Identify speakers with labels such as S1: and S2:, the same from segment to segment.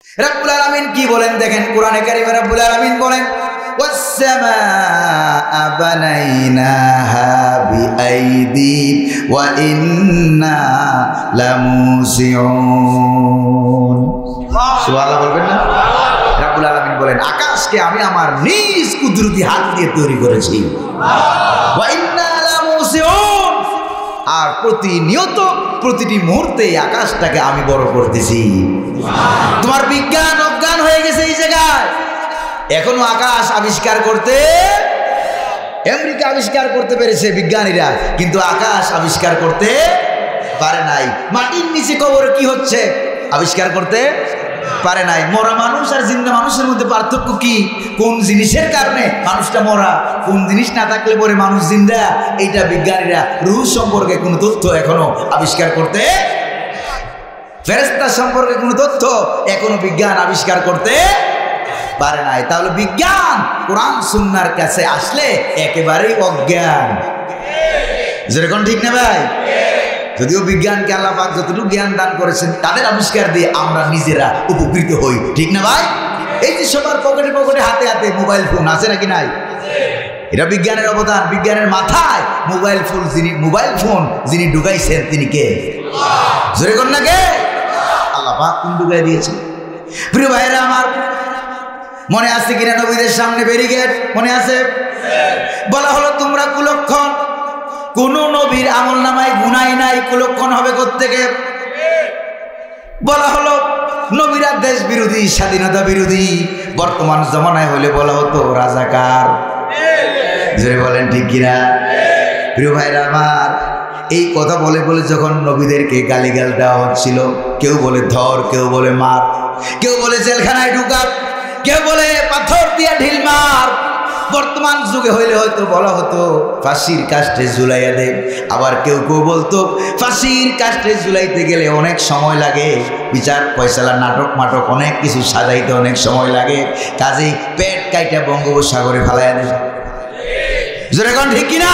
S1: রব্বুল আলামিন কি বলেন দেখেন কোরআনে কারিমে রব্বুল আলামিন বলেন ওয়াস-সামাআ বানাইনাহা বিআইদি ওয়া ইন্না লামুসিউন। সুবহানাল্লাহ বলবেন না? রব্বুল আলামিন বলেন আকাশকে আমি আমার নিজ কুদরতি হাত দিয়ে তৈরি করেছি। ওয়া ইন্না লামুসিউন, আর প্রতিনিয়ত প্রতিটি মুহূর্তে আকাশটাকে আমি বড় করতেছি। তোমার বিজ্ঞান অজ্ঞান হয়ে গেছে এই জায়গায়, এখনো আকাশ আবিষ্কার করতে, আমেরিকা আবিষ্কার করতে পেরেছে বিজ্ঞানীরা, কিন্তু আকাশ আবিষ্কার করতে পারে নাই। মাটির নিচে কবরে কি হচ্ছে আবিষ্কার করতে পারে নাই। মরা মানুষ আর জিন্দা মানুষের মধ্যে পার্থক্য কি? কোন জিনিসের কারণে মানুষটা মরা, কোন জিনিস না থাকলে পরে মানুষ জিন্দা, এইটা বিজ্ঞানীরা রূহ সম্পর্কে কোনো তথ্য এখনো আবিষ্কার করতে, ফেরেশতা সম্পর্কে কোনো তথ্য এখনো বিজ্ঞান আবিষ্কার করতে পারে নাই। তাহলে বিজ্ঞান কোরআন সুন্নাহর কাছে আসলে একেবারেই অজ্ঞান। যেরকম ঠিক না ভাই? যদিও বিজ্ঞানকে আল্লাহ পাক যতটুকু জ্ঞান দান করেছেন তাদের আবিষ্কার দিয়ে আমরা নিজেরা উপকৃত হই, ঠিক না ভাই? এই যে সবার পকেটে পকেটে হাতে হাতে মোবাইল ফোন আছে নাকি নাই? এটা বিজ্ঞানের অবদান। বিজ্ঞানের মাথায় মোবাইল ফোন যিনি ঢুকাইছেন তিনি কে? জোরে কোন না কে? আল্লাহ পাক কোন ঢুকাই দিয়েছেন। প্রিয় ভাইরা আমার, মনে আছে কিনা নবীদের সামনে ব্যারিকেড মনে আছে? বলা হলো তোমরা কুলক্ষণ, কোন নবীর আমল নামায় গুনাই নাই, কুলক্ষণ হবে কোত্থেকে? বলা হলো নবীরা দেশ বিরোধী, স্বাধীনতা বিরোধী। বর্তমান জমানায় হলে বলা হতো রাজাকার। জোরে বলেন ঠিক কিনা? প্রিয় ভাইরা আমার, এই কথা বলে বলে যখন নবীদেরকে গালিগাল দেওয়া হচ্ছিল, কেউ বলে ধর, কেউ বলে মার, কেউ বলে জেলখানায় ঢুকা, কেউ বলে পাথর দিয়া ঢিল মার। বর্তমান যুগে হইলে হয়তো বলা হতো ফাঁসির কাস্টে ঝুলাইয়া দে। আবার কেউ কেউ বলতো ফাঁসির কাস্টে ঝুলাইতে গেলে অনেক সময় লাগে, বিচার ফয়সালা নাটক মাটক অনেক কিছু সাজাইতে অনেক সময় লাগে, কাজেই পেট কাইটা বঙ্গোপসাগরে ফালাইয়া দে। যেরকম ঠিক কিনা?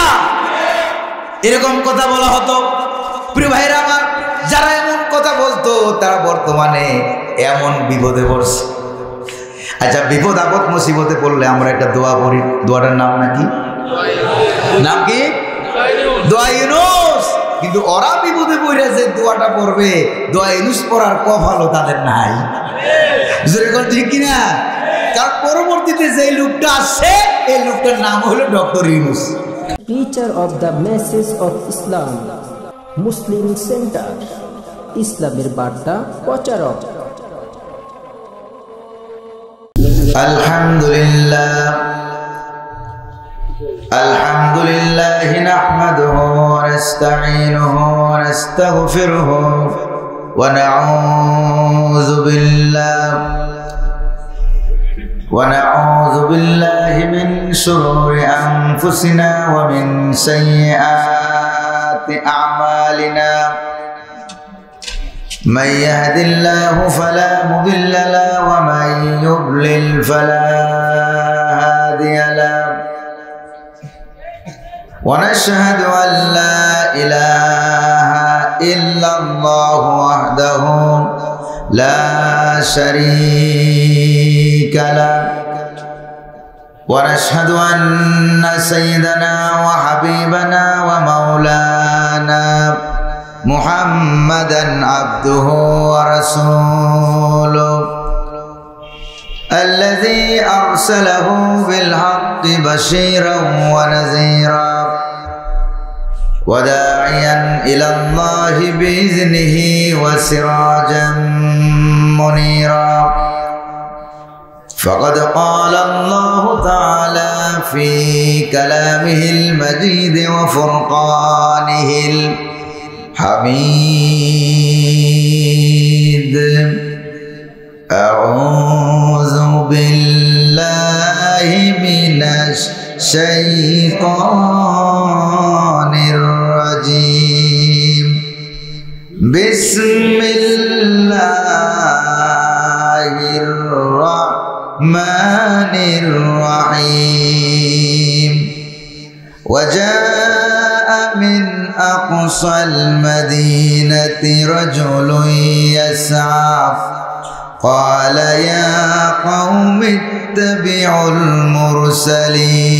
S1: এরকম কথা বলা হতো। প্রিয় ভাইরা আমার, যারা এমন কথা বলতো তারা বর্তমানে এমন বিপদে পড়ছে। আচ্ছা, বিপদ আপদ মুসিবতে পড়লে আমরা একটা দোয়া পড়ি, দোয়াটার নাম নাকি? নাম কি? দোয়া ইউনুস। কিন্তু ওরা বিপদে পড়ে যে দোয়াটা পড়বে, দোয়া ইউনুস পড়ার কপালও তাদের নাই। যেরকম ঠিক কিনা? কারণ পরবর্তীতে যে লোকটা আসছে এই লোকটার নাম হলো doctor Yunus.
S2: Preacher of the message of Islam, Muslim Center, ইসলামের বার্তা প্রচারক।
S1: আলহামদুলিল্লাহ নাহমাদুহু ওয়া নাস্তাঈনুহু ওয়া নাস্তাগফিরুহু ওয়া নাউযু বিল্লাহি মিন শুরুরি আনফুসিনা ওয়া মিন সাইয়্যাতি আ'মালিনা। من يهد الله فلا مضل له ومن يضلل فلا هادي له ونشهد أن لا إله إلا الله وحده لا شريك له ونشهد أن سيدنا وحبيبنا ومولانا محمدًا عبده ورسوله الذي أرسله بالحق بشيرا ونذيرا وداعيا إلى الله بإذنه وسراجا منيرا فقد قال الله تعالى في كلامه المجيد وفرقانه حميد أعوذ بالله من الشيطان الرجيم بسم الله الرحمن الرحيم وجاء من أقصى المدينة رجل يسعى قال يا قوم اتبعوا المرسلين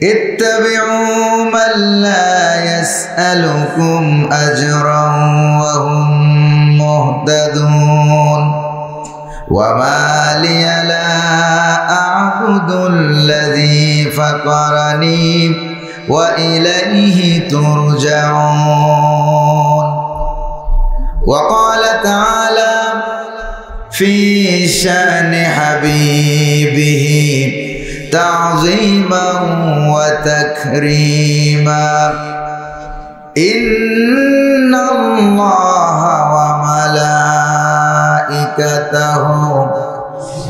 S1: اتبعوا من لا يسألكم أجرا وهم مهتدون وما لي لا أعبد الذي فطرني وإليه ترجعون وقال تعالى في شأن حبيبه تعظيما وتكريما إن الله وملائكته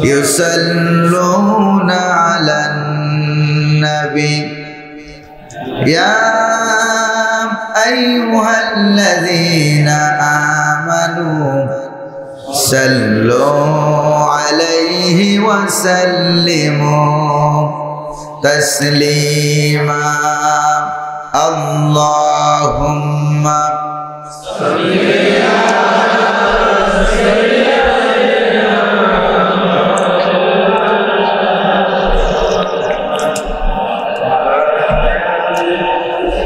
S1: يصلون على النبي يا أيها الذين آمنوا صلوا عليه وسلموا تسليما اللهم صل على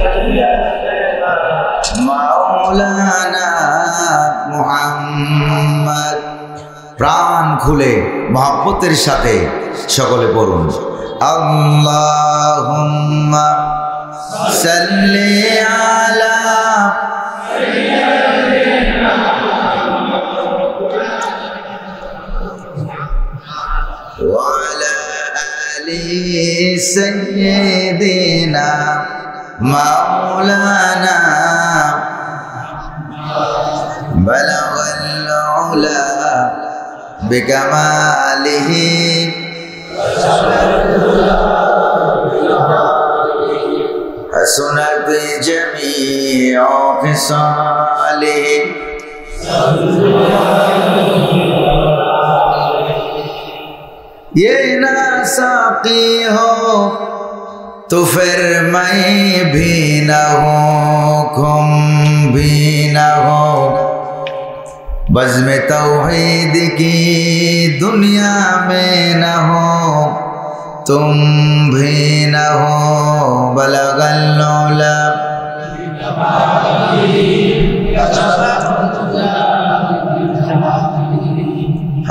S1: سيدنا مولانا محمد প্রাণ খুলে মহব্বতের সাথে সকলে পড়ুন আল্লাহুম্মা সাল্লি আলা সাইয়্যিদিনা ওয়া আলা আলি সাইয়্যিদিনা মাওলানা বালাগাল উলা بكماله حسنت جميع خصاله ये ना साकी हो तो फिर मैं भी न हो तुम भी न हो बज़्म तौहीद की दुनिया में न हो तुम भी न हो बलगल उला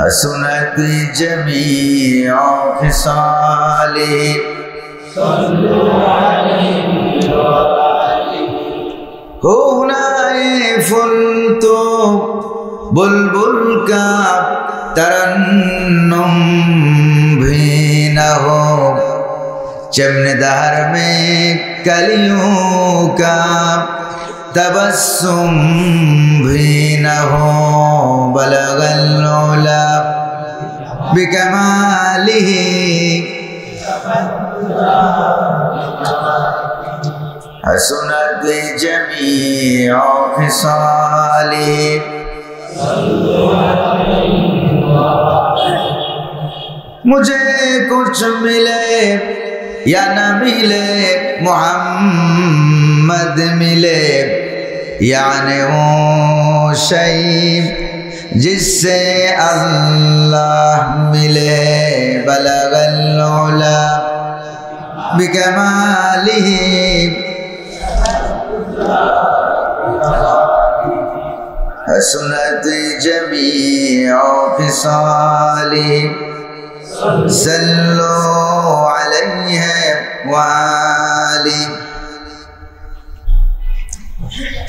S1: हसनत जमीअ खिसालिही हो नाए फुल तो बुलबुल का तरन्नुम भी न हो चमनदार में कलियों का तबस्सुम भी न हो बलगल उला बिकमालिही हसनत जमीअ खिसालिही मुझे कुछ मिले या न मिले मोहम्मद मिले यानी वो शई जिससे अल्लाह मिले बलगल उला बिकमालिही हसनत जमीअ खिसालिही सल्लु अलैहि वाली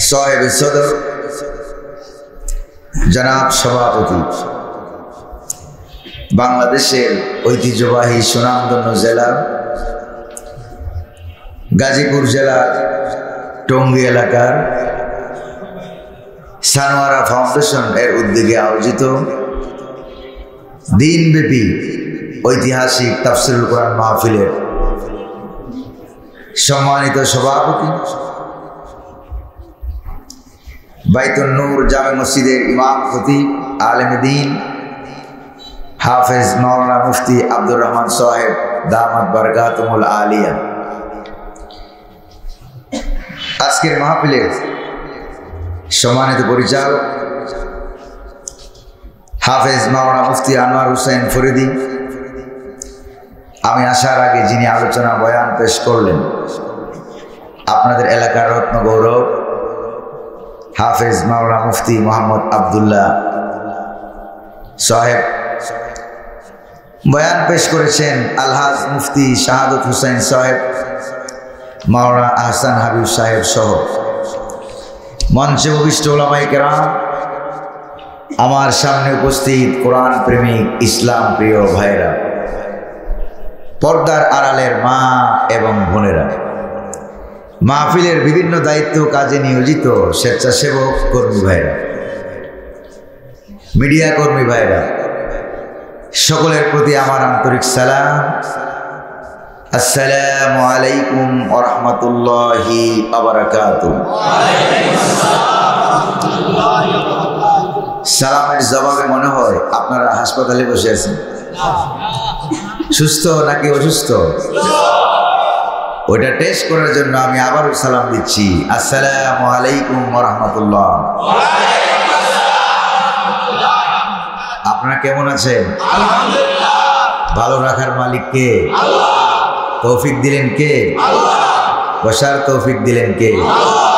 S1: साहिब सदर जनाब सभापति बांग्लादेशेर ऐतिह्यबाही सुनामधन्य जिला गाजीपुर जिलार टंगी एलाकार सानोयारा फाउंडेशन एर उद्योगे आयोजित दिनव्यापी ऐतिहासिक ताफसीरुल कुरान महफिलेर सम्मानित सभापति বাইতুন নূর জামে মসজিদের ইমাম খতিব আলেম দ্বীন হাফেজ মাওলানা মুফতি আব্দুর রহমান সাহেব দামাত বারকাতুহুল আলিয়া আজকের মাহফিলের সম্মানিত পরিচালক হাফেজ মাওলানা মুফতি আনোয়ার হোসেন ফরিদী, আমি আসার আগে যিনি আলোচনা বয়ান পেশ করলেন, আপনাদের এলাকার রত্ন গৌরব হাফেজ মাওলানা মুফতি মোহাম্মদ আবদুল্লাহ সাহেব, বয়ান পেশ করেছেন আলহাজ মুফতি শাহাদত হুসাইন সাহেব, মাওলানা আহসান হাবিব সাহেব সহ মঞ্চে উপবিষ্ট ওলামায়ে কেরাম, আমার সামনে উপস্থিত কোরআন প্রেমিক ইসলাম প্রিয় ভাইরা, পর্দার আড়ালের মা এবং বোনেরা, মাহফিলের বিভিন্ন দায়িত্ব কাজে নিয়োজিত স্বেচ্ছাসেবক কর্মী ভাইরা, মিডিয়া কর্মী ভাইরা, সকলের প্রতি আমার আন্তরিক সালাম। আসসালামু আলাইকুম ওয়া রাহমাতুল্লাহি ওয়া বারাকাতুহু। সালামের জবাবে মনে হয় আপনারা হাসপাতালে বসে আছেন, সুস্থ নাকি অসুস্থ ওইটা টেস্ট করার জন্য আমি আবারও সালাম দিচ্ছি। আসসালামু আলাইকুম ওয়া রাহমাতুল্লাহ। আপনারা কেমন আছেন?
S3: আলহামদুলিল্লাহ।
S1: ভালো রাখার মালিক কে?
S3: আল্লাহ।
S1: তৌফিক দিলেন কে?
S3: আল্লাহ।
S1: বসার তৌফিক দিলেন কে?
S3: আল্লাহ।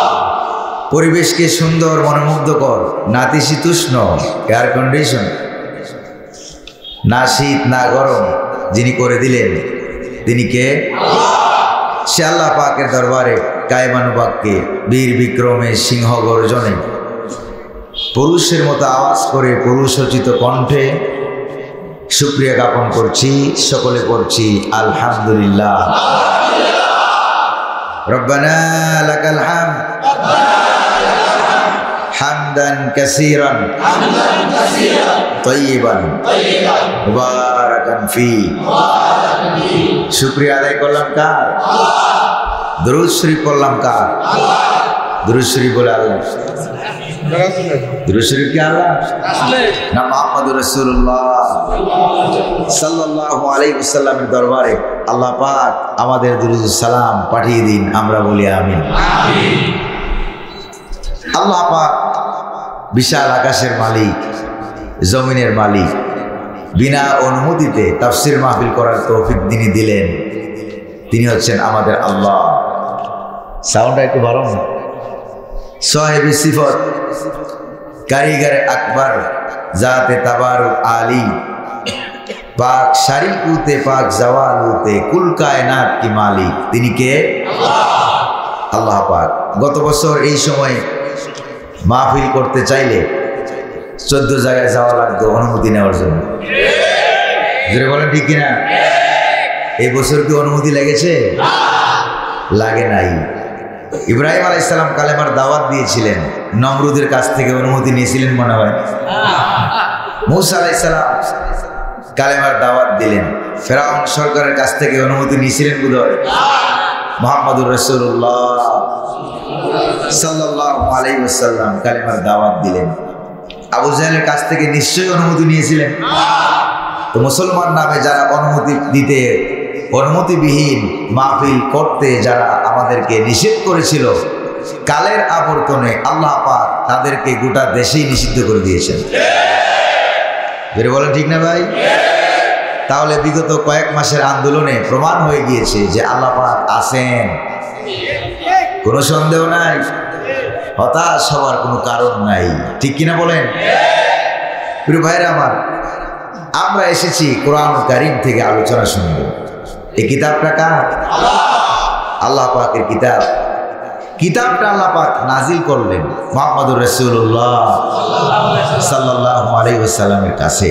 S1: পরিবেশকে সুন্দর মনোমুগ্ধকর, নাতিশীতোষ্ণ, এয়ার কন্ডিশন, না শীত না গরম যিনি করে দিলেন তিনি কে? সে আল্লাহ পাকের দরবারে কায়মানুবাক্যে বীর বিক্রমে সিংহ গর্জনে পুরুষের মতো আওয়াজ করে পুরুষোচিত কণ্ঠে শুকরিয়া জ্ঞাপন করছি, সকলে করছি আলহামদুলিল্লাহ। রব্বানা লাকাল হামদ হামদান কাসীরান তাইয়িবান মুবারাকান ফি। শুকরিয়া আদায় করলাম কার? দুরূদ শরীফ পড়লাম কার? দুরূদ শরীফ বলে আল্লাহ। দুরূদ শরীফ কি আল্লাহ না মুহাম্মদুর রাসূলুল্লাহ সাল্লাল্লাহু আলাইহি ওয়াসাল্লামের দরবারে আল্লাহ পাক আমাদের দুরূদ সালাম পাঠিয়ে দিন, আমরা বলি আমিন। আল্লাহ পাক বিশাল আকাশের মালিক, জমিনের মালিক, বিনা অনুমতিতে তাফসীর মাহফিল করার তৌফিক তিনি দিলেন, তিনি হচ্ছেন আমাদের আল্লাহ। সাউন্ডটা একটু ভালো না? সাহেব সিফত, কারিগর আকবর, জাতে তাবারুক আলী, পাক শারিকুতে পাক জওয়ালুতে কুল কায়নাত কি মালিক, তিনি কে? আল্লাহ পাক। গত বছর এই সময় মাহফিল করতে চাইলে 14 জায়গায় যাওয়া লাগতো অনুমতি নেওয়ার জন্য। যদি বলেন ঠিক কিনা? এই বছর কি অনুমতি লেগেছে? লাগে নাই। ইব্রাহিম আলাইহিস সালাম কালেমার দাওয়াত দিয়েছিলেন, নমরুদের কাছ থেকে অনুমতি নিয়েছিলেন মনে হয়। মূসা আলাইহিস সালাম কালেমার দাওয়াত দিলেন, ফেরাউন সরকারের কাছ থেকে অনুমতি নিয়েছিলেন বোধহয়। মুহাম্মদুর রাসূলুল্লাহ সাল্লাল্লাহু আলাইহি ওয়াসাল্লাম কালেমার দাওয়াত দিলেন, আবু জাহেলের কাছ থেকে নিশ্চয়ই অনুমতি নিয়েছিলেন। তো মুসলমান নামে যারা অনুমতি দিতে, অনুমতিবিহীন মাহফিল করতে যারা আমাদেরকে নিষেধ করেছিল, কালের আবর্তনে আল্লাহ পাক তাদেরকে গোটা দেশেই নিষিদ্ধ করে দিয়েছেন। বের বলেন ঠিক না ভাই? তাহলে বিগত কয়েক মাসের আন্দোলনে প্রমাণ হয়ে গিয়েছে যে আল্লাহ পাক আছেন, কোনো সন্দেহ নাই, হতাশ হওয়ার কোনো কারণ নাই। ঠিক কিনা বলেন? প্রিয় ভাইরা আমার, আমরা এসেছি কোরআন কারীম থেকে আলোচনা শুনব। এই কিতাবটা কার? আল্লাহ পাকের কিতাব। কিতাবটা আল্লাহ পাক নাজিল করলেন মুহাম্মদুর রাসূলুল্লাহ সাল্লাল্লাহু আলাইহি ওয়াসাল্লামের কাছে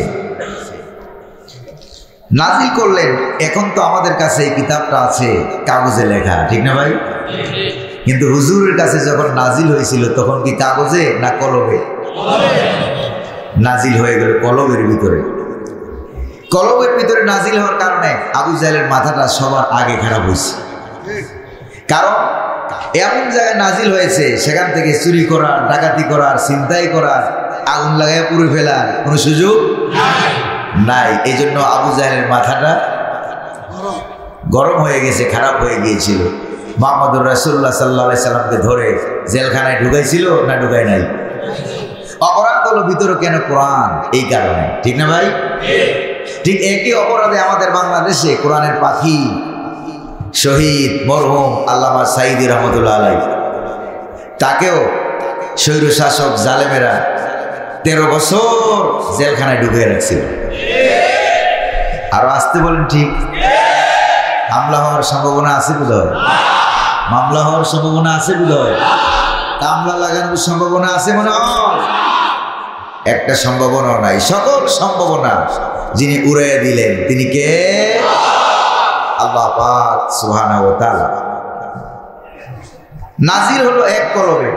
S1: নাজিল করলেন। এখন তো আমাদের কাছে এই কিতাবটা আছে কাগজে লেখা, ঠিক না ভাই? কিন্তু হুজুরের কাছে যখন নাজিল হয়েছিল তখন কি কাগজে না কলমে? নাজিল হয়ে গেল কলমের ভিতরে। কলমের ভিতরে নাজিল হওয়ার কারণে আবু জাহেলের মাথাটা সবার আগে খারাপ হয়েছে। কারণ এমন জায়গায় নাজিল হয়েছে সেখান থেকে চুরি করার, ডাকাতি করার, ছিনতাই করার, আগুন লাগায় পুড়ে ফেলার কোনো সুযোগ নাই। এই জন্য আবু জাহেলের মাথাটা গরম হয়ে গেছে, খারাপ হয়ে গিয়েছিল। মুহাম্মদুর রাসূলুল্লাহ সাল্লাল্লাহু আলাইহি সাল্লামকে ধরে জেলখানায় ঢুকাইছিল না ঢুকায় নাই? অপরাধ হলো ভিতরে কেন কোরআন, এই কারণে। ঠিক না ভাই? ঠিক একই অপরাধে আমাদের বাংলাদেশে কোরআনের পাখি শহীদ মরহুম আল্লামা সাঈদী রহমতুল্লাহ আলাইহি, তাকেও স্বৈর শাসক জালেমেরা 13 বছর জেলখানায় ঢুকিয়ে রাখছিল। আরো আসতে বলেন ঠিক। হামলা হওয়ার সম্ভাবনা আছে বোধহয়, মামলা হওয়ার সম্ভাবনা আছে বোধহয়, কামলা লাগানোর সম্ভাবনা আছে মনে হয়। একটা সম্ভাবনা নাই, সকল সম্ভাবনা যিনি উড়িয়ে দিলেন তিনি কে? আল্লাহ পাক সুবহানাহু ওয়া তাআলা। নাজিল হলো এক কলবে,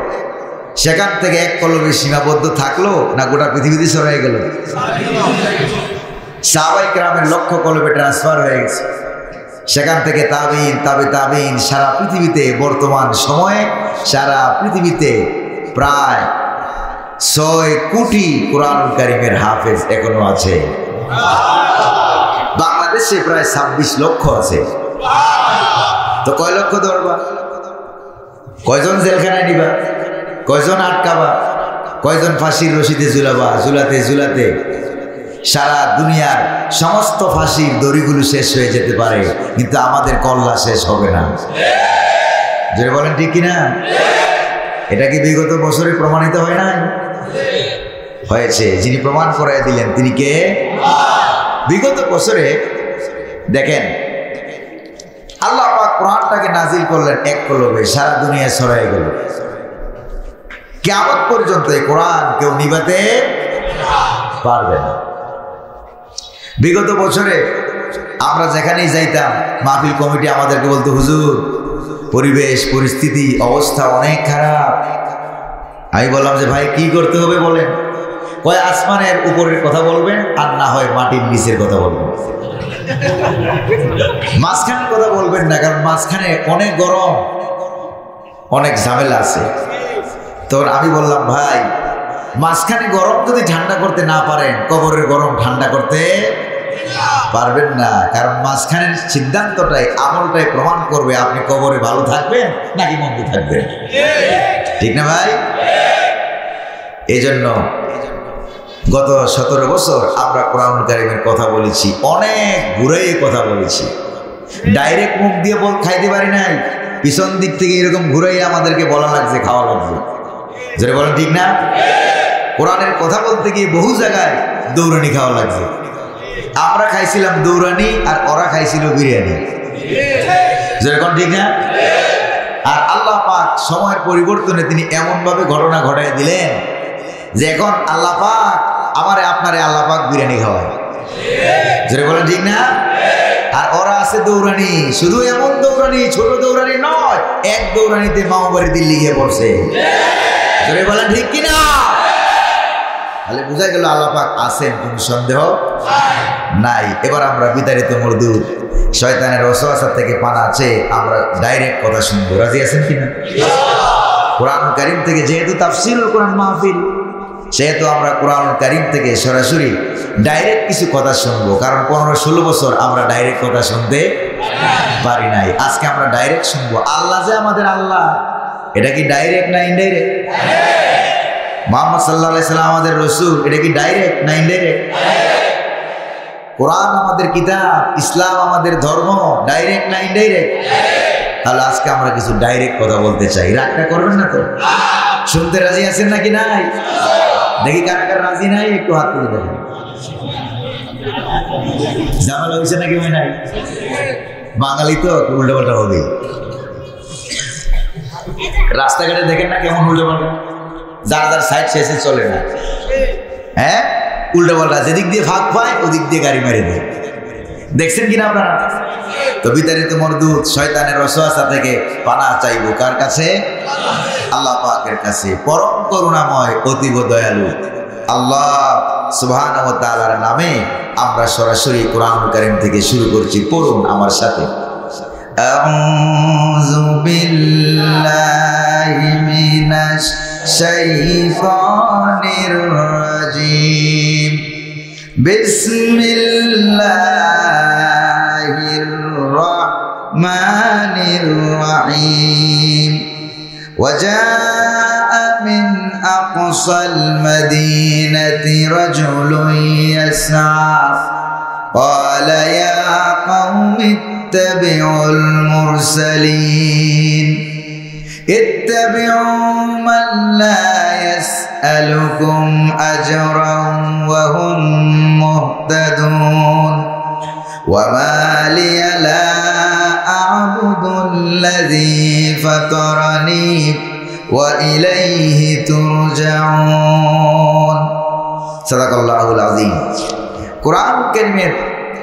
S1: সেখান থেকে এক কলবে সীমাবদ্ধ থাকলো না গোটা পৃথিবীতে ছড়িয়ে গেল? সাহাবায়ে কেরামের লক্ষ কলবে ট্রান্সফার হয়ে গেছে, সেখান থেকে তাবিন তাবে তাবিন সারা পৃথিবীতে বর্তমান সময়ে সারা পৃথিবীতে প্রায় 6 কোটি কোরআনুল কারীমের হাফেজ এখনো আছে। বাংলাদেশে প্রায় 26 লক্ষ আছে। তো কয় লক্ষ ধরবা? কয়জন জেলখানায় নিবা? কয়জন আটকাবা? কয়জন ফাঁসির রশিদে ঝুলাবা? ঝুলাতে ঝুলাতে সারা দুনিয়ার সমস্ত ফাঁসির দড়িগুলো শেষ হয়ে যেতে পারে, কিন্তু আমাদের কল্লা শেষ হবে না। জোরে বলেন ঠিক কিনা? এটা কি বিগত বছরে প্রমাণিত হয় নাই? হয়েছে। যিনি প্রমাণ করাই দিলেন তিনি কে? বিগত বছরে দেখেন আল্লাহ পাক কোরআনটাকে নাজিল করলেন এক কলবে, সারা দুনিয়া ছড়াই গেল। কিয়ামত পর্যন্ত এই কোরআন কেউ নিভাতে পারবে না। বিগত বছরে আমরা যেখানেই যাইতাম মাহফিল কমিটি আমাদেরকে বলতো, হুজুর পরিবেশ পরিস্থিতি অবস্থা অনেক খারাপ। আমি বললাম যে ভাই কি করতে হবে বলেন? কয় আসমানের উপরের কথা বলবেন আর না হয় মাটির নিচের কথা বলবেন, মাঝখানের কথা বলবেন না, কারণ মাঝখানে অনেক গরম, অনেক ঝামেলা আছে। তো আমি বললাম ভাই মাঝখানে গরম যদি ঠান্ডা করতে না পারেন, কবরের গরম ঠান্ডা করতে পারবেন না, কারণ মাঝখানের সিদ্ধান্তটাই আমলটাই প্রমাণ করবে আপনি কবরে ভালো থাকবেন নাকি মন্দ থাকবেন। ঠিক না ভাই? এই জন্য গত 17 বছর আমরা কোরআনুল কারীমের কথা বলেছি, অনেক ঘুরেই কথা বলেছি। ডাইরেক্ট মুখ দিয়ে খাইতে পারি নাই, পিছন দিক থেকে এরকম ঘুরেই আমাদেরকে বলা লাগছে, খাওয়া লাগছে। যেটা বলেন ঠিক না? কোরআনের কথা বলতে গিয়ে বহু জায়গায় দৌড়ানি খাওয়া লাগছে। আমরা খাইছিলাম দৌড়ানি আর ওরা খাইছিল বিরিয়ানি। যেরকম ঠিক না? আর আল্লাহ পাক সময়ের পরিবর্তনে তিনি এমন ভাবে ঘটনা ঘটাই দিলেন যে এখন আল্লাহ পাক আমারে আপনারে আল্লাহ পাক বিরিয়ানি খাওয়ায়। যেটা বলেন ঠিক না? আর ওরা আছে দৌড়ানি, শুধু এমন দৌড়ানি, ছোট দৌড়ানি নয়, এক দৌড়ানিতে মাওবাড়ি দিল্লি গিয়ে পড়ছে। যেটা বলেন ঠিক কিনা? তাহলে বোঝা গেল আল্লাহ পাক আছেন, কোনো সন্দেহ নাই। এবার আমরা বিতাড়িত মরদুদ শয়তানের ওয়াসওয়াসা থেকে পানা আছে, আমরা ডাইরেক্ট কথা শুনবো। রাজি আছেন কিনা? কোরআনুল কারীম থেকে যেহেতু তাফসীরুল কোরআন মাহফিল, সেহেতু আমরা কোরআনুল কারীম থেকে সরাসরি ডাইরেক্ট কিছু কথা শুনবো, কারণ 15-16 বছর আমরা ডাইরেক্ট কথা শুনতে পারি নাই। আজকে আমরা ডাইরেক্ট শুনবো। আল্লাহ যে আমাদের আল্লাহ, এটা কি ডাইরেক্ট না ইনডাইরেক্ট? মুহাম্মদ সাল্লাল্লাহু আলাইহি সাল্লাম আমাদের রাসূল, এটা কি ডাইরেক্ট না ইনডাইরেক্ট? কোরআন আমাদের কিতাব, ইসলাম আমাদের ধর্ম, ডাইরেক্ট না ইনডাইরেক্ট? তাহলে আজকে আমরা কিছু ডাইরেক্ট কথা বলতে চাই। রাগটা করবেন না তো? শুনতে রাজি আছেন নাকি নাই? দেখি কারা কারা রাজি নাই, একটু হাত তুলে দেখেন। ঝামেলা হয়েছে নাকি হয় নাই? বাঙালি তো উল্টো পাল্টা হবে। রাস্তাঘাটে দেখেন না কেমন উল্টো পাল্টা, যার যার সাইড শেষে চলে না। হ্যাঁ, উল্টো পাল্টা, যেদিক দিয়ে ফাঁক পায় ওদিক দিয়ে গাড়ি মারি দেয়। দেখছেন কিনা আপনারা? তো বিতাড়িত মরদুদ শয়তানের ওয়াসওয়াসা থেকে পানাহ চাইবো কার কাছে? আল্লাহ পাকের কাছে। পরম করুণাময় অতীব দয়ালু আল্লাহ সুবহানাহু ওয়া তাআলার নামে আমরা সরাসরি কোরআনুল কারীম থেকে শুরু করছি। পড়ুন আমার সাথে। আউযু বিল্লাহি মিনাশ শাইতানির রাজিম। বিসমিল্লাহির রাহমানির রাহিম। ওয়াজাআ মিন আকসাল মদিনাতি রাজুলুন ইয়াসআ ক্বালা ইয়া কওমি ইত্তাবিউল মুরসালিন ইত্তাবিউ মান লা ইয়াসআলুকুম আজরান ওয়া হুম মুহতাদুন ওয়া মা লিয়া লা আ'বুদুল্লাযী ফাতারানি ওয়া ইলাইহি তুরজাউন। সাদাকাল্লাহুল আযীম। কোরআন কারীমের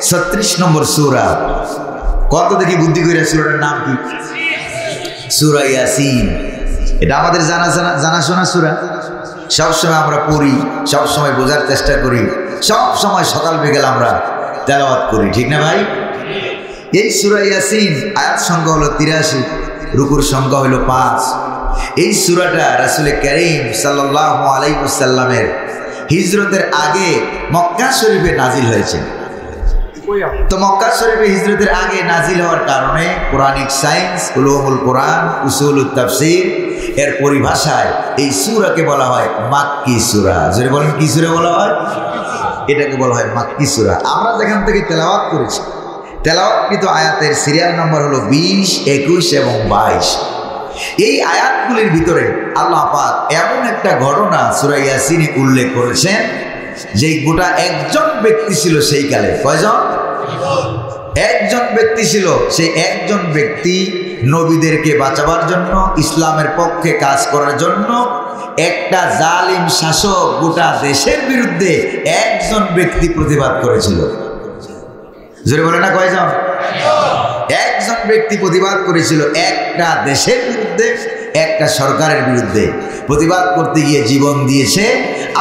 S1: 36 নম্বর সূরা। কত দেখি বুদ্ধি করে সূরাটার নাম কি? সূরা ইয়াসিন। এটা আমাদের জানাশোনা সূরা। সবসময় আমরা পড়ি, সবসময় বোঝার চেষ্টা করি, সবসময় সকাল বিকেল আমরা তেলাওয়াত করি, ঠিক না ভাই? এই সূরা ইয়াসিন আয়াত সংখ্যা হলো 83, রুকুর সংখ্যা হলো 5। এই সূরাটা রাসূল কারীম সাল্লাল্লাহু আলাইহি ওয়াসাল্লামের হিজরতের আগে মক্কা শরীফে নাজিল হয়েছে। তো মক্কা শরীফে হিজরতের আগে নাজিল হওয়ার কারণে কোরআনিক সায়েন্স, উলুমুল কোরআন, উসুলুত তাফসীর এর পরিভাষায় এই সূরাকে বলা হয় মাক্কি সূরা। যদি বলেন কি সূরা বলা হয়? এটাকে বলা হয় মাক্কি সূরা। আমরা যেখান থেকে তেলাওয়াত করেছি, তেলাওয়াতকৃত আয়াতের সিরিয়াল নম্বর হলো 20, 21 এবং 22। এই আয়াতগুলির ভিতরে আল্লাহ পাক এমন একটা ঘটনা সূরা ইয়াসিনে উল্লেখ করেছেন যে গোটা একজন ব্যক্তি ছিল সেই কালে। কয়জন? একজন ব্যক্তি ছিল। সেই একজন ব্যক্তি নবীদেরকে বাঁচাবার জন্য, ইসলামের পক্ষে কাজ করার জন্য একটা জালিম শাসক গোটা দেশের বিরুদ্ধে একজন ব্যক্তি প্রতিবাদ করেছিল। জোরে বলে না কয়জন? একজন ব্যক্তি প্রতিবাদ করেছিল একটা দেশের বিরুদ্ধে, একটা সরকারের বিরুদ্ধে। প্রতিবাদ করতে গিয়ে জীবন দিয়েছে।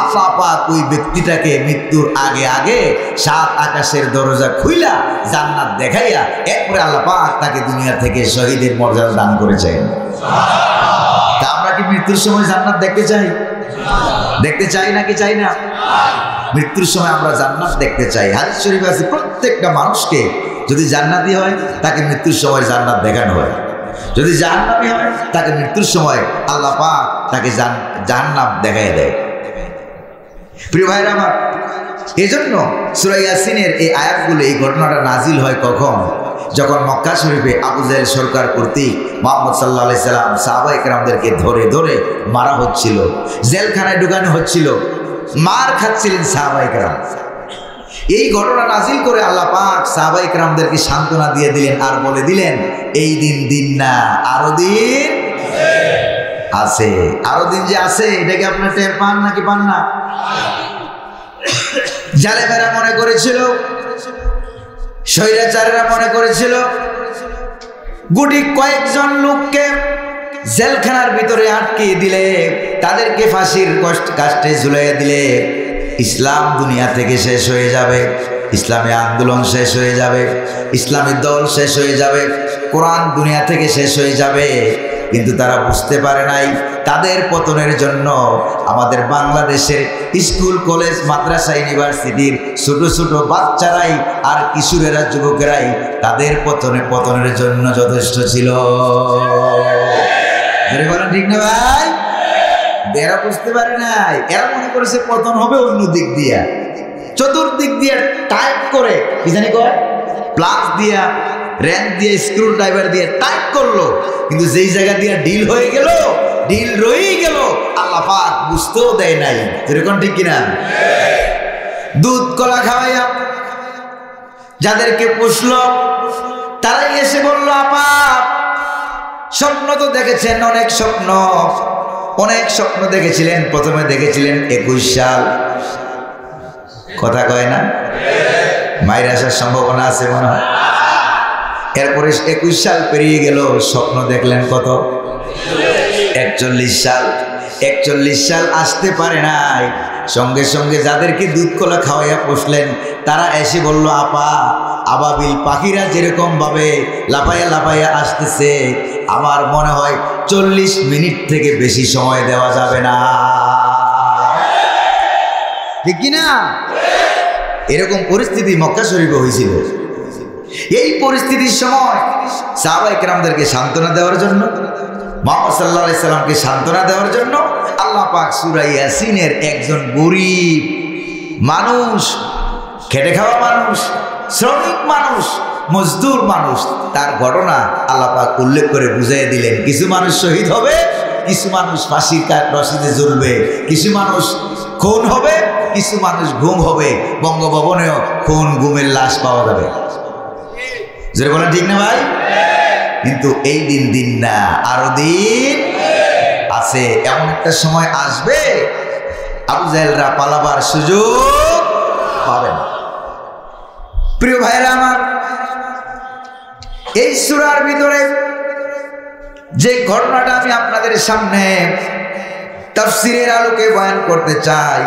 S1: আল্লাহ পাক ওই ব্যক্তিটাকে মৃত্যুর আগে আগে 7 আকাশের দরজা খুইলা জান্নাত দেখাইয়া এরপরে আল্লাহ পাক তাকে দুনিয়া থেকে শহীদের মর্যাদা দান করেছেন। তা আমরা কি মৃত্যুর সময় জান্নাত দেখতে চাই? দেখতে চাই নাকি চাই না? মৃত্যুর সময় আমরা জান্নাত দেখতে চাই। হাদিস শরীফে আছে প্রত্যেকটা মানুষকে যদি জান্নাতি হয় তাকে মৃত্যুর সময় জান্নাত দেখানো হয়, যদি জাহান্নামী হয় তাকে মৃত্যুর সময় আল্লাহ পাক তাকে জাহান্নাম দেখাই দেয়। প্রিয় ভাইরা আমার, এজন্য সূরা ইয়াসিনের এই আয়াতগুলো, এই ঘটনাটা নাজিল হয় কখন? যখন মক্কা শরীফে আবু জাহেল সরকার কর্তৃক মুহাম্মদ সাল্লাল্লাহু আলাইহি সাল্লাম সাহাবায়ে কেরামদেরকে ধরে ধরে মারা হচ্ছিল, জেলখানায় ঢুকানো হচ্ছিল, মার খাচ্ছিলেন সাহাবায়ে কেরাম। এই ঘটনা নাজিল করে আল্লাহ পাক সাহাবায়ে কেরামদেরকে সান্ত্বনা দিয়ে দিলেন আর বলে দিলেন, এই দিন দিন না, আরো দিন আছে। আরো দিন যে আছে এটাকে আপনার টের পান নাকি পান না? জালেমেরা মনে করেছিল, স্বৈরাচারীরা মনে করেছিল গুটি কয়েকজন লোককে জেলখানার ভিতরে আটকে দিলে, তাদেরকে ফাঁসির কাষ্টে ঝুলিয়ে দিলে ইসলাম দুনিয়া থেকে শেষ হয়ে যাবে, ইসলামী আন্দোলন শেষ হয়ে যাবে, ইসলামী দল শেষ হয়ে যাবে, কোরআন দুনিয়া থেকে শেষ হয়ে যাবে। কিন্তু তারা বুঝতে পারে নাই তাদের পতনের জন্য আমাদের বাংলাদেশের স্কুল, কলেজ, মাদ্রাসা, ইউনিভার্সিটির ছোট ছোট বাচ্চারাই আর কিশোরেরা, যুবকেরাই তাদের পতনের জন্য যথেষ্ট ছিল। ঠিক না ভাই? এরা বুঝতে পারে নাই, এরা মনে করেছে পতন হবে অন্য দিক দিয়া, চতুর্দিক দিয়ে টাইট করে, কি জানি কয়, প্লাস দিয়া, র্যাঞ্চ দিয়ে, স্ক্রু ড্রাইভার দিয়ে টাইট করলো, কিন্তু যেই জায়গা দিয়ে ডিল হয়ে গেল, ডিল রয়েই গেল, আল্লাহ পাক বুঝতেও দেয় নাই। এরকম ঠিক কিনা? দুধ কলা খাওয়াইয়া যাদেরকে পুষলো তারাই এসে বলল, আপা স্বপ্ন তো দেখেছেন, অনেক স্বপ্ন, অনেক স্বপ্ন দেখেছিলেন। প্রথমে দেখেছিলেন 21 সাল, কথা কয় না, মায়ের আসার সম্ভাবনা আছে মনে হয়। এরপরে 21 সাল পেরিয়ে গেল, স্বপ্ন দেখলেন কত? 41 সাল। 41 সাল আসতে পারে নাই, সঙ্গে সঙ্গে যাদেরকে দুধ কলা খাওয়াইয়া পুষলেন তারা এসে বলল, আপা আবাবিল পাখিরা যেরকম ভাবে লাফাইয়া লাফাইয়া আসতেছে, আমার মনে হয় 40 মিনিট থেকে বেশি সময় দেওয়া যাবে না, ঠিক কিনা? এরকম পরিস্থিতি মক্কা শরীফে হয়েছিল। এই পরিস্থিতির সময় সাহাবায়ে কেরামদেরকে সান্ত্বনা দেওয়ার জন্য, মুহাম্মদ সাল্লাল্লাহু আলাইহি সাল্লামকে সান্ত্বনা দেওয়ার জন্য আল্লাহ পাক সূরা ইয়াসিনের একজন গরীব মানুষ, খেটে খাওয়া মানুষ, শ্রমিক মানুষ, মজদুর মানুষ, তার ঘটনা আল্লাহ পাক উল্লেখ করে বুঝিয়ে দিলেন। কিছু মানুষ শহীদ হবে, কিছু মানুষ ফাঁসির রশিদে ঝুলবে, কিছু মানুষ খুন হবে, কিছু মানুষ গুম হবে। বঙ্গভবনেও খুন গুমের লাশ পাওয়া যাবে। জোরে বলেন ঠিক না ভাই? কিন্তু এই দিন না, আরো দিন আছে। এমন একটা সময় আসবে আবু জাহেলরা পালাবার সুযোগ পাবেন। প্রিয় ভাইরা আমার, এই সূরার ভিতরে যে ঘটনাটা আমি আপনাদের সামনে তাফসীরের আলোকে বয়ান করতে চাই,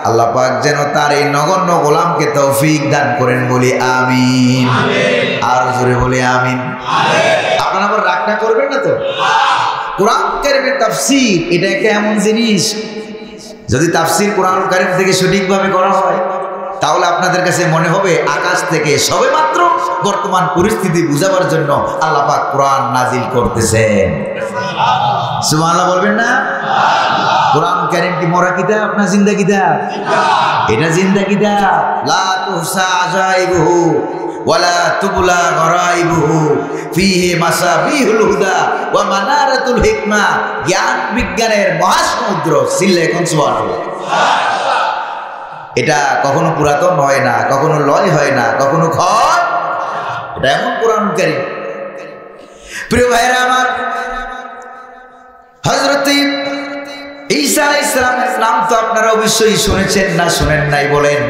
S1: আল্লাহ পাক যেন তার এই নগণ্য গোলামকে তৌফিক দান করেন, বলি আমিন। আর জোরে বলি আমিন। আপনারা আবার রাগটা করবেন না তো? কোরআন কারীমের তাফসীর এটা একটা এমন জিনিস, যদি তাফসীর কোরআন কারীম থেকে সঠিকভাবে করা হয় তাহলে আপনাদের কাছে মনে হবে আকাশ থেকে সবেমাত্র বর্তমান পরিস্থিতি বুঝাবার জন্য আল্লাহ পাক কোরআন নাজিল করতেছেন। সুবহানাল্লাহ বলবেন না? কোরআন কারীম কি মরা কিতাব না জিন্দা কিতাব? এটা জিন্দা কিতাব। লা তুহসা আজাইবুহু ওয়ালা তুবলা গরাইবুহু ফিহি মাসাবিহুল হুদা ওয়া মানারাতুল হিকমা। জ্ঞান বিজ্ঞানের মহাসমুদ্র। সিল্লে কোন সুবহানাল্লাহ। এটা কখনো পুরাতন হয় না, কখনো লয় হয় না, কখনো ক্ষয়। এটা এমন কোরআন কারীম। প্রিয় ভাইরা আমার, হযরত ঈসা আলাইহিস সালামের নাম তো আপনারা অবশ্যই শুনেছেন, না শুনেন নাই বলেন?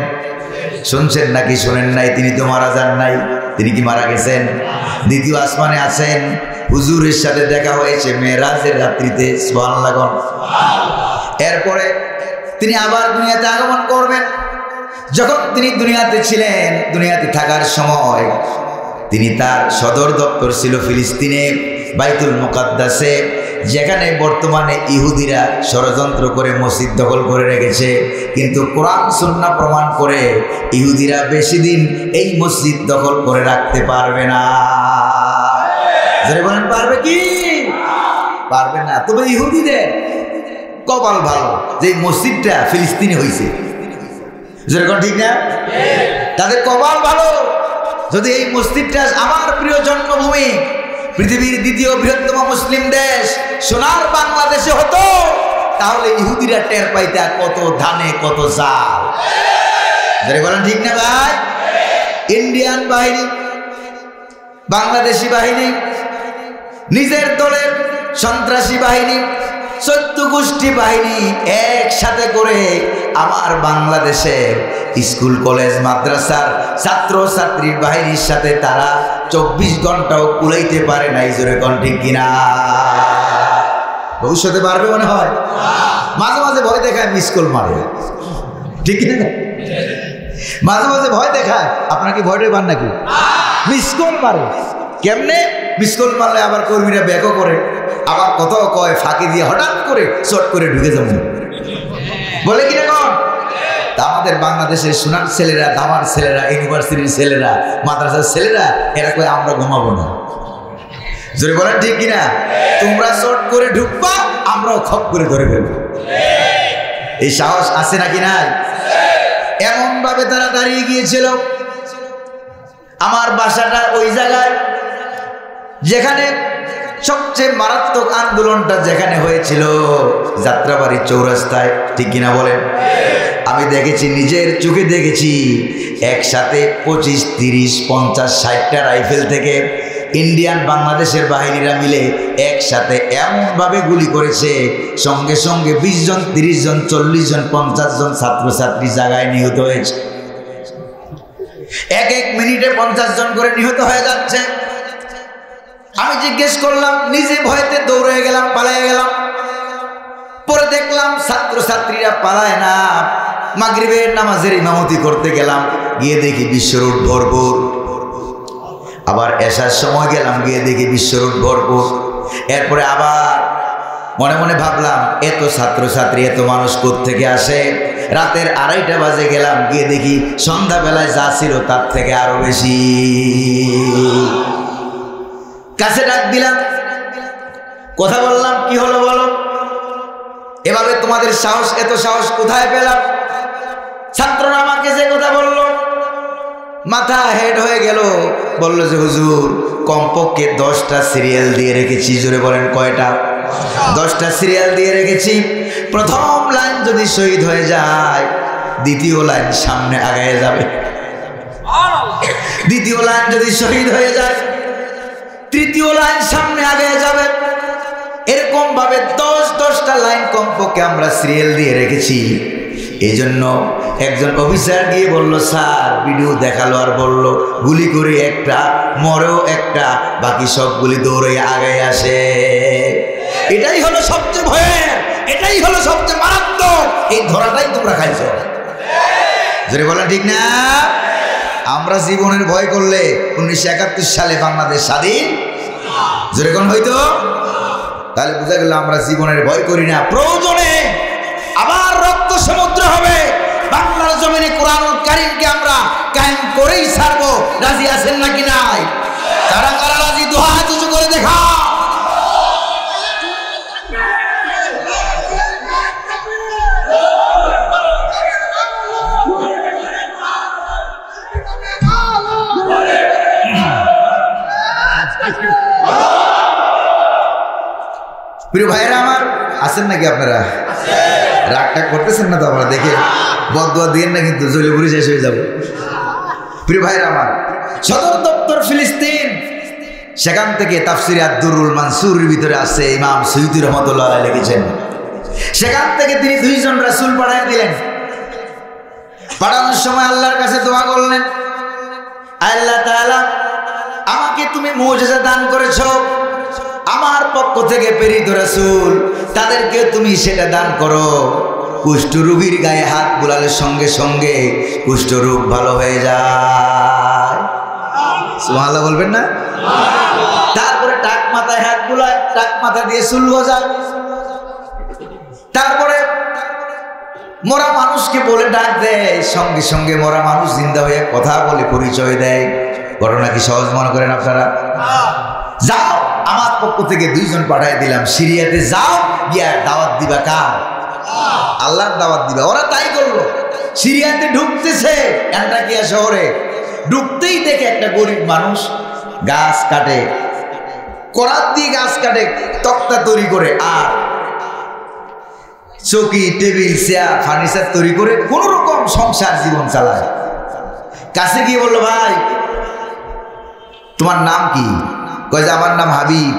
S1: শুনছেন নাকি শুনেন নাই? তিনি তো মারা যান নাই। তিনি কি মারা গেছেন? দ্বিতীয় আসমানে আছেন। হুজুরের সাথে দেখা হয়েছে মেরাজের রাত্রিতে। সুবহানাল্লাহ। এরপরে তিনি আবার দুনিয়াতে আগমন করবেন। যখন তিনি দুনিয়াতে ছিলেন, দুনিয়াতে থাকার সময় তিনি তার সদর দপ্তর ছিল ফিলিস্তিনে, বাইতুল মুকাদ্দাসে, যেখানে বর্তমানে ইহুদিরা ষড়যন্ত্র করে মসজিদ দখল করে রেখেছে। কিন্তু কোরআন সুন্নাহ প্রমাণ করে ইহুদিরা বেশি দিন এই মসজিদ দখল করে রাখতে পারবে না। যারা বলেন পারবে কি? পারবে না। তবে ইহুদিদের কপাল ভালো যে মসজিদটা ফিলিস্তিনে হয়েছে। যেরকম ঠিক না? তাদের কপাল ভালো। যদি এই মসজিদটা আমার প্রিয় জন্মভূমি, পৃথিবীর দ্বিতীয় বৃহত্তম মুসলিম দেশ সোনার বাংলাদেশে হতো, তাহলে ইহুদিরা টের পাইতা কত ধানে কত চাল। যারা বলেন ঠিক না ভাই? ইন্ডিয়ান বাহিনী, বাংলাদেশি বাহিনী, নিজের দলের সন্ত্রাসী বাহিনী, 14 গোষ্ঠী বাহিনী একসাথে করে আমার বাংলাদেশের স্কুল কলেজ মাদ্রাসার ছাত্র ছাত্রীর বাহিনীর সাথে তারা 24 ঘন্টাও কুলাইতে পারে নাই। জোরে কোন ঠিক কিনা? ভবিষ্যতে পারবে মনে হয়। মাঝে মাঝে ভয় দেখায়, মিস কল মারে। ঠিক কিনা? মাঝে মাঝে ভয় দেখায়। আপনার কি ভয়টা পান নাকি? মিস কল মারে। কেমনে? মিস কল মারলে আবার কর্মীরা ব্যাকও করে, আবার কথাও কয় ফাঁকি দিয়ে হঠাৎ করে চট করে ঢুকে যাবো বলে কিনা কন? তা আমাদের বাংলাদেশের সোনার ছেলেরা, দামার ছেলেরা, ইউনিভার্সিটির ছেলেরা, মাদ্রাসার ছেলেরা এরা কয় আমরা ঘুমাবো না। জোরে বলেন ঠিক কিনা? তোমরা চট করে ঢুকবা, আমরাও খপ করে ধরে ফেলবো। এই সাহস আছে নাকি নাই? এমন ভাবে তারা দাঁড়িয়ে গিয়েছিল। আমার বাসাটা ওই জায়গায় যেখানে সবচেয়ে মারাত্মক আন্দোলনটা যেখানে হয়েছিল, যাত্রাবাড়ি চৌরাস্তায়। ঠিক কিনা বলেন? আমি দেখেছি, নিজের চোখে দেখেছি, একসাথে 25, 30, 50, 60টা রাইফেল থেকে ইন্ডিয়ান বাংলাদেশের বাহিনীরা মিলে একসাথে এমনভাবে গুলি করেছে, সঙ্গে সঙ্গে 20 জন, 30 জন, 40 জন, 50 জন ছাত্রছাত্রী জায়গায় নিহত হয়েছে। এক মিনিটে 50 জন করে নিহত হয়ে যাচ্ছে। আমি জিজ্ঞেস করলাম, নিজে ভয়তে দৌড়ে গেলাম, পালিয়ে গেলাম। পরে দেখলাম ছাত্রছাত্রীরা পালায় না, মাগরিবের নামাজের ইমামতি করতে গেলাম, গিয়ে দেখি বিশ্ব রোড ভরপুর। আবার এশার সময় গেলাম, গিয়ে দেখি বিশ্ব রোড ভরপুর। এরপরে আবার মনে মনে ভাবলাম, এত ছাত্রছাত্রী, এত মানুষ কোত্থেকে আসে? রাতের 2:30 বাজে গেলাম, গিয়ে দেখি সন্ধ্যাবেলায় যা ছিল তার থেকে আরো বেশি। কাছে ডাক দিলাম, কথা বললাম, কি হলো বলো? এভাবে তোমাদের সাহস, এত সাহস কোথায় পেলাম? ছাত্ররা আমাকে যে কথা বলল, মাথা হেড হয়ে গেল। বলল যে হুজুর, কমপক্ষে 10টা সিরিয়াল দিয়ে রেখেছি। জোরে বলেন কয়টা? 10টা সিরিয়াল দিয়ে রেখেছি। প্রথম লাইন যদি শহীদ হয়ে যায়, দ্বিতীয় লাইন সামনে আগায় যাবে। দ্বিতীয় লাইন যদি শহীদ হয়ে যায়, তৃতীয় লাইন সামনে আগায় যাবে। এরকম ভাবে 10টা লাইন কমপক্ষে আমরা সিরিয়াল দিয়ে রেখেছি। এই জন্য একজন অফিসার গিয়ে বলল, স্যার ভিডিও দেখালো আর বলল গুলি করে একটা, মরেও একটা, বাকি সবগুলি দৌড়ে আগে আসে। এটাই হলো সবচেয়ে ভয়ের, এটাই হলো সবচেয়ে মারাত্মক। এই ধরাটাই তোমরা খাইছো। জোরে বলেন ঠিক না? আমরা জীবনের ভয় করলে 1971 সালে বাংলাদেশ স্বাধীন জোরে কোন হইতো? তাহলে বোঝা গেল আমরা জীবনের ভয় করি না। প্রয়োজনে আবার রক্ত সমুদ্র হবে, বাংলার জমিনে কোরআনুল কারীমকে আমরা কায়েম করেই ছাড়বো। রাজি আছেন নাকি নাই? কারা কারা রাজি? দুই হাত উঁচু করে দেখা। প্রিয় ভাইরা আমার, আছেন নাকি আপনারা? রাগটা করতেছেন না তো? আমরা দেখে বদদুয়া দিয়েন না কিন্তু, জলিপুরি শেষ হয়ে যাবে। প্রিয় ভাইরা আমার, সদর দপ্তর ফিলিস্তিন, সেখান থেকে তাফসিরে আদ-দুররুল মানসুরের ভিতরে আছে, ইমাম সুয়ুতী রহমাতুল্লাহ আলাইহি লিখেছেন, সেখান থেকে তিনি 2 জন রাসূল পাঠিয়ে দিলেন। পাঠানোর সময় আল্লাহর কাছে দোয়া করলেন, আল্লাহ তাআলা আমাকে তুমি মুজিজা দান করেছো, আমার পক্ষ থেকে প্রেরিত রাসূল তাদেরকে তুমি সেটা দান করো। কুষ্ঠরোগীর গায়ে হাত বুলালে সঙ্গে সঙ্গে কুষ্ঠরোগ ভালো হয়ে যায়। সুবহানাল্লাহ বলবেন না? তারপরে টাক মাথায় হাত বুলায়, টাক মাথা দিয়ে চুল গজায়। তারপরে মরা মানুষকে বলে ডাক দেয়, সঙ্গে সঙ্গে মরা মানুষ জিন্দা হয়ে কথা বলে পরিচয় দেয়। ঘটনা কি সহজ মনে করেন আপনারা? যাও, আমার পক্ষ থেকে 2 জন পাঠিয়ে দিলাম, সিরিয়াতে যাও, গিয়া দাওয়াত দিবা। কার? আল্লাহর দাওয়াত দিবা। ওরা তাই করলো। সিরিয়াতে ঢুকতেছে, অ্যান্টাকিয়া শহরে ঢুকতেই দেখে একটা গরিব মানুষ গাছ কাটে, করাত দিয়ে গাছ কাটে, তক্তা তৈরি করে, আর চৌকি, টেবিল, চেয়ার, ফার্নিচার তৈরি করে কোন রকম সংসার জীবন চালায়। কাছে গিয়ে বললো, ভাই তোমার নাম কি? কয় যে আমার নাম হাবিব।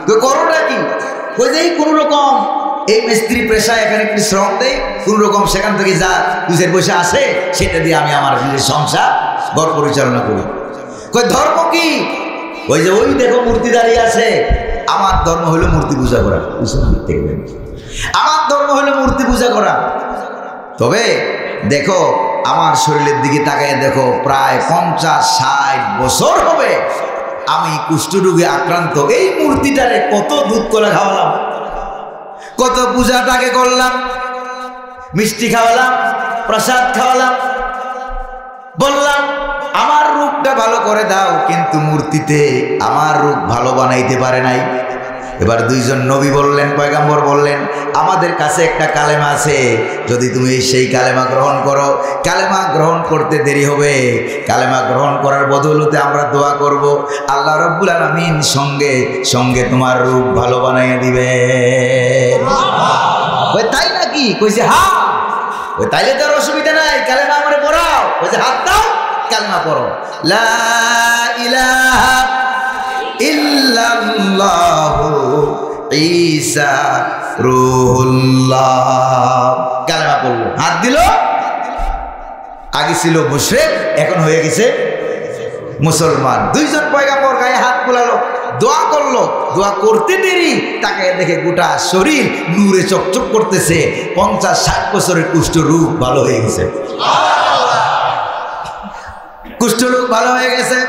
S1: কই করোটা কি? কই যে কোন রকম এই মিস্ত্রি পেশা, এখানে একটু শ্রম দেয়, কোন রকম সেখান থেকে যা 2 পয়সা আসে সেটা দিয়ে আমি আমার নিজের সংসার ঘর পরিচালনা করি। কই ধর্ম কি? ওই যে ওই দেখো মূর্তি দাঁড়িয়ে আছে, আমার ধর্ম হলো মূর্তি পূজা করা। আমার ধর্ম হলো মূর্তি পূজা করা। তবে দেখো আমার শরীরের দিকে তাকায় দেখো, প্রায় 50-60 বছর হবে আমি কুষ্ঠরোগে আক্রান্ত। এই মূর্তিটারে কত দুধ করে খাওয়ালাম, কত পূজা তাকে করলাম, মিষ্টি খাওয়ালাম, প্রসাদ খাওয়ালাম, বললাম আমার রূপটা ভালো করে দাও, কিন্তু মূর্তিতে আমার রূপ ভালো বানাইতে পারে নাই। এবার 2 জন নবী বললেন, পয়গম্বর বললেন, আমাদের কাছে একটা কালেমা আছে, যদি তুমি সেই কালেমা গ্রহণ করো, কালেমা গ্রহণ করতে দেরি হবে, কালেমা গ্রহণ করার বদৌলতে আমরা দোয়া করব, আল্লাহ রাব্বুল আলামিন সঙ্গে সঙ্গে তোমার রূপ ভালো বানাইয়া দিবে। ওই তাই নাকি? কইছে হ্যাঁ। ওই তাইলে তো আর অসুবিধা নাই, কালেমা আমারে পড়াও। কইছে হাত দাও, কালেমা পড়ো, লা ইলাহা ইল্লাল্লাহু ঈসা রুহুল্লাহ। কালেমা পড়লো, হাত দিল। আগে ছিল মুশরিক, এখন হয়ে গেছে মুসলমান। 2 জন পয়গম্বর গায়ে হাত বুলালো, দোয়া করলো। দোয়া করতে দেরি, তাকে দেখে গোটা শরীর নূরে চকচক করতেছে। 50-60 বছরের কুষ্ঠরোগ ভালো হয়ে গেছে। কুষ্ঠরোগ ভালো হয়ে গেছে,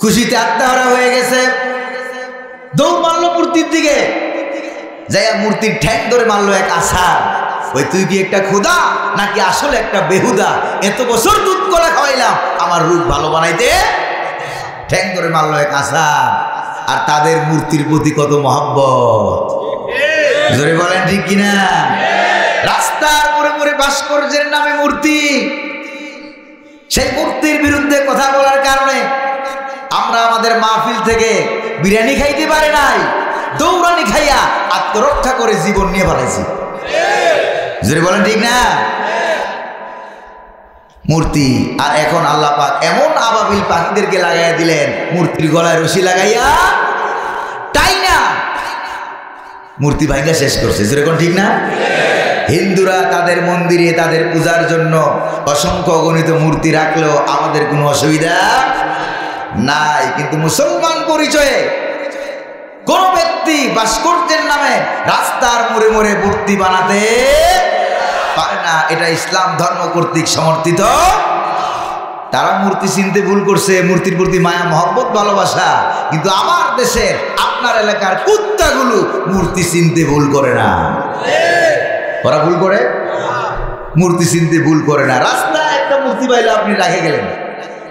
S1: খুশিতে আত্মহারা হয়ে গেছে। দৌড় মারলো মূর্তির দিকে, যাইয়া মূর্তির ঠ্যাং ধরে মারলো এক আছাড়। ওই তুই কি একটা খোদা নাকি আসলে একটা বেহুদা? এত বছর দুধ কলা খাওয়াইলাম, আমার রূপ ভালো বানাইতে? ঠ্যাং ধরে মারলো এক আছাড়। আর তাদের মূর্তির প্রতি কত মহব্বত। জোরে বলেন ঠিক কিনা? রাস্তার মোড়ে মোড়ে ভাস্কর্যের নামে মূর্তি, সেই মূর্তির বিরুদ্ধে কথা বলার কারণে আমরা আমাদের মাহফিল থেকে বিরিয়ানি খাইতে পারি নাই, দৌড়ানি খাইয়া আত্মরক্ষা করে জীবন নিয়ে ফেলাইছি। যদি বলেন ঠিক না? মূর্তি। আর এখন আল্লাহ পাক এমন আবাবিল পাখিদেরকে লাগাইয়া দিলেন, মূর্তির গলায় রশি লাগাইয়া তাই না মূর্তি ভাঙা শেষ করছে। যেরকম ঠিক না? হিন্দুরা তাদের মন্দিরে তাদের পূজার জন্য অসংখ্য অগণিত মূর্তি রাখলেও আমাদের কোনো অসুবিধা নাই, কিন্তু মুসলমান পরিচয়ে কোন ব্যক্তি ভাস্কর্যের নামে রাস্তার মোড়ে মোড়ে মূর্তি বানাতে পারে না। এটা ইসলাম ধর্ম কর্তৃক সমর্থিত। তারা মূর্তি চিনতে ভুল করছে, মূর্তির প্রতি মায়া মহব্বত ভালোবাসা, কিন্তু আমার দেশের আপনার এলাকার কুত্তাগুলো মূর্তি চিনতে ভুল করে না। ওরা ভুল করে, মূর্তি চিনতে ভুল করে না। রাস্তায় একটা মূর্তি পাইলে আপনি রাখে গেলেন,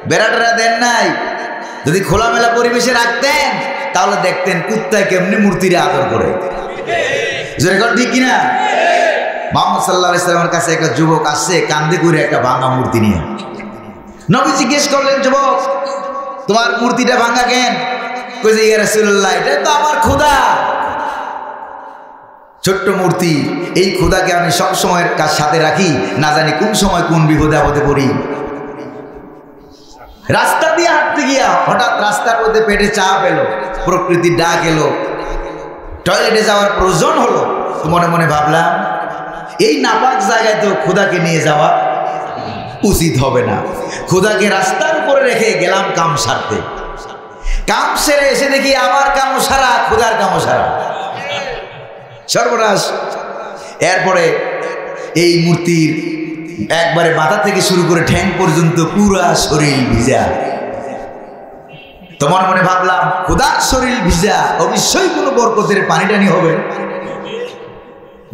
S1: বেড়াটেরা দেন নাই। যদি খোলামেলা পরিবেশে রাখতেন তাহলে দেখতেন কুত্তায় কেমনি মূর্তিরে আদর করে। যেরকম ঠিক কিনা? মুহাম্মদ সাল্লাল্লাহু আলাইহি ওয়াসাল্লামের কাছে একটা যুবক আসছে কান্দে করে একটা ভাঙা মূর্তি নিয়ে। নবী জিজ্ঞেস করলেন, যুবক তোমার মূর্তিটা ভাঙা কেন? কইছে, ইয়া রাসূলুল্লাহ, এটা তো আমার খোদা, ছোট্ট মূর্তি। এই খোদাকে আমি সব সময়ের কাজ সাথে রাখি, না জানি কোন সময় কোন বিপদে আপদে পড়ি। রাস্তা দিয়ে হাঁটতে গিয়া হঠাৎ রাস্তার মধ্যে পেটে চাপ এলো, প্রকৃতির ডাক এলো, টয়লেটে যাওয়ার প্রয়োজন হলো। তো মনে মনে ভাবলাম, এই নাপাক জায়গায় তো খোদাকে নিয়ে যাওয়া উচিত হবে না। খোদাকে রাস্তার উপরে রেখে গেলাম কাম সারতে। কাম সেরে এসে দেখি আমার কামও সারা, খোদার কামও সারা, সর্বনাশ। এরপরে এই মূর্তির একবারে মাথা থেকে শুরু করে ঠ্যাং পর্যন্ত পুরা শরীর ভিজা। তোমার মনে ভাবলাম, খোদার শরীর ভিজা, অবশ্যই কোনো বরকতের পানি টানি হবে।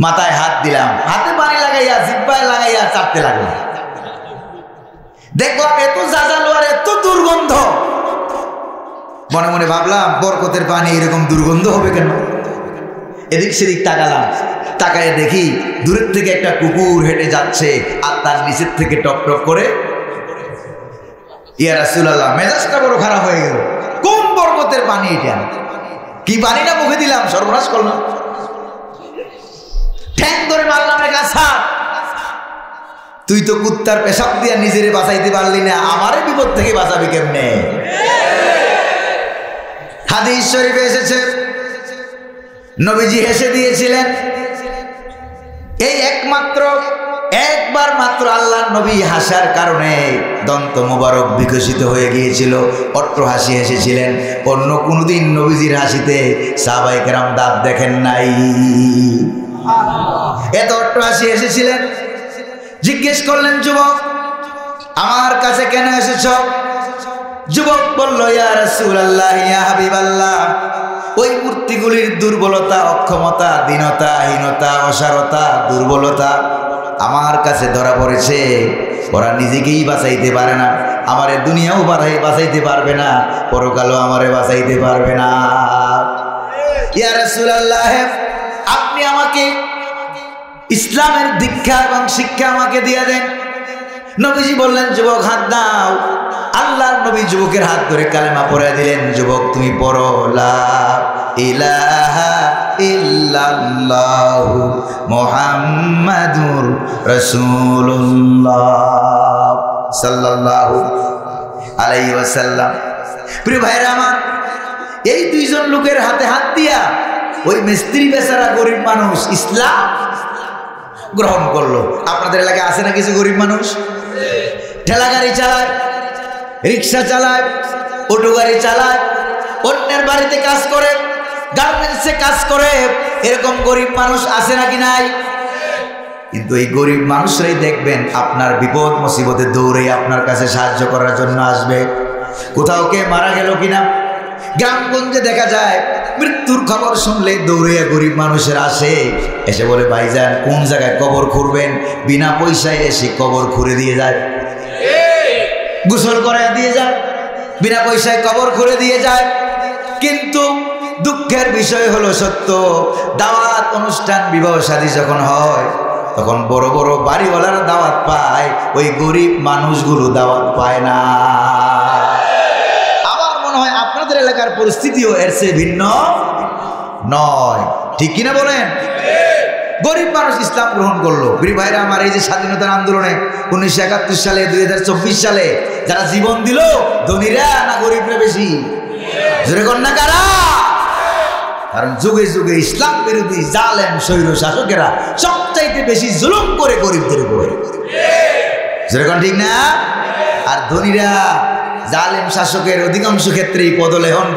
S1: মাথায় হাত দিলাম, হাতে পানি লাগাইয়া জিহ্বায় লাগাইয়া চাপতে লাগলাম। দেখলাম এত জাজালো আর এত দুর্গন্ধ। মনে মনে ভাবলাম, বরকতের পানি এরকম দুর্গন্ধ হবে কেন? এদিক সেদিক তাকালাম, তাকায় দেখি দূরের থেকে একটা কুকুর হেঁটে যাচ্ছে, আর তার নিচের থেকে টপ টপ করে। ইয়া রাসূলুল্লাহ, মেজাজটা বড় খারাপ হয়ে গেল। কোন বরকতের পানি এটা? কি পানি না মুখে দিলাম, সর্বনাশ করলাম। ঠ্যাং ধরে মারলাম, গাছা, তুই তো কুত্তার পেশাব দিয়া নিজেরে বাঁচাইতে পারলি না, আমারে বিপদ থেকে বাঁচাবি কেমনে? হাদিস শরীফে এসেছে, নবীজি হেসে দিয়েছিলেন। এই একবার মাত্র আল্লাহর নবী হাসার কারণে দন্ত মোবারক বিকশিত হয়ে গিয়েছিল, অট্ট হাসি হেসেছিলেন। অন্য কোনোদিন নবীজির হাসিতে সাহাবায়ে কেরাম দাঁত দেখেন নাই, এত অট্ট হাসি হেসেছিলেন। জিজ্ঞেস করলেন, যুবক আমার কাছে কেন এসেছ? যুবক বলল, ইয়া রাসূলুল্লাহ, ইয়া হাবিবাল্লাহ, ওই মূর্তিগুলির দুর্বলতা, অক্ষমতা, দীনতা, হীনতা, অসারতা, দুর্বলতা আমার কাছে ধরা পড়েছে। ওরা নিজেকেই বাঁচাইতে পারে না, আমারে দুনিয়াও বাঁচাইতে পারবে না, পরকালও আমারে বাঁচাইতে পারবে না। ইয়া রাসূলুল্লাহ, আপনি আমাকে ইসলামের দীক্ষা এবং শিক্ষা আমাকে দিয়ে দেন। নবীজি বললেন, যুবক হাত দাও। আল্লাহর নবী যুবকের হাত ধরে কালেমা পড়ে দিলেন। যুবক তুমি পড়ো, লা ইলাহা ইল্লাল্লাহু মুহাম্মাদুর রাসূলুল্লাহ সাল্লাল্লাহু আলাইহি ওয়াসাল্লাম। প্রিয় ভাইরা আমার, এই দুইজন লোকের হাতে হাত দিয়া ওই মিস্ত্রি বেচারা গরিব মানুষ ইসলাম গ্রহণ করলো। আপনাদের এলাকায় আছে না কিছু গরিব মানুষ? ঠেলা গাড়ি চালায়, রিক্সা চালায়, অটো গাড়ি চালায়, অন্যের বাড়িতে কাজ করে, গার্মেন্টসে কাজ করে, এরকম গরিব মানুষ আছে নাকি নাই? কিন্তু এই গরিব মানুষরাই দেখবেন আপনার বিপদ মুসিবতে দৌড়ে আপনার কাছে সাহায্য করার জন্য আসবে। কোথাও কে মারা গেল কিনা, গ্রামগঞ্জে দেখা যায় মৃত্যুর খবর শুনলে দৌড়ে গরিব মানুষের আসে, এসে বলে, ভাইজান কোন জায়গায় কবর খুঁড়বেন? বিনা পয়সায় এসে কবর খুঁড়ে দিয়ে যায়, গোসল করে দিয়ে যায়, বিনা পয়সায় কবর খুঁড়ে দিয়ে যায়। কিন্তু দুঃখের বিষয় হলো সত্য, দাওয়াত অনুষ্ঠান বিবাহ শাদী যখন হয় তখন বড় বড় বাড়িওয়ালারা দাওয়াত পায়, ওই গরিব মানুষগুলো দাওয়াত পায় না। আমার মনে হয় আপনাদের এলাকার পরিস্থিতিও এর চেয়ে ভিন্ন নয়, ঠিক কিনা বলেন? গরিব মানুষ ইসলাম গ্রহণ করলো। প্রিয় ভাইরা আমার, এই যে স্বাধীনতার আন্দোলনে 1971 সালে 2024 সালে যারা জীবন দিল, ধনীরা না গরিবরা বেশি? জোরে কর না কারা? কারণ যুগে যুগে ইসলাম বিরোধী জালেম স্বৈর শাসকেরা সবচাইতে বেশি জুলুম করে গরিবদের উপরে। জোরে কর ঠিক না? আর ধনীরা জালেম শাসকের অধিকাংশ ক্ষেত্রেই পদলেহন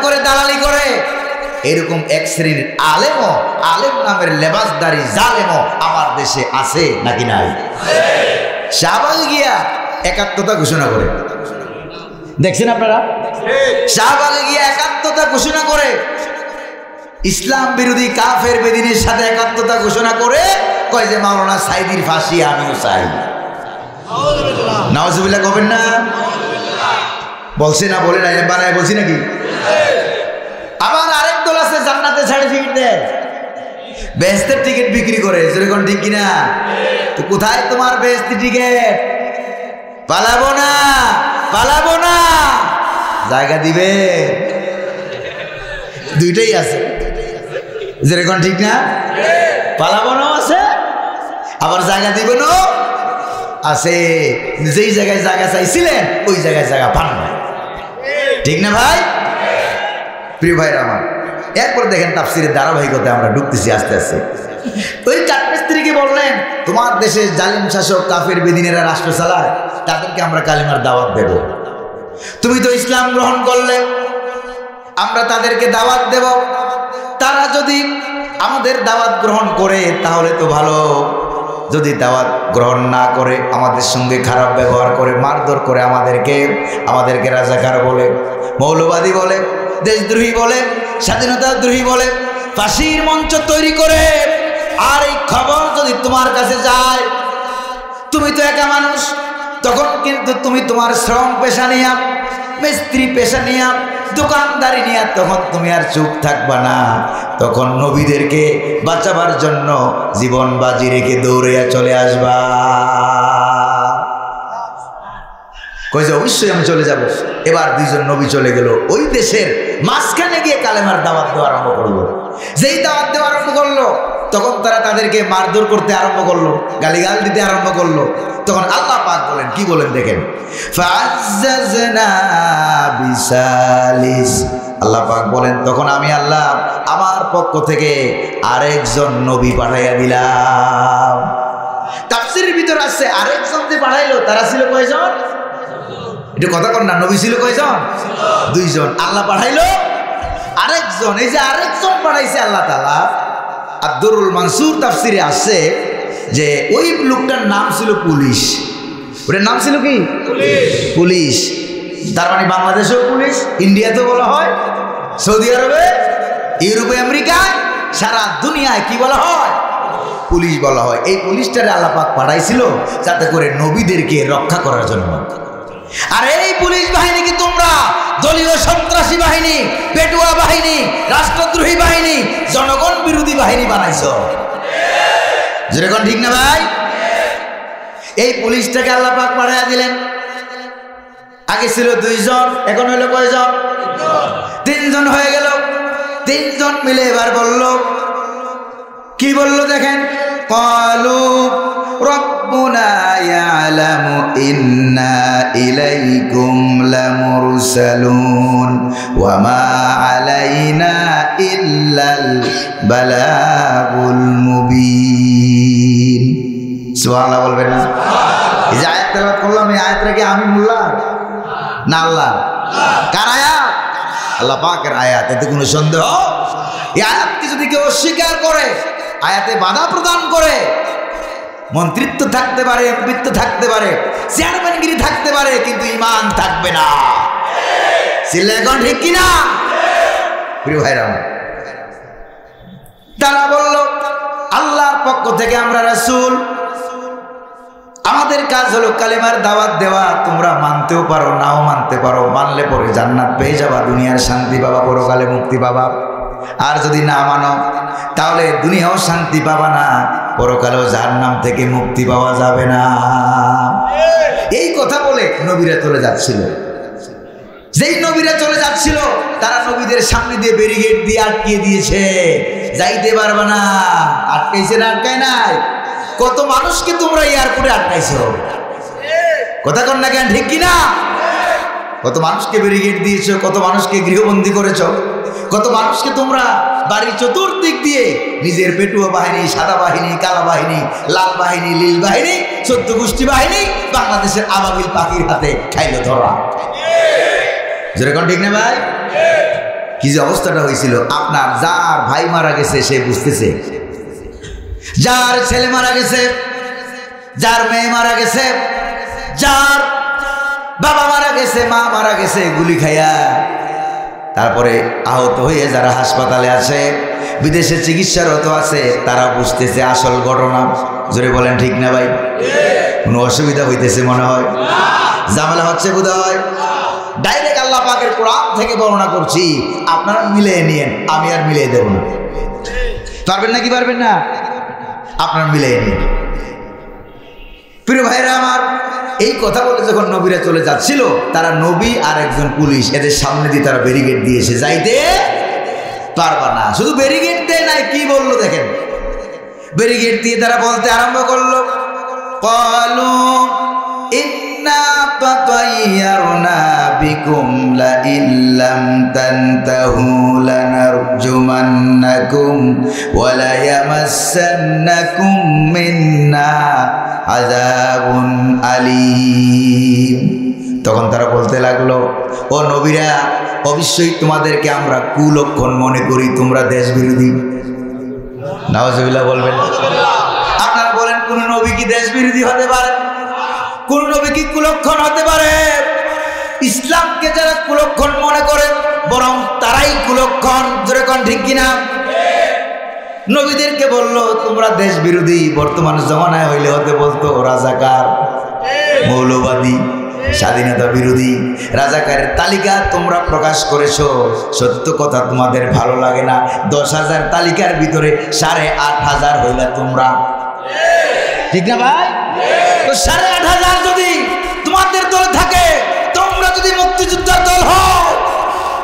S1: করে দালালি করে। এরকম এক শ্রেণীর আলেম নামের লেবাসদারি জালেমও আমার দেশে আছে নাকি নাই? শাহবাগে গিয়া একাত্মতা ঘোষণা করে, দেখছেন আপনারা? শাহবাগে গিয়া একাত্মতা ঘোষণা করে, ইসলাম বিরোধী কাফের বেদিনের সাথে একাত্মতা ঘোষণা করে কয় যে মাওলানা সাইদির ফাঁসি আমিও চাই। নাউজুবিল্লাহ কবেন না? বলছে না, বলে না, বানায় বলছি নাকি? আবার আরেক দল আছে জান্নাতের সার্টিফিকেট দেয়, বেহেশতের টিকিট বিক্রি করে। যেরকম ঠিক কিনা? তো কোথায় তোমার বেহেশতের টিকিট? পালাবো না, জায়গা দিবে? দুইটাই আছে। যেরকম ঠিক না? পালাবো না আছে, আবার জায়গা দিবে না আছে। যেই জায়গায় জায়গা চাইছিলেন ওই জায়গায় জায়গা পান না, ঠিক না ভাই? প্রিয় ভাইরা আমার, এরপর দেখেন তাফসিরের ধারাবাহিকতায় আমরা ঢুকতেছি আস্তে আস্তে। ওই চাটমিস্ত্রিকে বললেন, তোমার দেশে জালিম শাসক কাফের বেদিনেরা রাষ্ট্র চালায়, তাদেরকে আমরা কালিমার দাওয়াত দেব। তুমি তো ইসলাম গ্রহণ করলে, আমরা তাদেরকে দাওয়াত দেব। তারা যদি আমাদের দাওয়াত গ্রহণ করে তাহলে তো ভালো, যদি দাওয়াত গ্রহণ না করে, আমাদের সঙ্গে খারাপ ব্যবহার করে, মারধর করে, আমাদেরকে রাজাকার বলে, মৌলবাদী বলে, দেশদ্রোহী বলে, স্বাধীনতাদ্রোহী বলে, ফাঁসির মঞ্চ তৈরি করে, আর এই খবর যদি তোমার কাছে যায়, তুমি তো একা মানুষ, তখন কিন্তু তুমি তোমার শ্রম পেশা নিয়া, মিস্ত্রি পেশা নিয়া, দোকানদারি নিয়া, তখন তুমি আর চুপ থাকবা না। তখন নবীদেরকে বাঁচাবার জন্য জীবন বাজি রেখে দৌড়ে চলে আসবা। কই যে অবশ্যই আমি চলে যাব। এবার দুইজন নবী চলে গেল, ওই দেশের মাঝখানে গিয়ে কালেমার দাওয়াত দেওয়া আরম্ভ করলো। যেই দাওয়াত দেওয়া আরম্ভ করলো, তখন তারা তাদেরকে মারধর করতে আরম্ভ করলো, গালিগাল দিতে আরম্ভ করলো। তখন আল্লাহ পাক বলেন, কি বলেন দেখেন, ফাআজ্জাজনা বিসালিস। আল্লাহ পাক বলেন, তখন আমি আল্লাহ আমার পক্ষ থেকে আরেকজন নবী পাঠাইয়া দিলাম। তাফসীরের ভিতর আছে আরেকজন যে পাঠাইলো তারা ছিল কয়জন? একটু কথা কর না, নবী ছিল কয়জন? দুইজন। আল্লাহ পাঠাইলো আরেকজন। এই যে আরেকজন পাঠাইছে আল্লাহ তাআলা, আদ-দুরুল মানসুর তাফসীরে আছে যে ওই লোকটার নাম ছিল পুলিশ। ওটার নাম ছিল কি? পুলিশ। তার মানে বাংলাদেশেও পুলিশ, ইন্ডিয়াতেও বলা হয়, সৌদি আরবে, ইউরোপে, আমেরিকায়, সারা দুনিয়ায় কি বলা হয়? পুলিশ বলা হয়। এই পুলিশটারে আল্লাহ পাক পাঠাইছিল যাতে করে নবীদেরকে রক্ষা করার জন্য। আর এই পুলিশ বাহিনীকে তোমরা দলীয় সন্ত্রাসী বাহিনী, পেটুয়া বাহিনী, রাষ্ট্রদ্রোহী বাহিনী, জনগণ বিরোধী বাহিনী বানাইছ। যেরকম ঠিক না ভাই? এই পুলিশটাকে আল্লাহ পাক পাঠাইয়া দিলেন। আগে ছিল দুইজন, এখন হইল কয়জন? তিনজন হয়ে গেল। তিনজন মিলে এবার বলল, কি বলল দেখেন, ক্বালু রব্বুনা ইয়ালামু ইন্না ইলাইকুম লামুরসালুন ওয়া মা আলাইনা ইল্লাল বালাগুল মুবিন। সুবহানাল্লাহ বলবেন না? এই যে আয়াত তেলাওয়াত করলাম, এই আয়াতটা কি আমি মোল্লা না আল্লাহ? কার আয়াত? আল্লাহ পাকের আয়াত। এতে কোনো সন্দেহ? এই আয়াতকে যদি কেউ অস্বীকার করে, আয়াতে বাধা প্রদান করে, মন্ত্রিত্ব থাকতে পারে, এমপিত্ব থাকতে পারে, চেয়ারম্যানগিরি থাকতে পারে, কিন্তু ঈমান থাকবে না। সিলেকন ঠিক কিনা? প্রিয় ভাইরা, তারা বলল, আল্লাহর পক্ষ থেকে আমরা রাসূল, আমাদের কাজ হলো কালেমার দাওয়াত দেওয়া। তোমরা মানতেও পারো, নাও মানতে পারো। মানলে পরে জান্নাত পেয়ে যাবা, দুনিয়ার শান্তি পাবা, পরকালে মুক্তি পাবা। আর যদি না মানো তাহলে দুনিয়াও শান্তি পাবা না, পরকালেও জাহান্নাম থেকে মুক্তি পাওয়া যাবে না। এই কথা বলে নবীরা চলে যাচ্ছিল। যেই নবীরা চলে যাচ্ছিল তারা নবীদের সামনে দিয়ে ব্যারিকেড দিয়ে আটকিয়ে দিয়েছে, যাইতে পারবে না। আটকাইছে না? আটকায় নাই? কত মানুষকে তোমরা এয়ারপোর্টে আটকাইছো, কথা কন না কেন, ঠিক কিনা? কত মানুষকে ব্যারিকেড দিয়েছো, কত মানুষকে গৃহবন্দী করেছো, কত মানুষকে তোমরা বাড়ির চতুর্দিক দিয়ে নিজের পেটুয়া বাহিনী, সাদা বাহিনী, কালা বাহিনী, লাল বাহিনী, লীল বাহিনী, 14 গোষ্ঠী বাহিনী বাংলাদেশের আবাবিল পাখির হাতে খাইলো ধরা। যেরকম ঠিক না ভাই? কি যে অবস্থাটা হয়েছিল। আপনার যার ভাই মারা গেছে সে বুঝতেছে, যার ছেলে মারা গেছে, যার মেয়ে মারা গেছে, যার বাবা মারা গেছে, মা মারা গেছে গুলি খাইয়া, তারপরে আহত হয়ে যারা হাসপাতালে আছে, বিদেশে চিকিৎসারত আছে, তারা বুঝতেছে আসল ঘটনা। জোরে বলেন ঠিক না ভাই? কোনো অসুবিধা হইতেছে মনে হয়? ঝামেলা হচ্ছে বোধ হয়? ডাইরেক্ট আল্লাহ পাকের কোরআন থেকে বর্ণনা করছি, আপনারা মিলিয়ে নিয়েন, আমি আর মিলিয়ে দেব না। পারবেন না? কি পারবেন না? আপনারা মিলিয়ে নিন। প্রিয় ভাইরা আমার, এই কথা বলে যখন নবীরা চলে যাচ্ছিল, তারা নবী আর একজন পুলিশ এদের সামনে দিয়ে তারা ব্যারিকেড দিয়েছে, যাইতে পারবা না। শুধু ব্যারিকেড দেয় নাই, কি বললো দেখেন। ব্যারিকেড দিয়ে তারা বলতে আরম্ভ করলো, ক্বালু ইন্না তাতায়্যারনা বিকুম লা ইল্লাম তানতাহু লানারজুমান্নাকুম ওয়া লা ইয়ামাসসান্নাকুম মিন্না আযাবুন আলীম। তখন তারা বলতে লাগলো, ও নবীরা, অবশ্যই তোমাদেরকে আমরা কুলক্ষণ মনে করি, তোমরা দেশ বিরোধী। নাউজুবিল্লাহ বলবেন? আপনারা বলেন, কোন নবী কি দেশ বিরোধী হতে পারে? কোন নবী কি কুলক্ষণ হতে পারে? ইসলামকে যারা কুলক্ষণ মনে করে বরং তারাই কুলক্ষণ। জোরে কোন ঠিক কিনা? নবীদেরকে বললো তোমরা দেশ বিরোধী। বর্তমান জমানায় হইলে হতে বলতো রাজাকার, মৌলবাদী, স্বাধীনতা বিরোধী। রাজাকারের তালিকা তোমরা প্রকাশ করেছো, সত্য কথা তোমাদের ভালো লাগে না। 10,000 তালিকার ভিতরে 8,500 হইলে তোমরা, ঠিক না ভাই? তো 8,500 যদি তোমাদের দল থাকে, তোমরা যদি মুক্তিযোদ্ধার দল হও,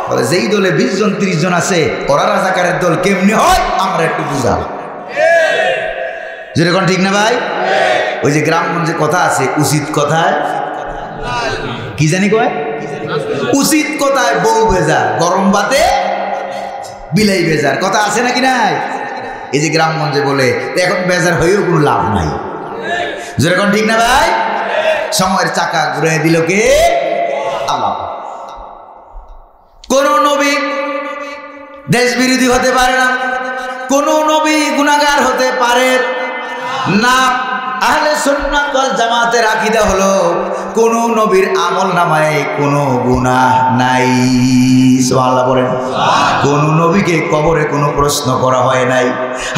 S1: তাহলে যেই দলে 20 জন 30 জন আছে, ওরা রাজাকারের দল কেমনি হয় আমরা একটু বুঝাও। যেরকম ঠিক না ভাই? ওই যে গ্রামগঞ্জে কথা আছে, উচিত কথায় কি জানি কয়, উচিত কথায় বউ বেজার, গরম ভাতে বিলাই বেজার, কথা আছে নাকি নাই? এই যে গ্রামগঞ্জে বলে, এখন বেজার হয়েও কোনো লাভ নাই। যেরকম ঠিক না ভাই? সময়ের চাকা ঘুরে দিল কে? আল্লাহ। কোন নবী দেশ বিরোধী হতে পারে না, কোন নবী গুনাহগার হতে পারে না। আহলে সুন্নাত ওয়াল জামাতের আকীদা হলো, কোন নবীর আমল নামায় কোনো গুনাহ নাই। সুবহানাল্লাহ বলেন। কোন নবীকে কবরে কোনো প্রশ্ন করা হয় নাই,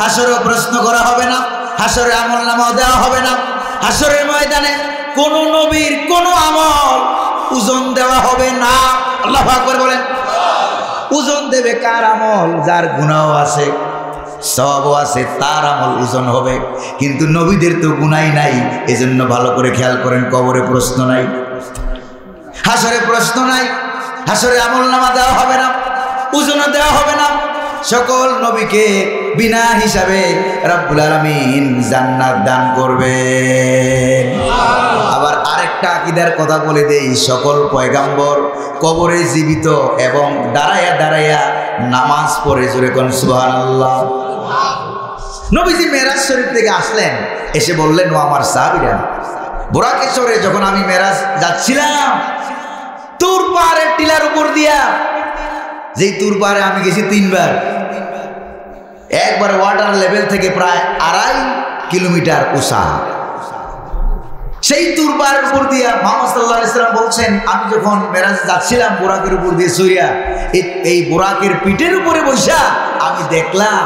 S1: হাসরে প্রশ্ন করা হবে না, হাসরে আমল নামাও দেওয়া হবে না। হাসরের ময়দানে কোন নবীর কোন আমল ওজন দেওয়া হবে না। আল্লাহু আকবার বলেন। ওজন দেবে কার আমল? যার গুনাহও আছে, সওয়াবও আছে, তার আমল ওজন হবে। কিন্তু নবীদের তো গুনাহ নাই, এজন্য ভালো করে খেয়াল করেন, কবরে প্রশ্ন নাই, হাসরে প্রশ্ন নাই, হাসরে আমলনামা দেওয়া হবে না, ওজনও দেওয়া হবে না। সকল নবীকে বিনা হিসাবে রব্বুল আলামিন জান্নাত দান করবেন। আবার আরেকটা আকীদার কথা বলে দেই, সকল পয়গাম্বর কবরে জীবিত এবং দাঁড়ায়া দাঁড়ায়া নামাজ পড়ে। জোরে কোন সুবহানাল্লাহ। নবীজি মেরাজ শরীফ থেকে আসলেন, এসে বললেন, ও আমার সাহাবীরা, বুরাকে চড়ে যখন আমি মেরাজ যাচ্ছিলাম, তুর পাহাড়ের টিলার উপর দিয়া, যেই তুর পাহাড়ে আমি গেছি 3 বার, একবার ওয়াটার লেভেল থেকে প্রায় 2.5 কিলোমিটার উঁচা, সেই তুর পাহাড়ের উপর দিয়া মুহাম্মদ সাল্লাল্লাহু আলাইহি ওয়াসাল্লাম বলছেন, আমি যখন মেরাজে যাচ্ছিলাম বুরাকের উপর দিয়ে সইয়া, এই বুরাকের পিঠের উপরে বসা আমি দেখলাম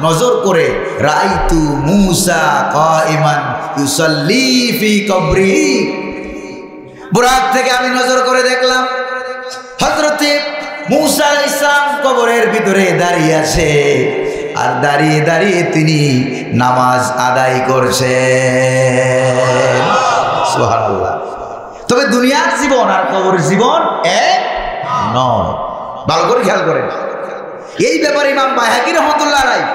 S1: নজর করে রাইতু মূসা কাইমান ইউসাল্লি ফি কবরিহি, বুরাক থেকে আমি নজর করে দেখলাম হযরতে মূসা আলাইহিস সালাম কবরের ভিতরে দাঁড়িয়ে আছে, আর দাঁড়িয়ে দাঁড়িয়ে তিনি নামাজ আদায় করছেন। সুবহানাল্লাহ। তবে দুনিয়ার জীবন আর কবরের জীবন এক নয়, ভালো করে খেয়াল করেন। এই ব্যাপারে ইমাম বাইহাকি রাহমাতুল্লাহ আলাইহি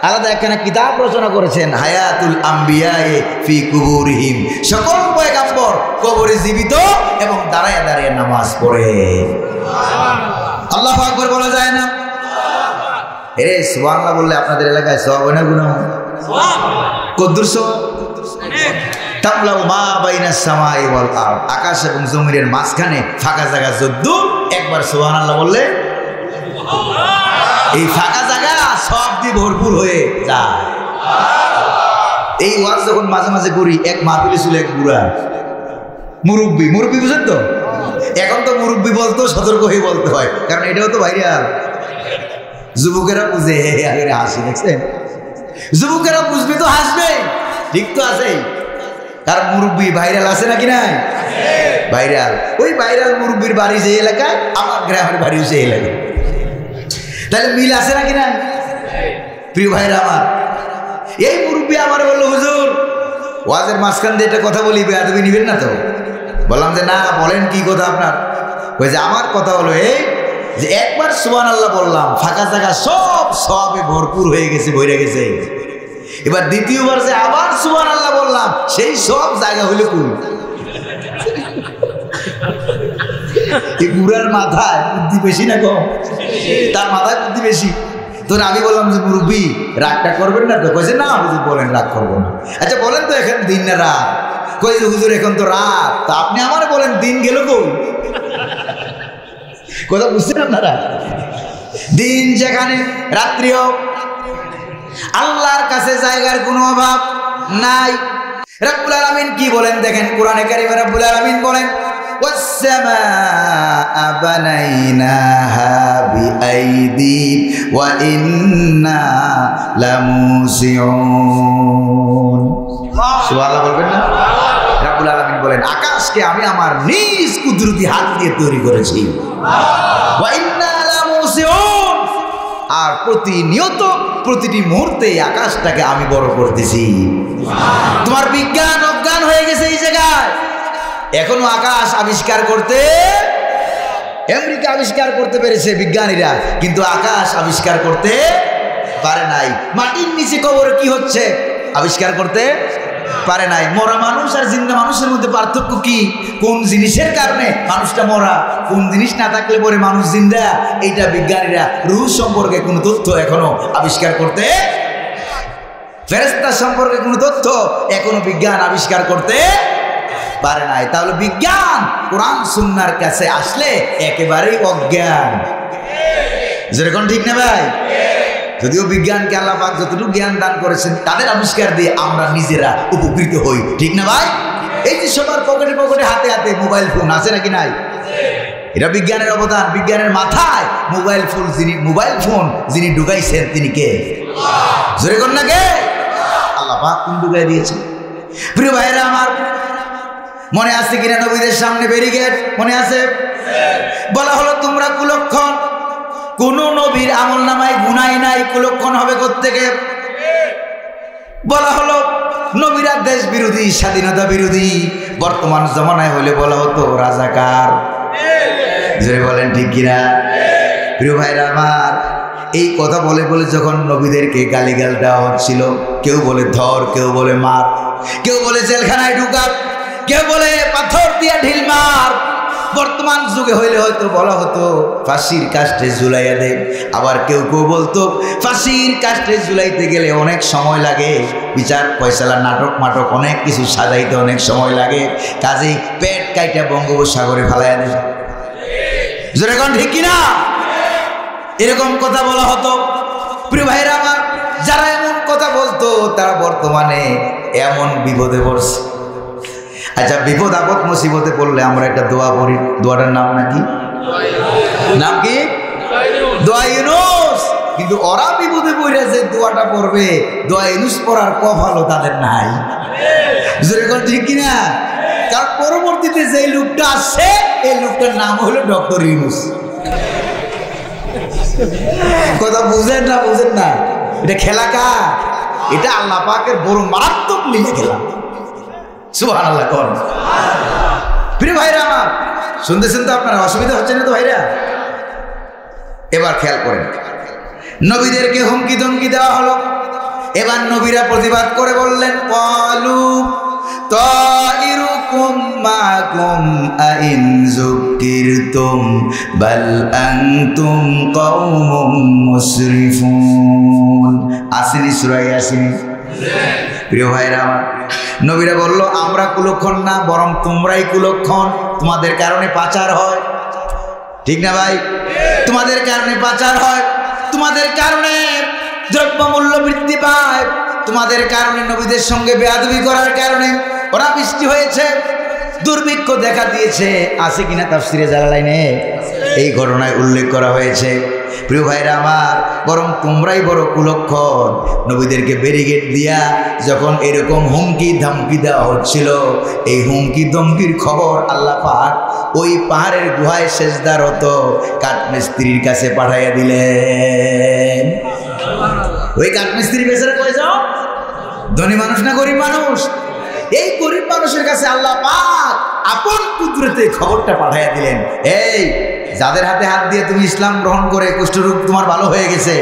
S1: আলাদা একখানা কিতাব রচনা করেছেন, হায়াতুল আম্বিয়ায়ে ফি কুবুরিহিম। সকল পয়গম্বর কবরে জীবিত এবং দাঁড়ায় দাঁড়িয়ে নামাজ পড়ে। আল্লাহু আকবার বলা যায় না? এরে সুবহানাল্লাহ বললে আপনাদের এলাকায় সওয়াব হয় না গুনাহ? কদ্দুর সওয়াব? তামলাউ মা বাইনাস সামাই ওয়াল আরদ, আকাশ এবং জমিনের মাঝখানে ফাঁকা জায়গা যদ্দূর, একবার সুবহানাল্লাহ বললে এই ফাঁকা জায়গা সব দিয়ে ভরপুর হয়ে যায়। এই ওয়াজ যখন মাঝে মাঝে করি, এক মাহফিলে ছিল এক বুড়া মুরব্বী, মুরব্বী বুঝেন তো? এখন তো মুরব্বী বলতো সতর্ক হয়ে বলতে হয়, কারণ এটাও তো ভাইরাল। যুবকেরা বুঝে আগে হাসি, দেখছেন? যুবকেরা বুঝবে তো হাসবে, ঠিক তো আছেই, কারণ মুরব্বী ভাইরাল আছে নাকি নাই? ভাইরাল। ওই ভাইরাল মুরব্বীর বাড়ি যে এলাকায়, আমার গ্রামের বাড়িও সেই এলাকায়, তাহলে মিল আছে নাকি নাই? প্রিয় ভাইরা আমার, এই মুরব্বী আমার বললো, হুজুর ওয়াজের মাঝখান দিয়ে একটা কথা বলি, বেয়াদবি নিবেন না তো? বললাম যে না, বলেন কি কথা আপনার? ওই যে আমার কথা হলো এই যে একবার সুবহানাল্লাহ বললাম, ফাঁকা জায়গা সব সবে ভরপুর হয়ে গেছে, ভরে গেছে। এবার দ্বিতীয়বার যে আবার সুবহানাল্লাহ বললাম, সেই সব জায়গা হইলে কই? এই বুড়ার মাথায় বুদ্ধি বেশি না কম? তার মাথায় বুদ্ধি বেশি। তো আমি বললাম যে মুরব্বী রাগটা করবেন না তো? কইছে না হুজুর বলেন, রাগ করবো না। আচ্ছা বলেন তো এখন দিন না রাত? কইছে হুজুর এখন তো রাত। তা আপনি আমার বলেন দিন গেল কই? কথা বুঝছেন আপনারা? দিন যেখানে রাত্রিও, আল্লাহর কাছে জায়গার কোনো অভাব নাই। রব্বুল আলামিন কি বলেন দেখেন, কোরআনে কারিমে রব্বুল আলামিন বলেন, ওয়াস-সামাআ বানাইনাহা বিআইদি ওয়া ইন্না লামুসিউন। সুবহানাল্লাহ বলবেন না? রব্বুল আলামিন বলেন, আকাশকে আমি আমার নিজ কুদরতি হাত দিয়ে তৈরি করেছি। ওয়া ইন্না লামুসিউন, আর প্রতিনিয়ত প্রতিটি মুহূর্তে আকাশটাকে আমি বড় করতেছি। তোমার বিজ্ঞান অজ্ঞান হয়ে গেছে এই জায়গায়, এখনো আকাশ আবিষ্কার করতে, আমেরিকা আবিষ্কার করতে পেরেছে বিজ্ঞানীরা, কিন্তু আকাশ আবিষ্কার করতে পারে নাই। মাটির নিচে কবর কি হচ্ছে আবিষ্কার করতে পারে নাই। মরা মানুষ আর জিন্দা মানুষের মধ্যে পার্থক্য কি? কোন জিনিসের কারণে মানুষটা মরা, কোন জিনিস না থাকলে পরে মানুষ জিন্দা, এইটা বিজ্ঞানীরা রূহ সম্পর্কে কোনো তথ্য এখনো আবিষ্কার করতে, ফেরেশতা সম্পর্কে কোনো তথ্য এখনো বিজ্ঞান আবিষ্কার করতে পারে নাই। তাহলে বিজ্ঞান কোরআন সুন্নাহর কাছে আসলে একেবারেই অজ্ঞান। যেরকম ঠিক না ভাই? যদিও বিজ্ঞানকে আল্লাহ পাক যতটুকু জ্ঞান দান করেছেন, তাদের আবিষ্কার দিয়ে আমরা নিজেরা উপকৃত হই, ঠিক না ভাই? এই যে সবার পকেটে পকেটে হাতে হাতে মোবাইল ফোন আছে নাকি নাই? এটা বিজ্ঞানের অবদান। বিজ্ঞানের মাথায় মোবাইল ফোন যিনি ঢুকাইছেন তিনি কে? জোরে কোন না কে? আল্লাহ পাক কোন ঢুকাই দিয়েছেন। প্রিয় ভাইরা আমার, মনে আছে কিনা নবীদের সামনে ব্যারিকেড? মনে আছে? বলা হলো তোমরা কুলক্ষণ, কোন নবীর আমল নামায় গুনাই নাই, কুলক্ষণ হবে কোত্থেকে? বলা হলো নবীরা দেশ বিরোধী, স্বাধীনতা বিরোধী। বর্তমান জমানায় হলে বলা হতো রাজাকার। জোরে বলেন ঠিক কিনা? প্রিয় ভাইরা আমার, এই কথা বলে বলে যখন নবীদেরকে গালিগাল দেওয়া হচ্ছিল, কেউ বলে ধর, কেউ বলে মার, কেউ বলে জেলখানায় ঢুকা, কেউ বলে পাথর দিয়া ঢিল মার। বর্তমান যুগে হইলে হয়তো বলা হতো ফাঁসির কাস্টে ঝুলাইয়া দে। আবার কেউ কেউ বলতো ফাঁসির কাস্টে ঝুলাইতে গেলে অনেক সময় লাগে, বিচার ফয়সালা, নাটক মাটক অনেক কিছু সাজাইতে অনেক সময় লাগে, কাজেই পেট কাইটা বঙ্গোপসাগরে ফেলাইয়া দে। জোরে কোন ঠিক কিনা? এরকম কথা বলা হতো। প্রিয় ভাইরা আমার, যারা এমন কথা বলতো তারা বর্তমানে এমন বিপদে পড়ছে। আচ্ছা, বিপদ আপদ মুসিবতে পড়লে আমরা একটা দোয়া পড়ি, দোয়াটার নাম নাকি? নাম কি? দোয়া ইউনূস। কিন্তু ওরা বিপদে পড়ে যে দোয়াটা পড়বে, দোয়া ইউনুস পড়ার কপালও তাদের নাই। যেরকম ঠিক কিনা? কারণ পরবর্তীতে যে লোকটা আসছে এই লোকটার নাম হলো ডক্টর ইউনুস। কথা বুঝেন না? বুঝেন না? এটা খেলা কার? এটা আল্লাহ পাকের বড় মারাত্মক লীলা খেলা। সুবহানাল্লাহ কোন। প্রিয় ভাইরা আমার, শুনতেছেন তো আপনারা? অসুবিধা হচ্ছে না তো ভাইরা? এবার খেয়াল করেন, নবীদেরকে হুমকি ধমকি দেওয়া হলো। এবার নবীরা প্রতিবাদ করে বললেন, ক্বালু তাইরুকুম মাকুম আইন যুকিরতুম বাল আনতুম কওমুম মুসরিফুন। আসেনি সূরা ইয়াসিন? প্রিয় ভাইরা আমার, নবীরা বলল, আমরা কুলক্ষণ না, বরং তোমরাই কুলক্ষণ। তোমাদের কারণে পাচার হয়, ঠিক না ভাই? তোমাদের কারণে পাচার হয়, তোমাদের কারণে দ্রব্যমূল্য বৃদ্ধি পায়, তোমাদের কারণে নবীদের সঙ্গে বেয়াদবি করার কারণে ওরা বৃষ্টি হয়েছে, দুর্ভিক্ষ দেখা দিয়েছে। আছে কিনা তাফসিরে জালালাইনে এই ঘটনায় উল্লেখ করা হয়েছে। প্রিয় ভাইরা আমার, বরং তোমরাই বড় কুলক্ষণ। নবীদেরকে ব্যারিকেড দিয়া যখন এরকম হুমকি ধমকি দেওয়া হচ্ছিল, এই হুমকি ধমকির খবর আল্লাহ পাক ওই পাহাড়ের গুহায় সেজদারত কাঠমিস্ত্রির কাছে পাঠাইয়া দিলেন। ওই কাঠমিস্ত্রি বেচারা কয়জন? ধনী মানুষ না গরিব মানুষ? এই গরিব মানুষের কাছে আল্লাহ পাক আপন কুদরতে খবরটা পাঠাইয়া দিলেন, এই যাদের হাতে হাত দিয়ে তুমি ইসলাম গ্রহণ করে কুষ্ঠরোগ তোমার ভালো হয়ে গেছে,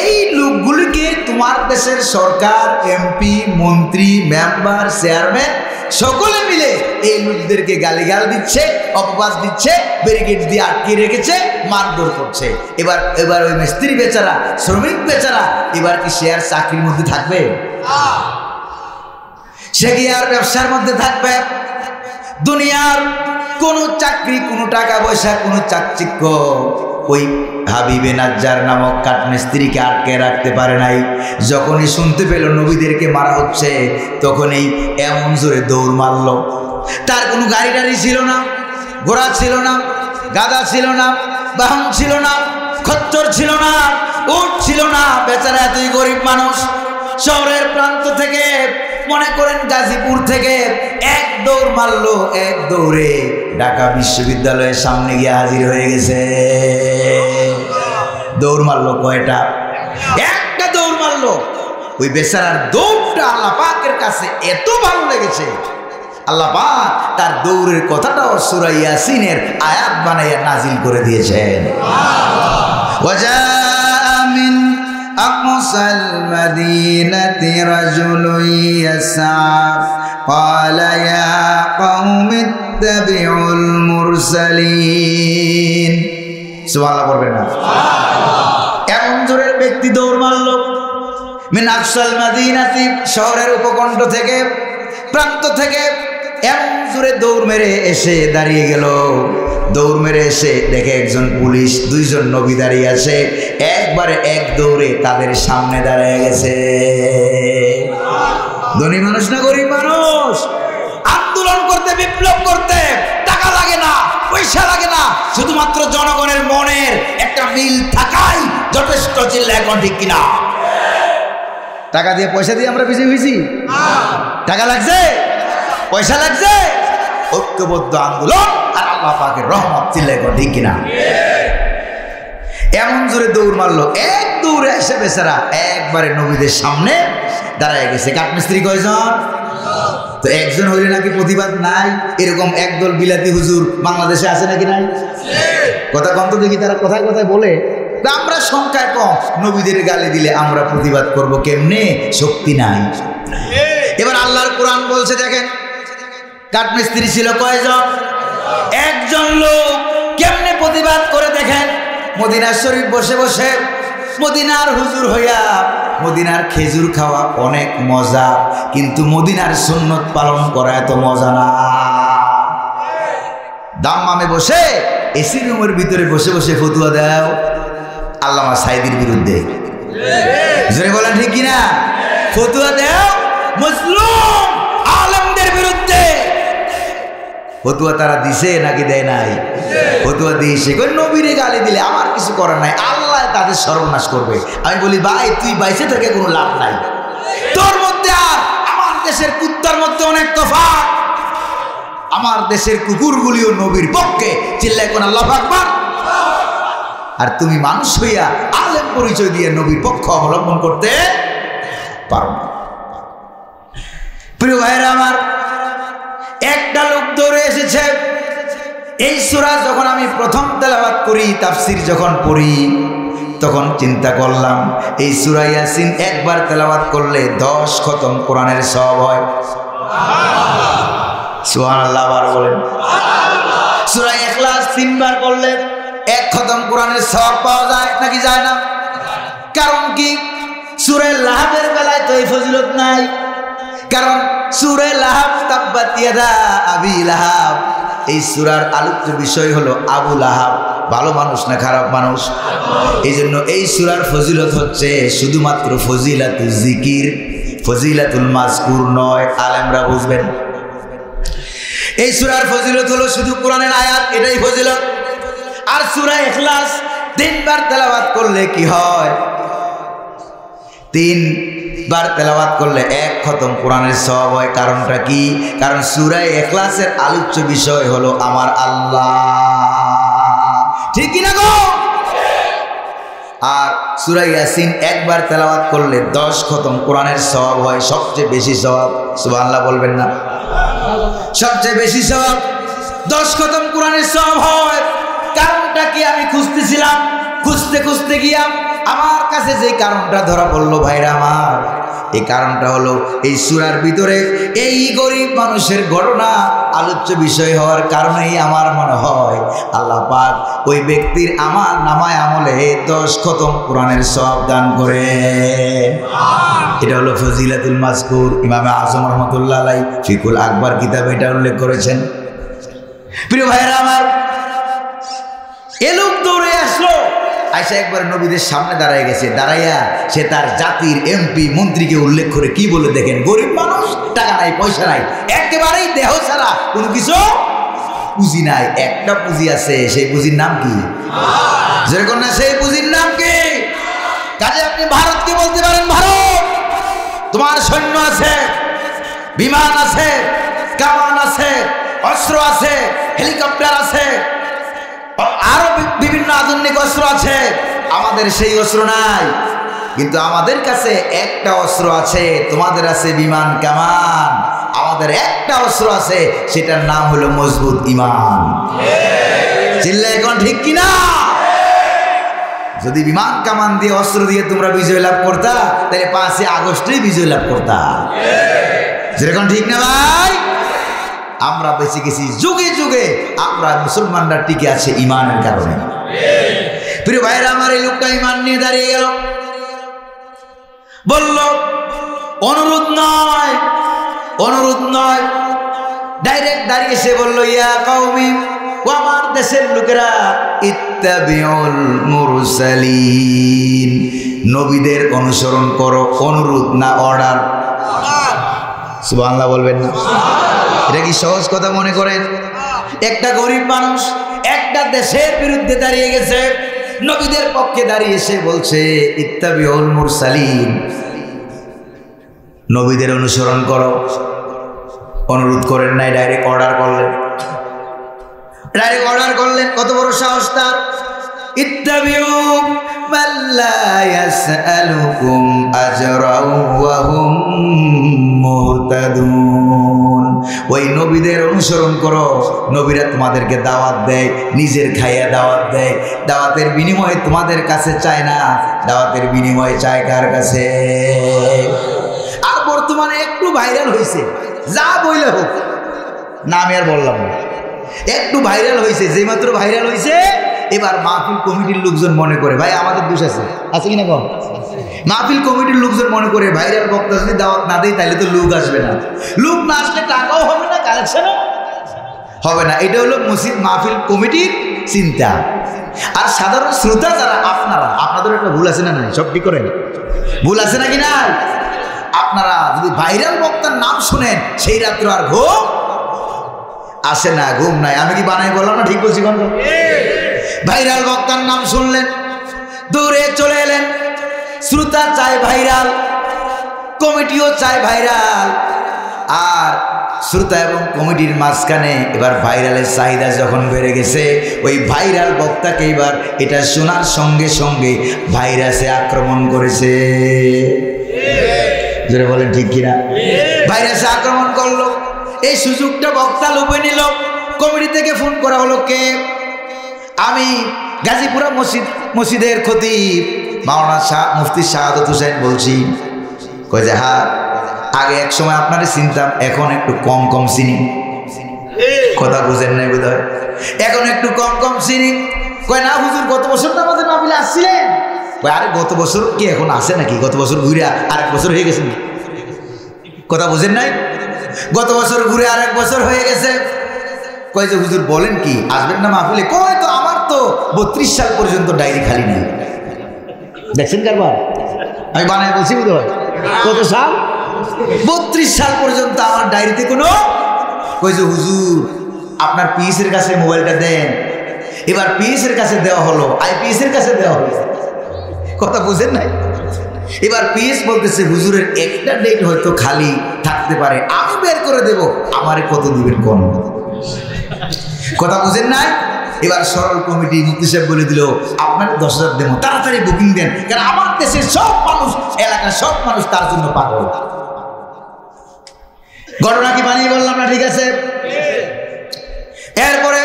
S1: এই লোকগুলিকে তোমার দেশের সরকার, এমপি, মন্ত্রী, মেম্বার, চেয়ারম্যান সকলে মিলে এই লোকদেরকে গালিগাল দিচ্ছে, অপবাদ দিচ্ছে, ব্যারিকেড দিয়ে আটকে রেখেছে, মারধর করছে। এবার ওই মিস্ত্রি বেচারা, শ্রমিক বেচারা, এবার কি সে আর চাকরির মধ্যে থাকবে? সে কি আর ব্যবসার মধ্যে থাকবে? দুনিয়ার কোন চাকরি, কোন টাকা পয়সা, কোন চাকচিক্য ওই হাবিবে নাজ্জার নামক কাঠমিস্ত্রিকে আটকে রাখতে পারে নাই। যখনই শুনতে পেল নবীদেরকে মারা হচ্ছে, তখনই এমন জোরে দৌড় মারল। তার কোনো গাড়ি টাড়ি ছিল না, ঘোড়া ছিল না, গাধা ছিল না, বাহন ছিল না, খচ্চর ছিল না, উট ছিল না। বেচারা এতই গরিব মানুষ, শহরের প্রান্ত থেকে, মনে করেন গাজীপুর থেকে এক দৌড় মারলো, এক দৌড়ে ঢাকা বিশ্ববিদ্যালয়ের সামনে গিয়ে হাজির হয়ে গেছে। দৌড় মারলো কয়টা? একটা দৌড় মারলো। ওই বেচারার দৌড়টা আল্লাহ পাকের কাছে এত ভালো লেগেছে, আল্লাহ পাক তার দৌড়ের কথাটাও সূরা ইয়াসিনের আয়াত বানাইয়া নাজিল করে দিয়েছেন। أقصى المدينة رجل يسعى قال يا قوم اتبعوا المرسلين। সুবহানাল্লাহ বলবেন না? এমন জোরের ব্যক্তি দৌড় মারল। মিন আকসাল মাদিনাতি, শহরের উপকণ্ঠ থেকে, প্রান্ত থেকে এমন জোরে দৌড় মেরে এসে দাঁড়িয়ে গেল। দৌড় মেরে এসে দেখে একজন পুলিশ, দুইজন নবী দাঁড়িয়ে আছে। একবারে এক দৌড়ে তাদের সামনে দাঁড়িয়ে গেছে। ধনী মানুষ না গরিব মানুষ? আন্দোলন করতে, বিপ্লব করতে টাকা লাগে না, পয়সা লাগে না, শুধুমাত্র জনগণের মনের একটা মিল থাকাই যথেষ্ট। চিল্লা এখন ঠিক কিনা? টাকা দিয়ে, পয়সা দিয়ে আমরা বিজয়ী হয়েছি? টাকা লাগছে, পয়সা লাগছে, ঐক্যবদ্ধ আন্দোলন আর আল্লাহ পাকের রহমত। চিল্লা এখন ঠিক কিনা? এমন জোরে দৌড় মারলো, এক দৌড়ে এসে বেচারা একবারে নবীদের সামনে দাঁড়ায় গেছে। কাঠমিস্ত্রি কয়জন? তো একজন হইলে নাকি প্রতিবাদ নাই? এরকম একদল বিলাতি হুজুর বাংলাদেশে আছে নাকি নাই? কথা কম তো দেখি, তারা কথায় কথায় বলে আমরা সংখ্যায় কম, নবীদের গালি দিলে আমরা প্রতিবাদ করব কেমনে? শক্তি নাই। এবার আল্লাহর কোরআন বলছে, দেখেন কাঠমিস্ত্রি ছিল কয়জন? একজন লোক। কেমনে প্রতিবাদ করে দেখেন। মদিনার শরীফ বসে বসে, মদিনার হুজুর হইয়া, মদিনার খেজুর খাওয়া অনেক মজা, কিন্তু মদিনার সুন্নত পালন করা এত মজা না। দাম্মামে বসে এসি রুমের ভিতরে বসে বসে ফতুয়া দাও আল্লামা সাইদির বিরুদ্ধে। জোরে বলেন ঠিক কিনা? ফতুয়া দাও মুসলিম আলেমদের বিরুদ্ধে। ফতুয়া তারা দিছে নাকি দেয় নাই? ফতুয়া দিয়েছে। নবীরে গালি দিলে আমার কিছু করার নাই, আল্লাহ তাদের সর্বনাশ করবে। আমি বলি ভাই তুই বাইসে থেকে কোনো লাভ নাই, তোর মধ্যে আর আমার দেশের কুত্তার মধ্যে অনেক তফাৎ। আমার দেশের কুকুরগুলিও নবীর পক্ষে, চিল্লায় কোন আল্লাহু আকবার। আর তুমি মানুষ হইয়া আলেম পরিচয় দিয়ে নবীর পক্ষ অবলম্বন করতে পারো না। প্রিয় ভাইরা আমার, একটা লোক দৌড়ে এসেছে। এই সূরা যখন আমি প্রথম তেলাওয়াত করি, তাফসীর যখন পড়ি, তখন চিন্তা করলাম এই সূরা ইয়াসিন একবার তেলাওয়াত করলে 10 খতম কোরআনের সওয়াব হয়। সুবহানাল্লাহ, বার বলেন। সূরা ইখলাস 3 বার করলে 1 খতম কোরআনের সওয়াব পাওয়া যায় নাকি যায় না? কারণ কি? সূরা লাহাবের বেলায় তো এই ফজিলত নাই। কারণ সূরা লাহাব, তাব্বাত ইয়াদা আবি লাহাব, এই সূরার আলোচ্য বিষয় হলো আবু লাহাব। ভালো মানুষ না খারাপ মানুষ? এই জন্য এই সূরার ফজিলত হচ্ছে শুধুমাত্র ফজিলাতুল জিকির, ফজিলাতুল মাযকুর নয়। আলেমরা বুঝবেন, এই সূরার ফজিলত হলো শুধু কোরআনের আয়াত, এটাই ফজিলত। আর সূরা ইখলাস 3 বার তেলাওয়াত করলে কি হয়? 3 বার তেলাওয়াত করলে 1 খতম কোরআনের সওয়াব হয়। কারণটা কি? কারণ সূরা ইখলাসের আলোচ্য বিষয় হলো আমার আল্লাহ, ঠিক কি না গো? আর সূরা ইয়াসিন একবার তেলাওয়াত করলে 10 খতম কোরআনের সওয়াব হয়, সবচেয়ে বেশি সওয়াব। সুবহানাল্লাহ বলবেন না? সবচেয়ে বেশি সওয়াব 10 খতম কোরআনের সওয়াব হয়। কারণটা কি? আমি খুঁজতেছিলাম, খুঁজতে খুঁজতে গিয়া আমার কাছে যে কারণটা ধরা পড়লো ভাইরা আমার, এই কারণটা হলো এই সূরার ভিতরে এই গরিব মানুষের ঘটনা আলোচ্য বিষয় হওয়ার কারণেই আমার মনে হয় আল্লাহ পাক ওই ব্যক্তির আমার নামায় আমলে 10 খতম কোরআনের সওয়াব দান করে। এটা হলো ফজিলাতুল মাযকুর। ইমামে আযম রাহমাতুল্লাহ আলাইহি ফিকুল আকবর কিতাবে এটা উল্লেখ করেছেন। প্রিয় ভাইরা আমার, এ লোক দৌড়ে আসলো, আয়সা একবার নবীদের সামনে দাঁড়ায় গেছে। দাঁড়াইয়া সে তার জাতির এমপি মন্ত্রীকে উল্লেখ করে কি বলে দেখেন, গরিব মানুষ, টাকা নাই, পয়সা নাই, একেবারেই দেহ ছাড়া কোনো কিছু পুঁজি নাই। একটা পুঁজি আছে, সেই পুঁজির নাম কি? যেরকম না, সেই পুঁজির নাম কি? কাজে আপনি ভারতকে বলতে পারেন, ভারত তোমার সৈন্য আছে, বিমান আছে, কামান আছে, অস্ত্র আছে, হেলিকপ্টার আছে, আরো বিভিন্ন আধুনিক অস্ত্র আছে। আমাদের সেই অস্ত্র নাই, কিন্তু আমাদের কাছে একটা অস্ত্র আছে। তোমাদের আছে বিমান কামান, আমাদের একটা অস্ত্র আছে, সেটার নাম হলো মজবুত ঈমান। চিল্লা এখন ঠিক কিনা? যদি বিমান কামান দিয়ে, অস্ত্র দিয়ে তোমরা বিজয় লাভ করতা, তাহলে 5 আগস্টেই বিজয় লাভ করতা। যেরকম ঠিক না ভাই? আমরা বেঁচে গেছি যুগে যুগে, আমরা মুসলমানরা টিকে আছে ইমানের কারণে। প্রিয় ভাইরা আমার, এই লোকটা ইমান নিয়ে দাঁড়িয়ে গেল, বলল অনুরোধ নয়, অনুরোধ নয়, ডাইরেক্ট দাঁড়িয়ে সে বলল, ইয়া কওমি, ও আমার দেশের লোকেরা, ইত্তাবিউল মুরসালিন, নবীদের অনুসরণ করো। অনুরোধ না অর্ডার। সুবহানাল্লাহ বলবেন না? এটা কি সহজ কথা মনে করেন? একটা গরিব মানুষ একটা দেশের বিরুদ্ধে দাঁড়িয়ে গেছে, নবীদের পক্ষে দাঁড়িয়ে সে বলছে ইত্তাবিউল মুরসালিন, নবীদের অনুসরণ করো। অনুরোধ করেন নাই, ডাইরেক্ট অর্ডার করলেন। ডাইরেক্ট অর্ডার করলেন, কত বড় সাহস তার! ইত্তাবিউ মান লা ইয়াসআলুকুম আজরাও ওয়া হুম মুহতাদুন, ওই নবীদের অনুসরণ করো। নবীরা তোমাদেরকে দাওয়াত দেয়, নিজের খাইয়া দাওয়াত দেয়, দাওয়াতের বিনিময়ে তোমাদের কাছে চায় না, দাওয়াতের বিনিময়ে চায় কার কাছে? আর বর্তমানে একটু ভাইরাল হয়েছে, যা বইলে হোক, না আমি আর বললাম না, একটু ভাইরাল হয়েছে, যেই মাত্র ভাইরাল হয়েছে এবার মাহফিল কমিটির লোকজন মনে করে, ভাই আমাদের দোষ আছে, আছে কিনা কম? মাহফিল কমিটির লোকজন মনে করে ভাইরাল বক্তা যদি দাওয়াত না দেয় তাহলে তো লোক আসবে না, লোক না আসলে টাকাও হবে না, কালেকশনও হবে না। এটা হলো মসজিদ মাহফিল কমিটির চিন্তা। আর সাধারণ শ্রোতা যারা, আপনাদের একটা ভুল আছে না? নাই, সব ঠিক করেন, ভুল আছে নাকি না? আপনারা যদি ভাইরাল বক্তার নাম শুনেন, সেই রাত্রে আর ঘুম আসে না, ঘুম নাই। আমি কি বানাই বললাম না? ঠিক বলছি কোন? ভাইরাল বক্তার নাম শুনলেন, দৌড়ে চলে এলেন। শ্রোতা চায় ভাইরাল, কমিটিও চায় ভাইরাল, আর শ্রোতা এবং কমিটির মাঝখানে এবার ভাইরালের চাহিদা যখন বেড়ে গেছে, ওই ভাইরাল বক্তাকে এবার এটা শোনার সঙ্গে সঙ্গে ভাইরাসে আক্রমণ করেছে। জোরে বলেন ঠিক কিনা? ভাইরাসে আক্রমণ করলো। এই সুযোগটা বক্তা লুপে নিল। কমিটি থেকে ফোন করা হলো, কে? আমি গাজীপুরা মসজিদের খতিব মাওলানা মুফতি শাহাদাত হোসেন বলছি। কয় যে হ্যাঁ, আগে এক সময় আপনারে চিনতাম, এখন একটু কম কম চিনি। কথা বুঝেন নাই বোধহয়, এখন একটু কম কম চিনি। কয় না হুজুর, গত বছর তো আমাদের মাহফিলে আসছিলেন। কয় আরে গত বছর কি এখন আসে নাকি? গত বছর ঘুরে আরেক বছর হয়ে গেছে। কথা বুঝেন নাই? গত বছর ঘুরে আরেক বছর হয়ে গেছে। কয় যে হুজুর বলেন কি, আসবেন না মাহফিলে? কয় তো আমার তো 32 সাল পর্যন্ত ডায়েরি খালি নেই। দেখছেন কারবার? আমি বানায় বলছি বোধহয়। কত সাল? 32 সাল পর্যন্ত আমার ডায়েরিতে কোনো। কই যে হুজুর আপনার পিএসের কাছে মোবাইলটা দেন। এবার পিএসের কাছে দেওয়া হলো, আইপিএসের কাছে দেওয়া হলো। কথা বুঝেন নাই? এবার পিএস বলতেছে হুজুরের একটা ডেট হয়তো খালি থাকতে পারে, আমি বের করে দেব, আমারে কত দিবেন কোন? কথা বুঝেন নাই? এবার সরল কমিটি মুফতি সাহেব বলে দিল, আপনার 10,000 দেবো, তাড়াতাড়ি বুকিং দেন, কারণ আমার দেশের সব মানুষ, এলাকার সব মানুষ তার জন্য পাগল। ঘটনা কি বানিয়ে বললাম না? ঠিক আছে। এরপরে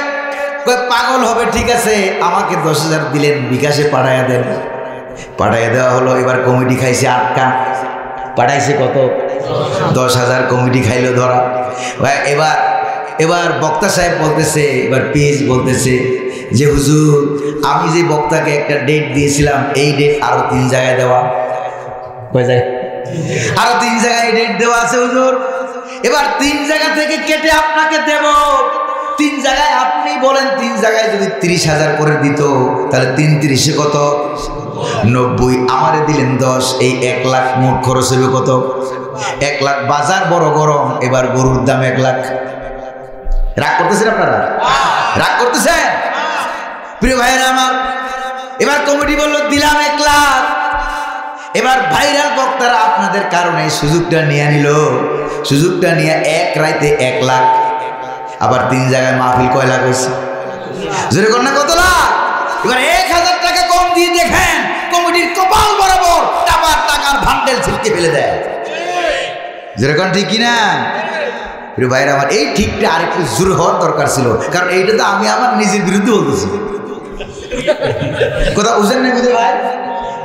S1: পাগল হবে, ঠিক আছে, আমাকে 10,000 দিলেন, বিকাশে পাঠাইয়া দেন। পাঠাইয়া দেওয়া হলো। এবার কমিটি খাইছে 8টা, পাঠাইছে কত? 10,000। কমিটি খাইলো ধরা। এবার বক্তা সাহেব বলতেছে, এবার পিএস বলতেছে যে হুজুর আমি যে বক্তাকে একটা ডেট দিয়েছিলাম, এই ডেট আরো 3 জায়গায় দেওয়া। কয় জায়গায়? আরো 3 জায়গায় ডেট দেওয়া আছে হুজুর। এবার 3 জায়গা থেকে কেটে আপনাকে দেব। 3 জায়গায় আপনি বলেন, 3 জায়গায় যদি 30,000 করে দিত, তাহলে 3 × 30 কত? 90। আমারে দিলেন 10, এই 1 লাখ মোট খরচ হবে কত? 1 লাখ। বাজার বড় গরম, এবার গরুর দাম 1 লাখ। রাগ করতেছেন আপনারা? রাগ করতেছেন? প্রিয় ভাইরা আমার, এবার কমিটি বলল দিলাম 1 লাখ। এবার ভাইরাল বক্তারা আপনাদের কারণে সুযোগটা নিয়ে নিল। সুযোগটা নিয়ে এক রাইতে 1 লাখ। আবার 3 জায়গায় মাহফিল কয় লাখ হয়েছে? জোরে কর না, কত লাখ? এবার 1,000 টাকা কম দিয়ে দেখেন কমিটির কপাল বরাবর টাকার ভান্ডেল ছিটকে ফেলে দেয়। জোরে কর ঠিক কিনা? প্রিয় ভাইরা আমার, এই ঠিকটা আরেকটু জোরে হওয়ার দরকার ছিল, কারণ এইটা তো আমি আমার নিজের বিরুদ্ধে বলতেছি। কথা বুঝেন না বুঝে ভাই?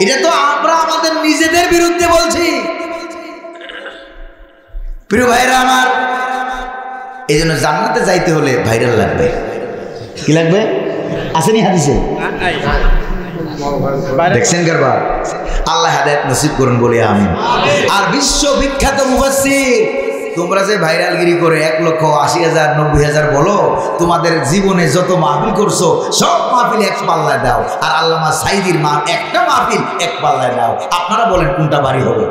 S1: এটা তো আমরা আমাদের নিজেদের বিরুদ্ধে বলছি। প্রিয় ভাইরা আমার, এই জন্য জান্নাতে যাইতে হলে ভাইরাল লাগবে। কি লাগবে? আসেনি হাদিসে? দেখছেন কারবার? আল্লাহ হাদায়াত নসিব করুন বলে আমিন। আর বিশ্ববিখ্যাত মুফাসসির, তোমরা যে ভাইরালগিরি করে 1,80,000 90,000 বলো, তোমাদের জীবনে যত মাহফিল করছো সব মাহফিল এক পাল্লায় দাও, আর আল্লামা সাঈদীর একটা মাহফিল এক পাল্লায় দাও। আপনারা বলেন কোনটা ভারী হবে?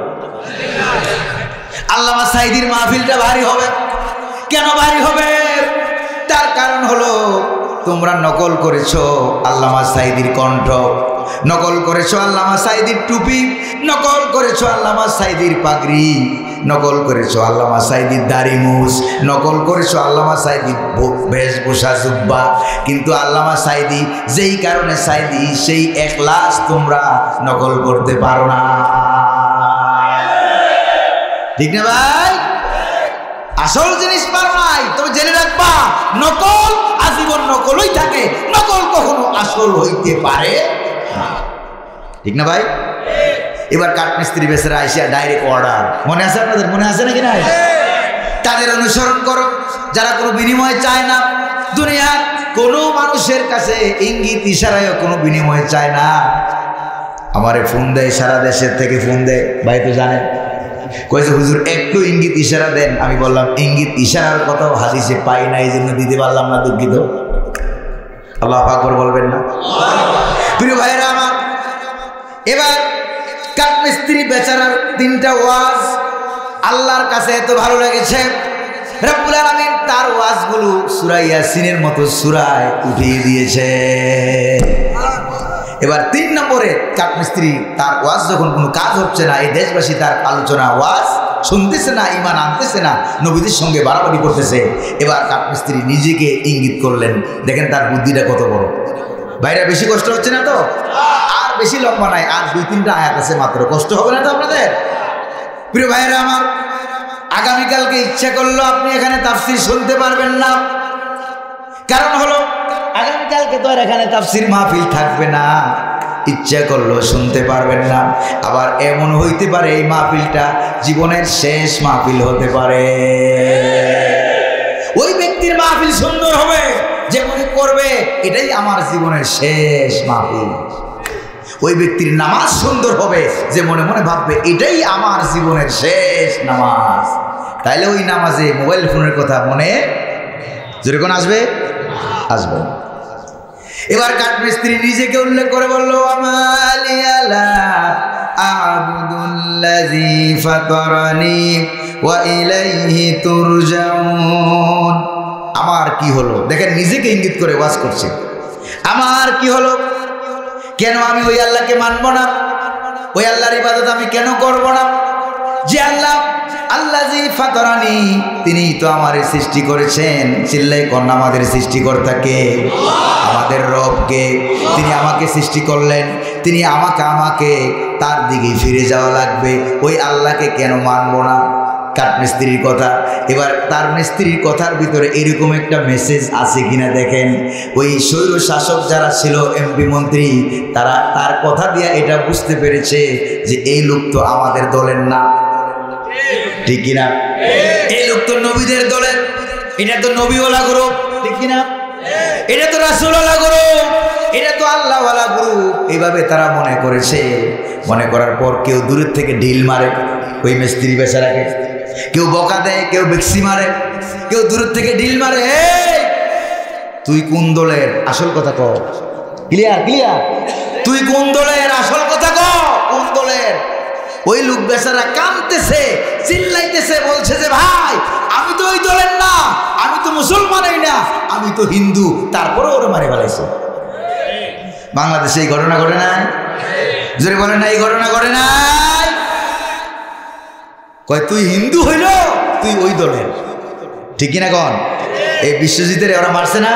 S1: আল্লামা সাঈদীর মাহফিলটা ভারী হবে। কেন ভারী হবে? তার কারণ হলো তোমরা নকল করেছো আল্লামা সাঈদীর কণ্ঠ, নকল করেছো আল্লামা সাঈদীর টুপি, নকল করেছো আল্লামা সাঈদীর পাগড়ি, নকল করেছো আল্লামা সাঈদীর দাড়ি মুছ, নকল করেছো আল্লামা সাঈদীর বেশভূষা জুব্বা। কিন্তু আল্লামা সাঈদী যেই কারণে সাঈদী, সেই এখলাস তোমরা নকল করতে পারো না। ঠিক না ভাই? আসল জিনিস পারো নাই। তবে জেনে রাখবা, নকল আজীবন নকলই থাকে, নকল কখনো আসল হইতে পারে না। ঠিক না ভাই? এবার কাঠমিস্ত্রি বেচারা আইসা ডাইরেক্ট অর্ডার, মনে আছে আপনাদের? মনে আছে নাকি? নাই? তাদের অনুসরণ করো যারা কোনো বিনিময় চায় না। দুনিয়ার কোনো মানুষের কাছে ইঙ্গিত ইশারায় কোনো বিনিময় চায় না। আমারে ফোন দেয়, সারা দেশের থেকে ফোন দেয়, ভাই তো জানেন। কয়েছে হুজুর একটু ইঙ্গিত ইশারা দেন। আমি বললাম ইঙ্গিত ইশারার কথাও হাদিসে পাই না, এই জন্য দিতে পারলাম না, দুঃখিত। আল্লাহু আকবার বলবেন না? প্রিয় ভাইরা আমার, এবার কাঠমিস্ত্রি বেচারার 3টা ওয়াজ আল্লাহর কাছে এত ভালো লেগেছে, রব্বুল আলামিন তার ওয়াজগুলো সূরা ইয়াসিনের মতো সূরায় উঠিয়ে দিয়েছে। এবার 3 নম্বরে কাঠমিস্ত্রি তার ওয়াজ যখন কোনো কাজ হচ্ছে না, এই দেশবাসী তার আলোচনা ওয়াজ শুনতেছে না, ঈমান আনতেছে না, নবীদের সঙ্গে বাড়াবাড়ি করতেছে, এবার কাঠমিস্ত্রি নিজেকে ইঙ্গিত করলেন। দেখেন তার বুদ্ধিটা কত বড়। ভাইরা বেশি কষ্ট হচ্ছে না তো? আর বেশি লম্বা নাই, আর 2-3টা আয়াত আছে মাত্র। কষ্ট হবে না তো আপনাদের? প্রিয় ভাইরা আমার, আগামীকালকে ইচ্ছা করলো আপনি এখানে তাফসীর শুনতে পারবেন না। কারণ হলো আগামীকালকে তো আর এখানে তাফসীর মাহফিল থাকবে না, ইচ্ছা করলো শুনতে পারবেন না। আবার এমন হইতে পারে এই মাহফিলটা জীবনের শেষ মাহফিল হতে পারে। ওই ব্যক্তির মাহফিল সুন্দর হবে যে মনে করবে এটাই আমার জীবনের শেষ মাহফিল। ওই ব্যক্তির নামাজ সুন্দর হবে যে মনে মনে ভাববে এটাই আমার জীবনের শেষ নামাজ। তাইলে ওই নামাজে মোবাইল ফোনের কথা মনে যেরকম আসবে আসবে। এবার কাঠমিস্ত্রি নিজেকে উল্লেখ করে বলল, আমালিয়ালা আবুদুল্লাযী ফাতারানি ওয়া ইলাইহি তুরজাউন। আমার কি হলো? দেখেন নিজেকে ইঙ্গিত করে ওয়াজ করছে। আমার কি হলো? কেন আমি ওই আল্লাহকে মানব না? ওই আল্লাহর ইবাদত আমি কেন করব না? যে আল্লাহ আল্লাযী ফাতারানি, তিনি তো আমারে সৃষ্টি করেছেন। চিল্লাই কোন আমাদের সৃষ্টিকর্তাকে, আমাদের রবকে। তিনি আমাকে সৃষ্টি করলেন, তিনি আমাকে তার দিকে ফিরে যাওয়া লাগবে। ওই আল্লাহকে কেন মানব না? কাঠমিস্ত্রির কথা। এবার তার মিস্ত্রির কথার ভিতরে এরকম একটা মেসেজ আছে কিনা দেখেন। ওই স্বৈর শাসক যারা ছিল, এমপি মন্ত্রী, তারা তার কথা দিয়ে এটা বুঝতে পেরেছে যে এই লোক তো আমাদের দলের না, ঠিক কিনা? এই লোক তো নবীদের দলের, এটা তো নবীওয়ালা গ্রুপ, ঠিক কিনা? এটা তো রাসূলওয়ালা গ্রুপ, এটা তো আল্লাহওয়ালা গ্রুপ। এইভাবে তারা মনে করেছে। মনে করার পর কেউ দূরের থেকে ঢিল মারে ওই মিস্ত্রি বেচারাকে, কেউ বকা দেয়, কেউ বেক্সি মারে, কেউ দূরের থেকে ঢিল মারে। এই তুই কোন দলের? আসল কথা ক। Clear clear? তুই কোন দলের? আসল কথা ক। কোন দলের? ওই লোক বেচারা কাঁদতেছে, চিল্লাইতেছে, বলছে যে ভাই আমি তো ওই দলের না, আমি তো মুসলমানই না, আমি তো হিন্দু। তারপরে ওরা মারে ফেলাইছে। বাংলাদেশে এই ঘটনা ঘটে নাই? জোরে বলেন না, এই ঘটনা ঘটে নাই? কয় তুই হিন্দু হইল, তুই ওই দলের, ঠিক কিনা কন? এই বিশ্বজিতের ওরা মারছে না?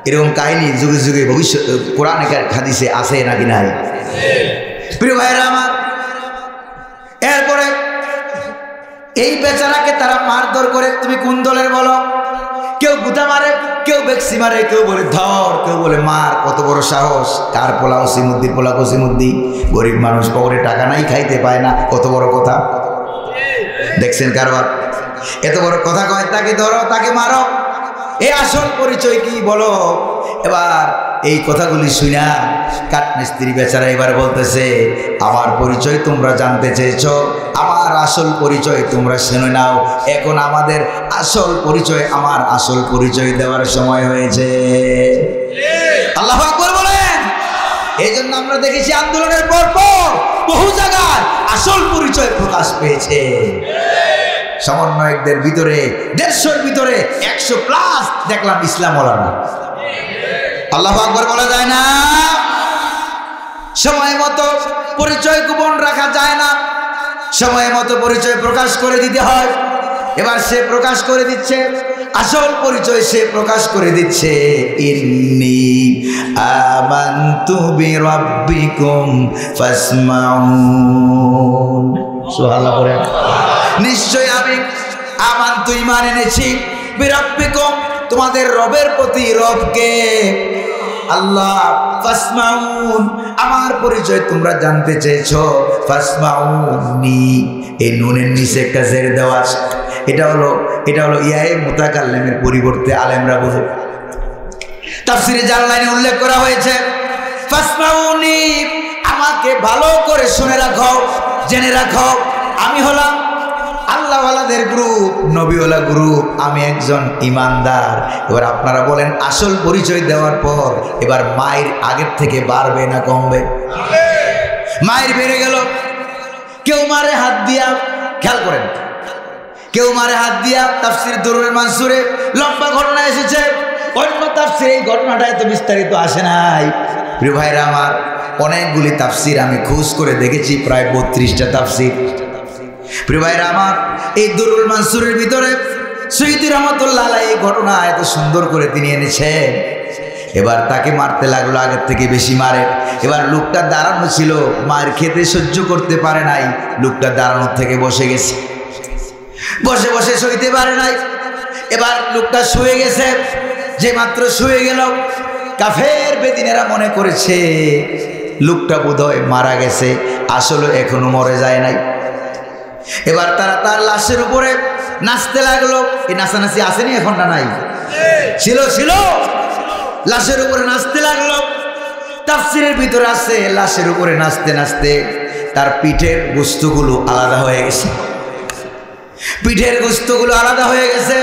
S1: এরকম কাহিনী যুগে যুগে ভবিষ্যৎ কোরআন হাদিসে আছে নাকি নাই? প্রিয় ভাইরা আমার, এরপরে এই বেচারাকে তারা মারধর করে, তুমি কোন দলের বলো? কেউ গুতা মারে, কেউ বেক্সি মারে, কেউ বলে ধর, কেউ বলে মার। কত বড় সাহস! কার পোলা ওসিমুদ্দিন, পোলা ওসিমুদ্দিন। গরিব মানুষ, পকেটে টাকা নাই, খাইতে পায় না। কত বড় কথা দেখছেন কারবার? এত বড় কথা কয়, তাকে ধরো, তাকে মারো। এই আসল পরিচয় কি বলো? এবার এই কথাগুলি শুনা কাঠমিস্ত্রি বেচারা এবার বলতেছে, আমার পরিচয় তোমরা জানতে চেয়েছো, আমার আসল পরিচয় তোমরা শুনে নাও। এখন আমাদের আসল পরিচয়, আমার আসল পরিচয় দেওয়ার সময় হয়েছে। আল্লাহু আকবার বলেন। এই জন্য আমরা দেখেছি আন্দোলনের পর বহু জায়গায় আসল পরিচয় প্রকাশ পেয়েছে। সমন্বয়কদের ভিতরে 150-র ভিতরে 100+ দেখলাম ইসলাম ওলামা। আল্লাহু আকবার বলা যায় না? সময় মতো পরিচয় গোপন রাখা যায় না, সময় মতো পরিচয় প্রকাশ করে দিতে হয়। এবার সে প্রকাশ করে দিচ্ছে, আসল পরিচয় সে প্রকাশ করে দিচ্ছে। ইন্নী আমানতু বিরাব্বিকুম ফাসমাউন। সুবহানাল্লাহ পড়ে। নিশ্চয় আমি আমানতু, ঈমান এনেছি, বিরাব্বিকুম, তোমাদের রবের প্রতি, রবকে আল্লাহ। ফাসমাউন, আমার পরিচয় তোমরা জানতে চেয়েছো। ফাসমাউনি, এই নুনের নিচে একটা জের দেওয়া আছে। এটা হলো ইয়ায়ে মুতাকাল্লিমের পরিবর্তে আলেমরা বোঝে। তাফসীরে যার লাইনে উল্লেখ করা হয়েছে ফাসমাউনি, আমাকে ভালো করে শুনে রাখো, জেনে রাখো, আমি হলাম আল্লাহওয়ালাদের গ্রুপ, নবীওয়ালা গ্রুপ, আমি একজন ইমানদার। এবার আপনারা বলেন, আসল পরিচয় দেওয়ার পর এবার মায়ের আগের থেকে বাড়বে না কমবে? মায়ের বেড়ে গেল। কেউ মারে হাত দিয়া, খেয়াল করেন, কেউ মারে হাত দিয়া। তাফসির দুরুল মানসুরে লম্বা ঘটনা এসেছে, অন্য তাফসিরে এই ঘটনাটা এত বিস্তারিত আসে নাই। প্রিয় ভাইরা আমার, অনেকগুলি তাফসির আমি খোঁজ করে দেখেছি, প্রায় 32টা তাফসির। প্রিয় ভাইরা আমার, এই দুরুল মানসুরের ভিতরে সৈয়দী রহমতুল্লাহ আলাইহি এই ঘটনা এত সুন্দর করে তিনি এনেছেন। এবার তাকে মারতে লাগলো, আগের থেকে বেশি মারে। এবার লোকটা দাঁড়ানো ছিল, মার খেতে সহ্য করতে পারে নাই, লোকটা দাঁড়ানোর থেকে বসে গেছে, বসে বসে সইতে পারে নাই। এবার লোকটা শুয়ে গেছে, যে মাত্র শুয়ে গেল, কাফের বেদিনেরা মনে করেছে লোকটা বোধহয় মারা গেছে, আসলে এখনো মরে যায় নাই। এবার তারা তার লাশের উপরে নাচতে লাগলো। এই নাচানাচি আসেনি এখন না নাই, ছিল ছিল, লাশের উপরে নাচতে লাগলো। তাফসিরের ভিতরে আছে লাশের উপরে নাচতে নাচতে তার পিঠের গোস্তগুলো আলাদা হয়ে গেছে, পিঠের গোস্তগুলো আলাদা হয়ে গেছে।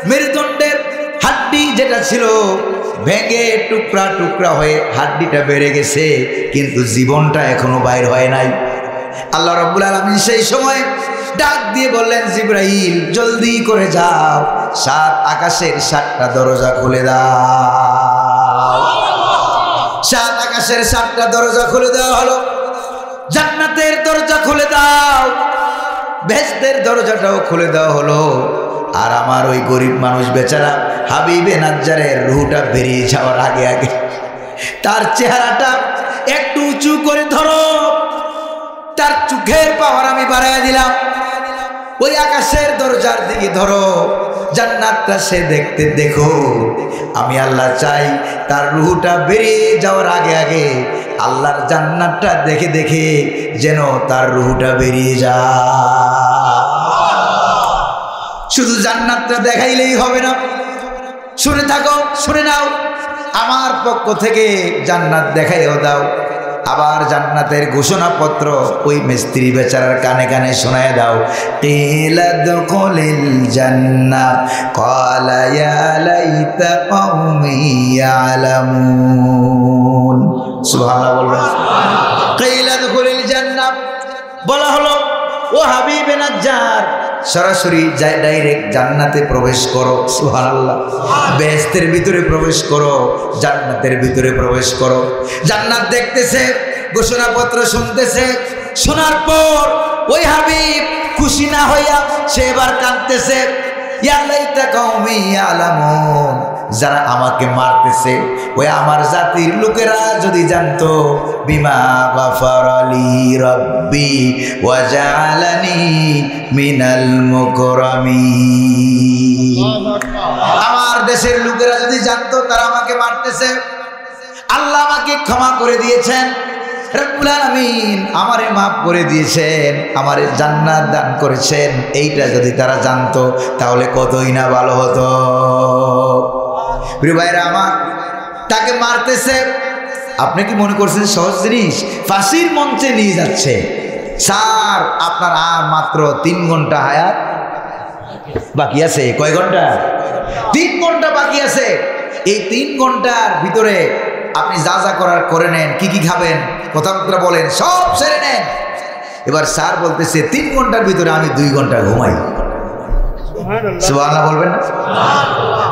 S1: মেরুদণ্ডের হাড্ডি যেটা ছিল ভেঙে টুকরা টুকরা হয়ে হাড্ডিটা বেড়ে গেছে, কিন্তু জীবনটা এখনো বাইর হয় নাই। আল্লাহ রাব্বুল আলামিন সেই সময় ডাক দিয়ে বললেন, জিবরাইল জলদি করে যাও, 7 আকাশের 7টা দরজা খুলে দাও। 7 আকাশের 7টা দরজা খুলে দেওয়া হলো। জান্নাতের দরজা খুলে দাও, বেহেশতের দরজাটাও খুলে দেওয়া হলো। আর আমার ওই গরিব মানুষ বেচারা হাবিবে নাজ্জারের রুহটা বেরিয়ে যাওয়ার আগে আগে তার চেহারাটা একটু উঁচু করে ধরো, তার চোখের পাওয়ার আমি বাড়াইয়া দিলাম। ওই আকাশের দরজার দিকে ধরো, জান্নাতটা সে দেখতে দেখো। আমি আল্লাহ চাই তার রুহটা বেরিয়ে যাওয়ার আগে আগে আল্লাহর জান্নাতটা দেখে দেখে যেন তার রুহটা বেরিয়ে যায়। শুধু জান্নাতটা দেখাইলেই হবে না, শুনে থাকো, শুনে নাও, আমার পক্ষ থেকে জান্নাত দেখাইও দাও। আবার জান্নাতের ঘোষণাপত্র ওই মিস্ত্রি বেচারার কানে কানে শোনায় দাও। কিলা দুখুলিল জান্নাহ ক্বালা ইয়া লাইতা কওমি ইয়ালামুন। সুবহানাল্লাহ বলবেন। কিলা দুখুলিল জান্নাহ বলা হলো, ও হাবিবে নাজ্জার সরাসরি ডাইরেক্ট জান্নাতে প্রবেশ করো। সুবহানাল্লাহ। বেহেশতের ভিতরে প্রবেশ করো, জান্নাতের ভিতরে প্রবেশ করো। জান্নাত দেখতেছে, ঘোষণাপত্র শুনতেছে। শোনার পর ওই হাবিব খুশি না হইয়া সে এবার কাঁদতেছে, ইয়া লাইতা কওমি ইয়ালামুন। যারা আমাকে মারতেছে ওই আমার জাতির লোকেরা যদি জানতো, বিমা গাফারালি রব্বি ওয়া জাআলানি মিনাল মুকরামিন। আমার দেশের লোকেরা যদি জানতো তারা আমাকে মারতেছে, আল্লাহ আমাকে ক্ষমা করে দিয়েছেন, রব্বুল আলামিন আমারে মাফ করে দিয়েছেন, আমারে জান্নাত দান করেছেন, এইটা যদি তারা জানতো তাহলে কতই না ভালো হতো। প্রিয় ভাইরা আমার, তাকে মারতেছে। আপনি কি মনে করছেন সহজ জিনিস? ফাঁসির মঞ্চে নিয়ে যাচ্ছে। স্যার আপনার আর মাত্র 3 ঘন্টা হায়াত বাকি আছে। কয় ঘন্টা? 3 ঘন্টা বাকি আছে। এই 3 ঘন্টার ভিতরে আপনি যা যা করার করে নেন, কি কি খাবেন, কথাবার্তা বলেন, সব সেরে নেন। এবার স্যার বলতেছে 3 ঘন্টার ভিতরে আমি 2 ঘন্টা ঘুমাই। সুবহানাল্লাহ বলবেন না?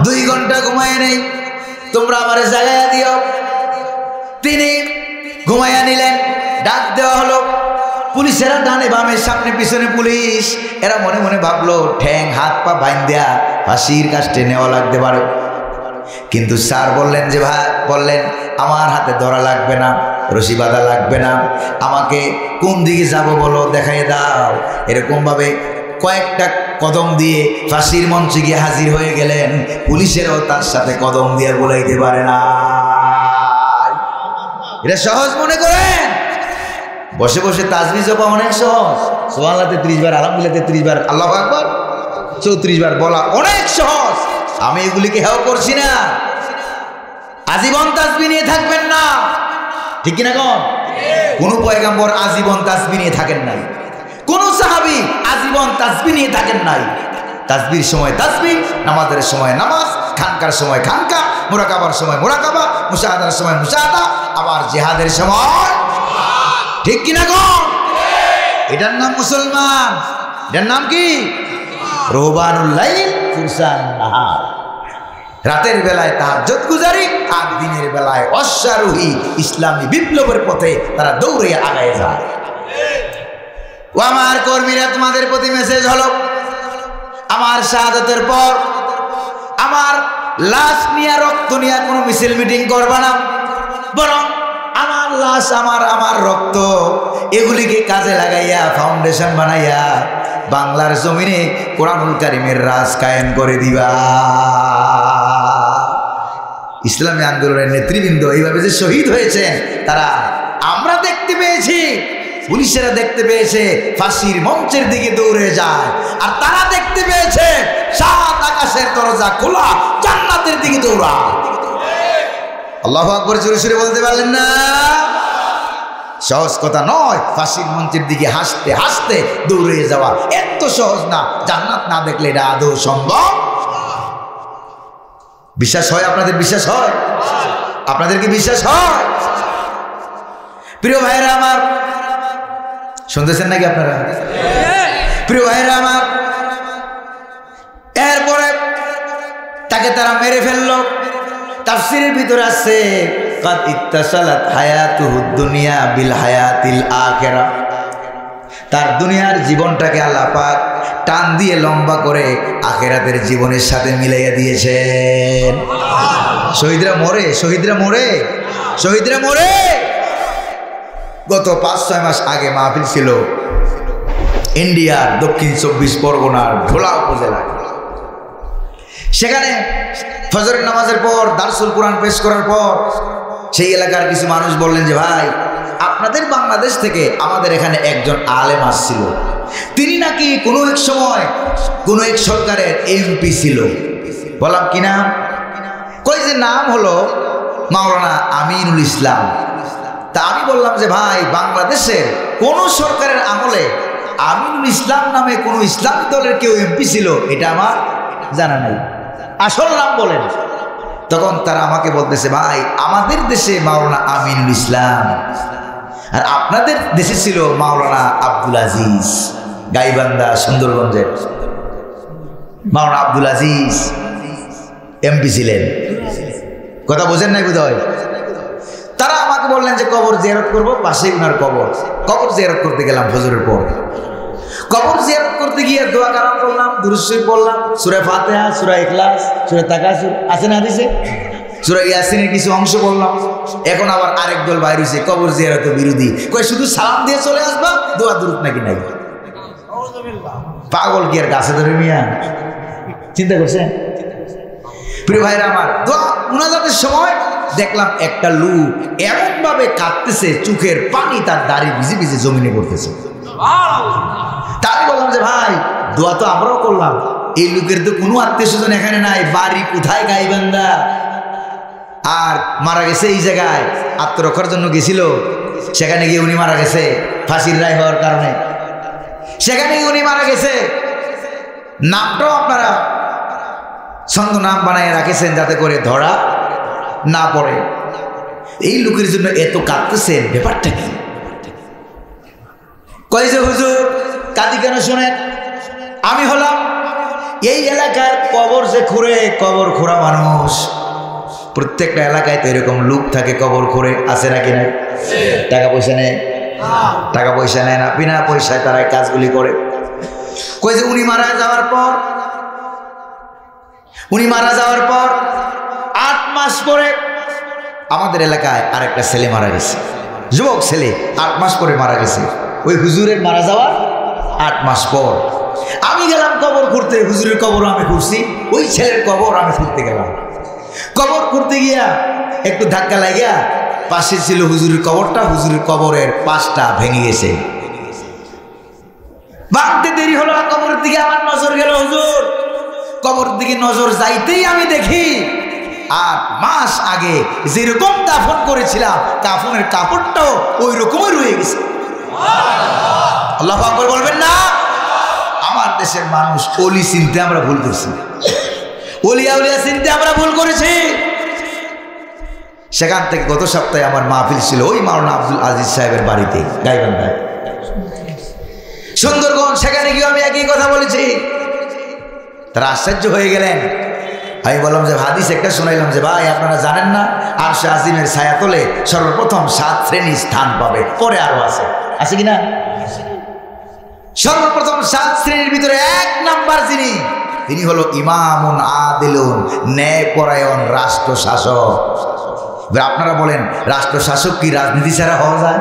S1: 2 ঘন্টা ঘুমায় নেই, তোমরা আমারে জাগাইয়া দিও। তিনি ঘুমাইয়া নিলেন। ডাক দেওয়া হলো, পুলিশেরা ডানে বামে সামনে পিছনে পুলিশ। এরা মনে মনে ভাবলো ঠ্যাং হাত পা বাইন দেয়া ফাঁসির কাস্টে নেওয়া লাগতে পারে। কিন্তু স্যার বললেন যে ভাই, বললেন আমার হাতে ধরা লাগবে না, রশি বাঁধা লাগবে না, আমাকে কোন দিকে যাব বলো, দেখাই দাও। এরকমভাবে কয়েকটা কদম দিয়ে ফাঁসির মঞ্চে গিয়ে হাজির হয়ে গেলেন। পুলিশেরাও তার সাথে কদম দিয়ে বলাইতে পারে না। এটা সহজ মনে করেন? বসে বসে তাসবিহ জপা অনেক সহজ। সুবহানাল্লাহ 33 বার, আলহামদুলিল্লাহ 33 বার, আল্লাহু আকবার 34 বার বলা অনেক সহজ। আমি এগুলিকে হেও করছি না। আজীবন তাসবিহ নিয়ে থাকবেন না, ঠিক কিনা কোন? কোন পয়গম্বর আজীবন তাসবিহ নিয়ে থাকেন নাই, কোন সাহাবী আজীবন তাসবিহ নিয়ে থাকেন নাই। তাসবিহর সময় তাসবিহ, নামাজের সময় নামাজ, খানকার সময় খানকা, মুরাকাবার সময় মুরাকাবা, মুশাহাদার সময় মুশাহাদা, আবার জিহাদের সময়, ঠিক কিনা কোন? এটার নাম মুসলমান। এটার নাম কি? রোহবানুল লাইল ফুরসান নাহার, রাতের বেলায় তাহাজ্জুদ গুজারি আর দিনের বেলায় অশ্বারোহী ইসলামী বিপ্লবের পথে তারা দৌড়ে আগায় যায়। ও আমার কর্মীরা, তোমাদের প্রতি মেসেজ হলো, আমার শাহাদাতের পর আমার লাশ নিয়ে রক্ত নিয়ে কোনো মিছিল মিটিং করবা না, বরং আমার লাশ আমার রক্ত এগুলিকে কাজে লাগাইয়া ফাউন্ডেশন বানাইয়া বাংলার জমিনে কোরআনুল কারীমের রাজ কায়েম করে দিবা। ইসলামী আন্দোলনের নেতৃবৃন্দ এইভাবে যে শহীদ হয়েছেন তারা আমরা দেখতে পেয়েছি, পুলিশেরা দেখতে পেয়েছে ফাঁসির মঞ্চের দিকে দৌড়ে যায়, আর তারা দেখতে পেয়েছে সাত আকাশের দরজা খোলা জান্নাতের দিকে দৌড়া। আল্লাহু আকবার জোরে জোরে বলতে পারলেন না? সহজ কথা নয় ফাঁসির মঞ্চের দিকে হাসতে হাসতে দৌড়ে যাওয়া, এত সহজ না। জান্নাত না দেখলে এটা আদৌ সম্ভব? বিশ্বাস হয়? আপনাদের বিশ্বাস হয়? আপনাদের কি বিশ্বাস হয়? প্রিয় ভাইরা আমার, শুনতেছেন নাকি আপনারা? প্রিয় ভাইরা আমার, এরপরে তাকে তারা মেরে ফেললো। তাফসীরের ভিতরে আছে কাদ ইত্তাসালাত হায়াতুহুদ দুনিয়া বিল হায়াতিল আখিরা, তার দুনিয়ার জীবনটাকে আল্লাহ পাক টান দিয়ে লম্বা করে আখিরাতের জীবনের সাথে মিলাইয়া দিয়েছেন। শহীদরা মরে, শহীদরা মরে, শহীদরা মরে। গত ৫-৬ মাস আগে মাহফিল ছিল ইন্ডিয়ার দক্ষিণ ২৪ পরগনার ঢোলা উপজেলায়। সেখানে ফজরের নামাজের পর দারসুল কোরআন পেশ করার পর সেই এলাকার কিছু মানুষ বললেন যে ভাই, আপনাদের বাংলাদেশ থেকে আমাদের এখানে একজন আলেম আসছিল, তিনি নাকি কোনো এক সময় কোনো এক সরকারের এমপি ছিল। বললাম কি নাম? কই যে নাম হলো মাওলানা আমিনুল ইসলাম। তা আমি বললাম যে ভাই, বাংলাদেশের কোন সরকারের আমলে আমিনুল ইসলাম নামে কোন ইসলামী দলের কেউ এমপি ছিল এটা আমার জানা নাই, আসল নাম বলেন। তখন তারা আমাকে বলতেছে ভাই, আমাদের দেশে মাওলানা আমিনুল ইসলাম, আর আপনাদের দেশে ছিল মাওলানা আব্দুল আজিজ, গাইবান্ধা সুন্দরগঞ্জের মাওলানা আব্দুল আজিজ এমপি ছিলেন। কথা বোঝেন নাই বোধহয়? তারা আমাকে বললেন যে কবর জিয়ারত করবো, পাশেই উনার কবর। কবর জিয়ারত করতে গেলাম ফজরের পর। কবর জিয়ারত করতে গিয়ে দোয়া কালাম করলাম, দুরূদ শরীফ পড়লাম, সূরা ফাতিহা, সূরা ইখলাস, সূরা তাকাসুর আছে না হাদিসে, সূরা ইয়াসিনের কিছু অংশ পড়লাম। এখন আবার আরেক দল বাইর হইছে কবর জিয়ারত বিরোধী, কই শুধু সালাম দিয়ে চলে আসবা, দোয়া দুরূদ নাকি নাই। পাগল কি আর গাছে ধরে মিয়া? চিন্তা করছেন? প্রিয় ভাইরা আমার, দোয়া মুনাজাতের সময় দেখলাম একটা লোক এমন ভাবে কাঁদতেছে, চোখের পানি তার দাড়ি ভিজে ভিজে জমিনে পড়তেছে। তাই বললাম যে ভাই, দোয়া তো আমরাও করলাম, এই লোকের তো কোনো আত্মীয় স্বজন এখানে নাই, বাড়ি কোথায় গাইবান্ধা, আর মারা গেছে এই জায়গায়, আত্মরক্ষার জন্য গেছিল, সেখানে গিয়ে উনি মারা গেছে ফাঁসির রায় হওয়ার কারণে, সেখানে গিয়ে উনি মারা গেছে। নামটাও আপনারা ছন্দ নাম বানায় রাখেছেন যাতে করে ধরা না পড়ে। এই লোকের জন্য এত কাঁদতেছেন, ব্যাপারটা কি? কই যে হুজুর কাঁদি কেন শোনেন? আমি হলাম এই এলাকার কবর যে খুঁড়ে, কবর খোঁড়া মানুষ। প্রত্যেকটা এলাকায় তো এরকম লোক থাকে কবর খুঁড়ে, আছে নাকি না? টাকা পয়সা নেয়, টাকা পয়সা নেয় না, বিনা পয়সায় তারা কাজগুলি করে। কই যে উনি মারা যাওয়ার পর 8 মাস পরে আমাদের এলাকায় আরেকটা ছেলে মারা গেছে, যুবক ছেলে, 8 মাস পরে মারা গেছে। ওই হুজুরের মারা যাওয়ার 8 মাস পর আমি গেলাম কবর খুঁড়তে, হুজুরের কবর আমি খুঁড়ছি, ওই ছেলের কবর আমি খুঁড়তে গেলাম। কবর খুঁড়তে গিয়া একটু ধাক্কা লাগিয়া পাশে ছিল হুজুরের কবরটা, হুজুরের কবরের পাশটা ভেঙে গেছে। ভাঙতে দেরি হলো, কবরের দিকে আমার নজর গেল। হুজুর কবর দিকে নজর যাইতেই আমি দেখি 8 মাস আগে যেরকম দাফন করেছিলাম, কাফনের কাপড়টাও ওই রকমই রয়ে গেছে। আল্লাহু আকবার বলবেন না? আমার দেশের মানুষ ওলি চিনতে আমরা ভুল করছি, ওলিয়া উলিয়া চিনতে আমরা ভুল করেছি। সেখান থেকে গত সপ্তাহে আমার মাহফিল ছিল ওই মাওলানা আব্দুল আজিজ সাহেবের বাড়িতে গাইবান্ধায় সুন্দরগঞ্জ। সেখানে গিয়ে আমি একই কথা বলেছি, তারা আশ্চর্য হয়ে গেলেন। আমি বললাম যে হাদিস একটা শোনাইলাম যে ভাই আপনারা জানেন না আরশে আজিমের ছায়াতলে সর্বপ্রথম 7 শ্রেণী স্থান পাবে, পরে আরো আছে কিনা? সর্বপ্রথম 7 শ্রেণীর ভিতরে 1 নাম্বার তিনি হলো ইমামুন আদিলুন, ন্যায়পরায়ণ রাষ্ট্র শাসক। আপনারা বলেন রাষ্ট্র শাসক কি রাজনীতি ছাড়া হওয়া যায়?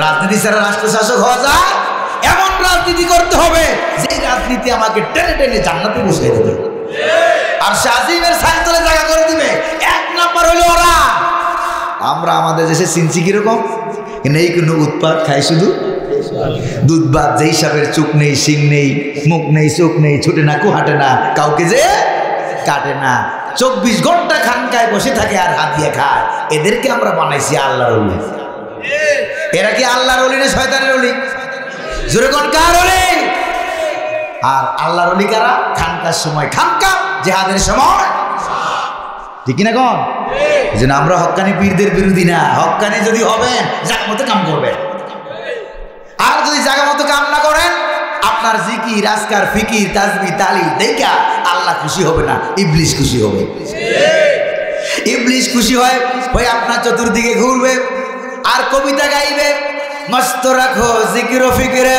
S1: রাজনীতি ছাড়া রাষ্ট্র শাসক হওয়া যায়? এমন রাজনীতি করতে হবে যে রাজনীতি আমাকে টেনে টেনে জান্নাতে বসিয়ে দেবে, আর আজিমের ছায়াতলে জায়গা করে দিবে। 1 নাম্বার হলো ওরা। আমরা আমাদের দেশে চিনছি কিরকম, নেই কোনো উৎপাত, খাই শুধু দুধ ভাত, যেই সাপের চোখ নেই, শিং নেই, মুখ নেই, চোখ নেই, ছুটে না, হাঁটে না, কাউকে যে কাটে না, 24 ঘন্টা খানকায় বসে থাকে আর হাত দিয়ে খায়। এদেরকে আমরা বানাইছি আল্লাহর ওলি। এরা কি আল্লাহর ওলি না শয়তানের ওলি? জোরে কোন কার ওলি? আর আল্লাহর ওলি কারা? খানকার সময় খানকা, জিহাদের সময়, ঠিক কিনা কোন? এই জন্য আমরা হক্কানি পীরদের বিরোধী না। হক্কানি যদি হবেন জায়গা মতো কাম করবেন, আর যদি জায়গা মতো কাম না করেন আপনার জিকির, আজকার, ফিকির, তাসবিহ, তালিল দেখা আল্লাহ খুশি হবে না, ইবলিস খুশি হবে। ইবলিস খুশি হয় আপনার চতুর্দিকে ঘুরবে আর কবিতা গাইবে, মস্ত রাখো জিকির ও ফিকিরে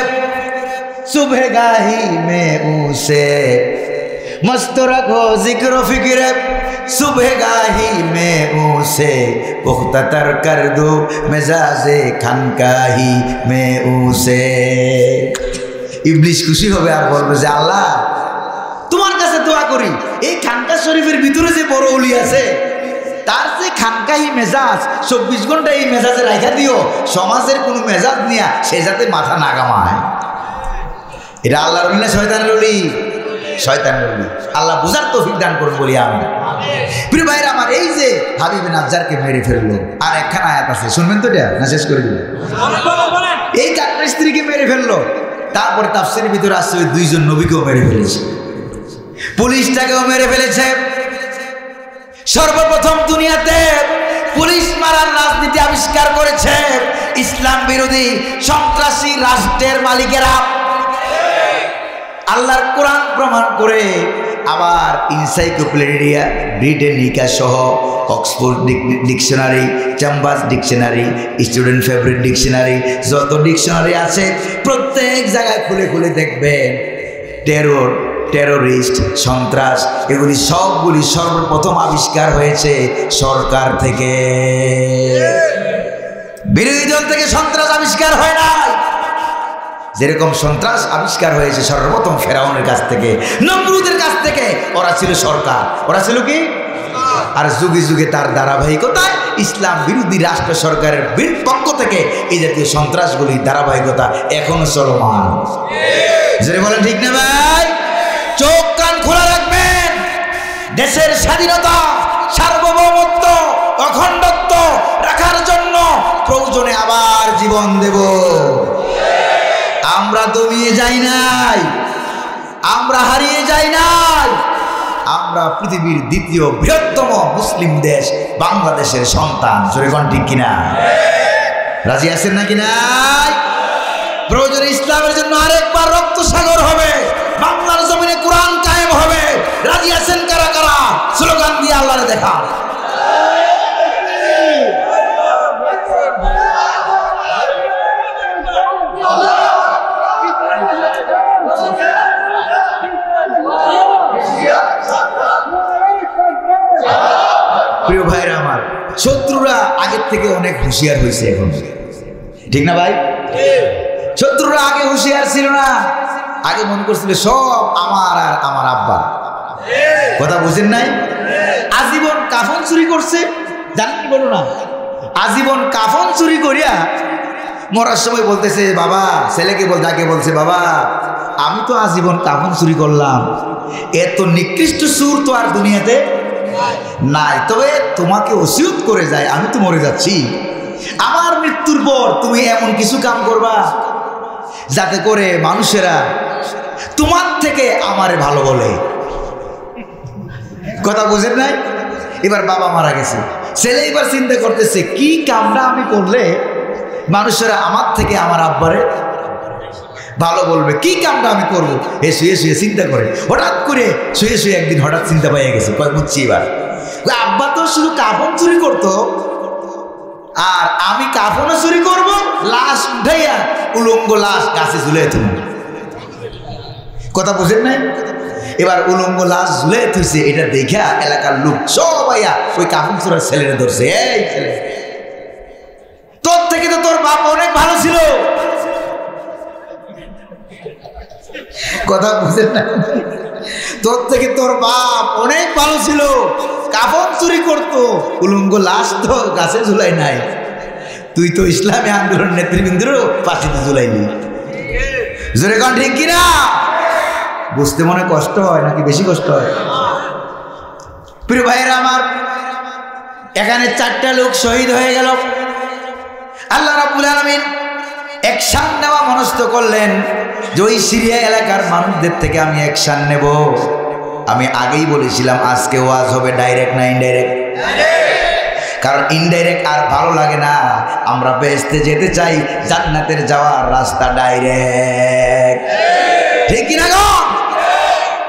S1: সুবহে গাহি মে উসে, মস্ত রাখো জিকির ও ফিকিরে সুবহে গাহি মে উসে, পুখতাতর কর দো মেজাজে খানকাহি মে উসে। ইবলিস খুশি হবে আর বলবে যে আল্লাহ তোমার কাছে দোয়া করি এই খানকা শরীফের ভিতরে যে বড় ওলি আছে তার যে খানকাহি মেজাজ 24 ঘন্টা এই মেজাজে রাখা দিও, সমাজের কোনো মেজাজ নিয়ে সে যাতে মাথা না কামায়। এটা আল্লাহর ওলি না শয়তানের ওলি? শয়তানের ওলি। আল্লাহ বুঝার তৌফিক দান করুন বলি আমি। প্রিয় ভাইরা আমার, এই যে হাবিব নাজ্জারকে মেরে ফেললো, আর একখানা আয়াত আছে শুনবেন তো, এটা না শেষ করে দিবেন। এই 4টা স্ত্রীকে মেরে ফেললো, তারপরে তাফসীরের ভিতরে আসছে ওই 2 জন নবীকেও মেরে ফেলেছে, পুলিশটাকেও মেরে ফেলেছে। সর্বপ্রথম দুনিয়াতে পুলিশ মারার রাজনীতি আবিষ্কার করেছে ইসলাম বিরোধী সন্ত্রাসী রাষ্ট্রের মালিকেরা। আল্লাহর কোরআন প্রমাণ করে, আবার ইনসাইক্লোপিডিয়া ব্রিটানিকা সহ Oxford dictionary, Chambers dictionary, student favourite dictionary, যত ডিকশনারি আছে প্রত্যেক জায়গায় খুলে খুলে দেখবেন টেরোরিস্ট, সন্ত্রাস, এগুলি সবগুলি সর্বপ্রথম আবিষ্কার হয়েছে সরকার থেকে। বিরোধী দল থেকে সন্ত্রাস আবিষ্কার হয় নাই। যেরকম সন্ত্রাস আবিষ্কার হয়েছে সর্বপ্রথম ফেরাউনের কাছ থেকে, নমরুদের কাছ থেকে। ওরা ছিল সরকার, ওরা ছিল কি? আর যুগে যুগে তার ধারাবাহিকতায় ইসলাম বিরোধী রাষ্ট্র সরকারের পক্ষ থেকে এই জাতীয় সন্ত্রাসগুলি ধারাবাহিকতা এখনো চলমান। যদি বলেন ঠিক না ভাই? চোখ কান খোলা রাখবেন। দেশের স্বাধীনতা, সার্বভৌমত্ব, অখণ্ডত্ব রাখার জন্য প্রয়োজনে আবার জীবন দেব। আমরা দমিয়ে যাই নাই, আমরা হারিয়ে যাই নাই। আমরা পৃথিবীর 2য় বৃহত্তম মুসলিম দেশ বাংলাদেশের সন্তান। জোরে কোন ঠিক কিনা? রাজি আছেন নাকি নাই? প্রয়োজনে ইসলামের জন্য আরেকবার রক্ত সাগর হবে, বাংলার জমিনে কোরআন কায়েম হবে। রাজি আছেন কারা কারা? স্লোগান দিয়ে আল্লাহরে দেখা। প্রিয় ভাইরা আমার, শত্রুরা আগের থেকে অনেক হুঁশিয়ার হয়েছে এখন, ঠিক না ভাই? শত্রুরা আগে হুঁশিয়ার ছিল না। আগে মনে করছিল সব আমার আর আমার আব্বা। কথা বুঝেন নাই? আজীবন কাফন চুরি করছে, জানেন? বলো না, আজীবন কাফন চুরি করিয়া মরার সময় বলতেছে বাবা, ছেলেকে যাকে বলছে বাবা আমি তো আজীবন কাফন চুরি করলাম, এত নিকৃষ্ট সুর তো আর দুনিয়াতে নাই। তবে তোমাকে ওসিয়ত করে যায়, আমি তো মরে যাচ্ছি, আমার মৃত্যুর পর তুমি এমন কিছু কাম করবা যাতে করে মানুষেরা তোমার থেকে আমারে ভালো বলে। কথা বুঝেন নাই? এবার বাবা মারা গেছে, ছেলে এবার চিন্তা করতেছে কি কামটা আমি করলে মানুষেরা আমার থেকে আমার আব্বারে ভালো বলবে, কি কামটা আমি করবো। এ শুয়ে শুয়ে চিন্তা করে, হঠাৎ করে শুয়ে শুয়ে একদিন হঠাৎ চিন্তা পাইয়া গেছে, কয় বুঝছি এবার, আব্বা তো শুধু কাফন চুরি করতো, আর আমি কাফনও চুরি করবো, লাশ উঠাইয়া উলঙ্গ লাশ গাছে ঝুলে থুব। কথা বুঝেন নাই? এবার উলঙ্গ লাশ ঝুলে থুইছে, এটা দেখা এলাকার লোক সবাই ওই কাফন চোরার ছেলেরা ধরছে, এই ছেলে তোর থেকে তো তোর বাপ অনেক ভালো ছিল। কথা বুঝেন না? তোর থেকে তোর বাপ অনেক ভালো ছিল, কাফন চুরি করতো, উলঙ্গ লাশ তো গাছে ঝুলাই নাই, তুই তো ইসলামী আন্দোলন নেতৃবৃন্দেরও ফাঁসিতে ঝুলাইলি। জোরে কোন ঠিক কিনা? বুঝতে মনে কষ্ট হয় নাকি বেশি কষ্ট হয়? প্রিয় ভাইয়েরা আমার, এখানে 4টা লোক শহীদ হয়ে গেল। আল্লাহ রাব্বুল আলামিন অ্যাকশন নেওয়া মনস্থ করলেন যে ওই সিরিয়া এলাকার মানুষদের থেকে আমি অ্যাকশন নেব। আমি আগেই বলেছিলাম আজকে ওয়াজ হবে ডাইরেক্ট না ইনডাইরেক্ট, কারণ ইনডাইরেক্ট আর ভালো লাগে না। আমরা বেহেশতে যেতে চাই, জান্নাতের যাওয়ার রাস্তা ডাইরেক্ট, ঠিক কিনা গো?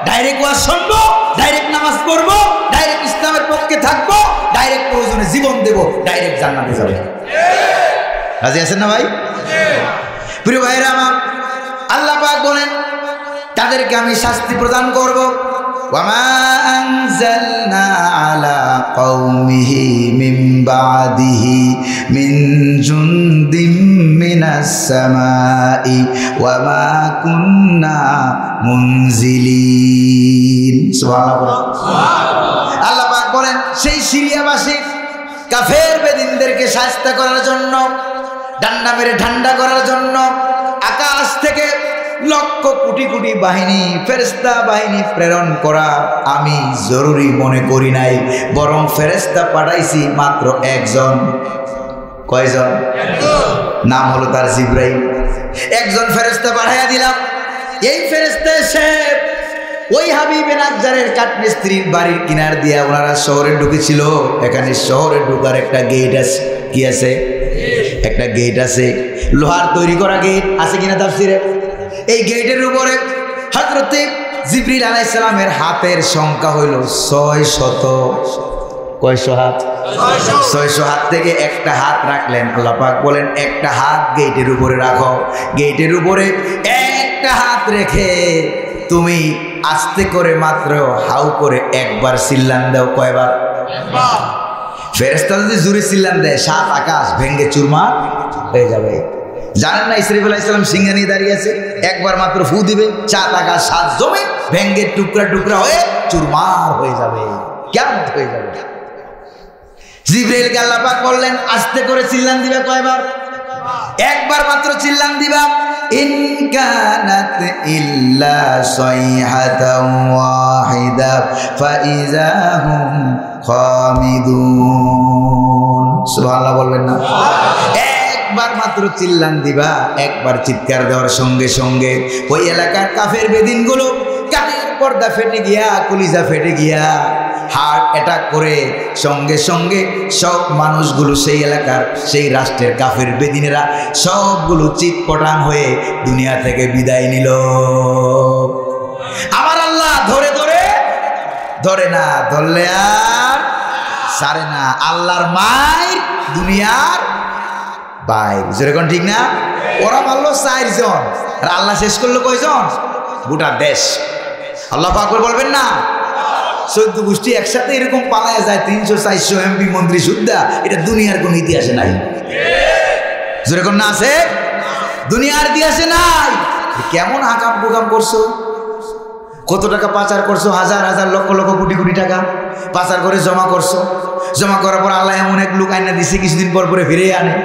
S1: ডাইরেক্ট ওয়াজ শুনবো, ডাইরেক্ট নামাজ পড়বো, ডাইরেক্ট ইসলামের পক্ষে থাকবো, ডাইরেক্ট প্রয়োজনে জীবন দেব, ডাইরেক্ট জান্নাতে যাবো। রাজি আছেন না ভাই? প্রিয় ভাইরা আমার, আল্লাহ পাক বলেন তাদেরকে আমি শাস্তি প্রদান করব। ওয়ামা আনজালনা আলা কওমিহি মিন বাদিহি মিন জুনদিম মিনাস সামাই ওয়ামা কুন্না মুনজিলিন। সুবহানাল্লাহ। আল্লাহ পাক বলেন সেই সিরিয়াবাসী কাফের বেদিনদেরকে শাস্তি করার জন্য, ডান্ডা মেরে ঠান্ডা করার জন্য আকাশ থেকে লক্ষ কোটি কোটি বাহিনী, ফেরেশতা বাহিনী প্রেরণ করা আমি জরুরি মনে করি নাই, বরং ফেরেশতা পাঠাইছি মাত্র একজন। কয়জন? নাম হলো তার জিবরাইল। একজন ফেরেশতা পাঠাইয়া দিলাম। এই ফেরেশতা এসে ওই হাবিবে নাজ্জারের কাঠমিস্ত্রির বাড়ির কিনার দিয়া ওনারা শহরে ঢুকেছিল। এখানে শহরে ঢোকার একটা গেট আছে। কি আছে? একটা গেট আছে, লোহার তৈরি করা গেট আছে কিনা তাফসিরে? এই গেটের উপরে হযরতে জিবরিল আলাইহিস সালামের হাতের সংখ্যা হইল 600। কয়শো হাত? 600 হাত থেকে একটা হাত রাখলেন। আল্লাহ পাক বলেন একটা হাত গেটের উপরে রাখো। গেটের উপরে একটা হাত রেখে তুমি আস্তে করে মাত্র হাউ করে একবার চিল্লান দাও। কয়বার? একবার। ফেরেশতা যদি জোরে চিল্লান দেয় 7 আকাশ ভেঙে চুরমার হয়ে যাবে। জানেন না ইসরাফিল আলাইহিস সালাম সিংহা নিয়ে দাঁড়িয়ে আছে, একবার মাত্র ফু দিবে 7 আকাশ 7 জমি ভেঙে টুকরা টুকরা হয়ে চুরমার হয়ে যাবে, কিয়ামত হয়ে যাবে। জিবরাইলকে আল্লাহ পাক বললেন আস্তে করে চিল্লান দিবা। কয়বার? একবার মাত্র চিল্লান দিবা। ইন কানাত ইল্লা সাইহাতাও ওয়াহিদা ফাইযা হুম খামিদুন। সুবহানাল্লাহ বলবেন না? একবার মাত্র চিল্লান দিবা। একবার চিৎকার দেওয়ার সঙ্গে সঙ্গে ওই এলাকার কাফের বেদিনগুলো কানের পর্দা ফেটে গিয়া, কলিজা ফেটে গিয়া হার্ট অ্যাটাক করে সঙ্গে সঙ্গে সব মানুষগুলো সেই এলাকার, সেই রাষ্ট্রের কাফের বেদিনেরা সবগুলো চিৎপটাং হয়ে দুনিয়া থেকে বিদায় নিল। আমার আল্লাহ ধরে ধরে ধরে না, ধরলে আর সারে না। আল্লাহর মায়ের দুনিয়ার বাইর। যেরকম ঠিক না? ওরা মারলো 4 জন, আর আল্লাহ শেষ করলো কয়জন? গোটা দেশ। আল্লাহ পাক বলবেন না 14 গোষ্ঠী একসাথে এরকম পালায় যায় 300-400 এমপি মন্ত্রী সুদ্ধা, এটা দুনিয়ার কোন ইতিহাসে নাই। যেরকম না আছে, দুনিয়ার ইতিহাসে নাই। কেমন আকাম কুকাম করছো, কত টাকা পাচার করছো, হাজার হাজার লক্ষ লক্ষ কোটি কোটি টাকা পাচার করে জমা করছো। জমা করার পর আল্লাহ এমন এক লোক আইনা দিছে, কিছুদিন পর পরে ফিরে আনে।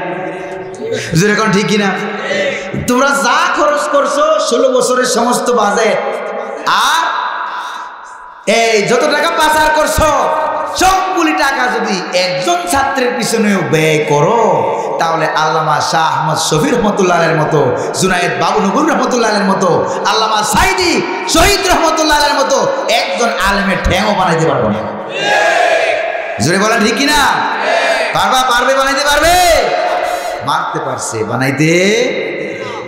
S1: যেরকম ঠিক কিনা? তোমরা যা খরচ করছো 16 বছরের সমস্ত বাজেট, আর এই যত টাকা পাচার করছো সবগুলি টাকা যদি একজন ছাত্রের পিছনেও ব্যয় করো, তাহলে আল্লামা শাহ আহমদ শফি রহমতুল্লাহের মতো, জুনায়েদ বাবু নবুর রহমতুল্লাহের মতো, আল্লামা সাইদি শহীদ রহমতুল্লাহের মতো একজন আলেমের ঠ্যাংও বানাইতে পারবো না। জোরে বলা ঠিক কিনা? পারবে বানাইতে পারবে? মারতে পারছে, বানাইতে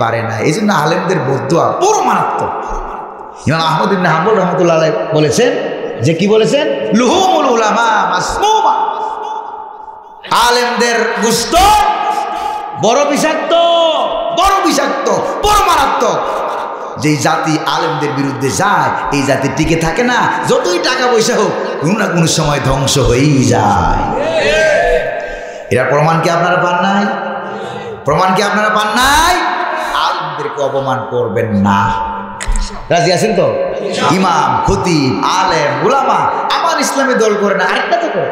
S1: পারে না। এই জন্য আলেমদের বদদুয়া বড় মারাত্মক। ইমাম আহমদ ইবনে হাম্বল রাহমাতুল্লাহ আলাইহি বলেছেন যে কি বলেছেন, লুহুমুল উলামা মাসমুমা, আলেমদের গোশত বড় বিষাক্ত, বড় বিষাক্ত, বড় মারাত্মক। যেই জাতি আলেমদের বিরুদ্ধে যায় এই জাতি টিকে থাকে না, যতই টাকা পয়সা হোক কোনো না কোনো সময় ধ্বংস হয়েই যায়। এরা প্রমাণ কি আপনারা পান নাই? প্রমাণ কি আপনারা পান নাই? আলেমদেরকে অপমান করবেন না। রাজি আছেন তো? ইমাম, খতিব, আলেম, উলামা আমার ইসলামে দল করে না, আরেকটা তো করে।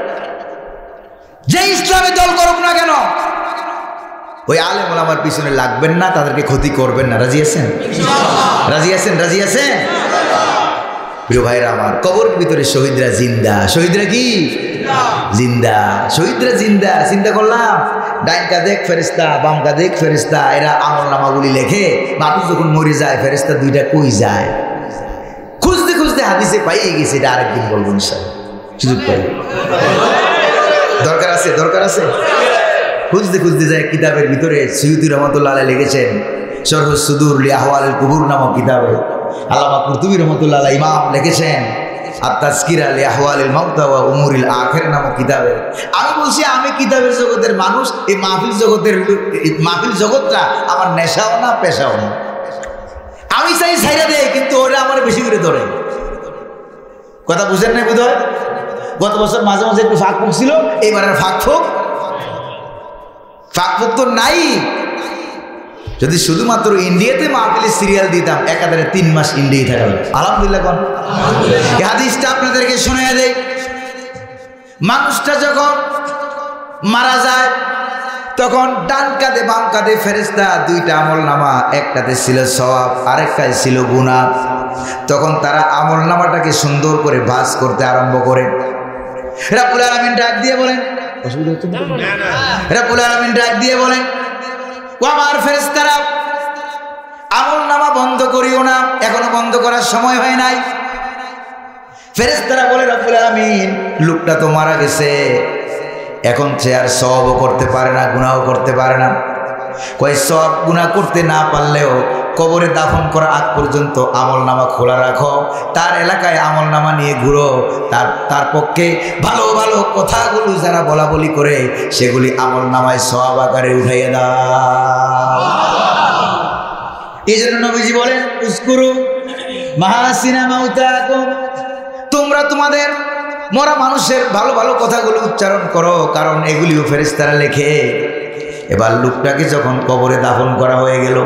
S1: যে ইসলামে দল করুক না কেন ওই আলেম ওলামার পিছনে লাগবেন না, তাদেরকে ক্ষতি করবেন না। রাজি আছেন? রাজি আছেন? রাজি আছেন? প্রিয় ভাইরা আমার, কবরের ভিতরে শহীদরা জিন্দা। শহীদরা কি জিন্দা? শহীদরা জিন্দা। চিন্তা করলাম, ডাইন কাঁধেক ফেরেশতা, বাম কাঁধেক ফেরেশতা, এরা আমলনামাগুলি লেখে। মানুষ যখন মরে যায় ফেরেশতা দুইটা কই যায়? খুঁজতে খুঁজতে হাদিসে পাইয়ে গেছে। এটা আরেকদিন বলবো ইনশাআল্লাহ, সুযোগ পাই। দরকার আছে, দরকার আছে। খুঁজতে খুঁজতে যায় কিতাবের ভিতরে সৈয়দি রহমতুল্লাহ আলাইহি লিখেছেন শরহুস সুদুর লি আহওয়ালিল কুবুর নামক কিতাবে। আল্লামা কুরতুবী রহমতুল্লাহ আলাইহি ইমাম লিখেছেন আত-তাযকিরা লি আহওয়ালিল মাউতা ওয়া উমুরিল আখির নামক কিতাবে। আমি বলছি আমি কিতাবের জগতের মানুষ, এই মাহফিল জগৎটা আমার নেশাও না পেশাও না। আমি চাই ছাইরা দেই, কিন্তু ওরা আমার বেশি করে ধরে। কথা বুঝেন না বোধহয়? গত বছর মাঝে মাঝে একটু ফাঁক ফুক ছিল, এইবার আর ফাঁক ফুক তো নাই। যদি শুধুমাত্র ইন্ডিয়াতে মাহফিলের সিরিয়াল দিতাম একাধারে 3 মাস ইন্ডিয়ায় থাকা হবে। আলহামদুলিল্লাহ কোন হাদিসটা আপনাদেরকে শোনায়া দেই। মানুষটা যখন মারা যায় তখন ডান কাঁধে বাম কাঁধে ফেরেশতা দুইটা আমলনামা, একটাতে ছিল সওয়াব আরেকটাতে ছিল গুনাহ। তখন তারা আমলনামাটাকে সুন্দর করে ভাঁজ করতে আরম্ভ করে। রব্বুল আলামিন ডাক দিয়ে বলেন, অসুবিধা হচ্ছে না? রব্বুল আলামিন ডাক দিয়ে বলেন, ও আমার ফেরেশতারা, আমলনামা বন্ধ করিও না, এখনো বন্ধ করার সময় হয় নাই। ফেরেশতারা বলে, রব্বুল আলামিন লোকটা তো মারা গেছে, এখন সে আর সওয়াবও করতে পারে না, গুনাহও করতে পারে না। কয় সওয়াব গুনাহ করতে না পারলেও কবরে দাফন করার আগ পর্যন্ত আমলনামা খোলা রাখো, তার এলাকায় আমলনামা নিয়ে ঘুরো, তার পক্ষে ভালো ভালো কথাগুলো যারা বলা বলি করে সেগুলি আমলনামায় সওয়াব আকারে উঠাইয়া দাও। এই জন্য নবীজি বলেন, উযকুরু মাহাসিনা মাউতাকুম, তোমরা তোমাদের মরা মানুষের ভালো ভালো কথাগুলো উচ্চারণ করো, কারণ এগুলিও ফেরেশতারা লেখে। এবার লোকটাকে যখন কবরে দাফন করা হয়ে গেল,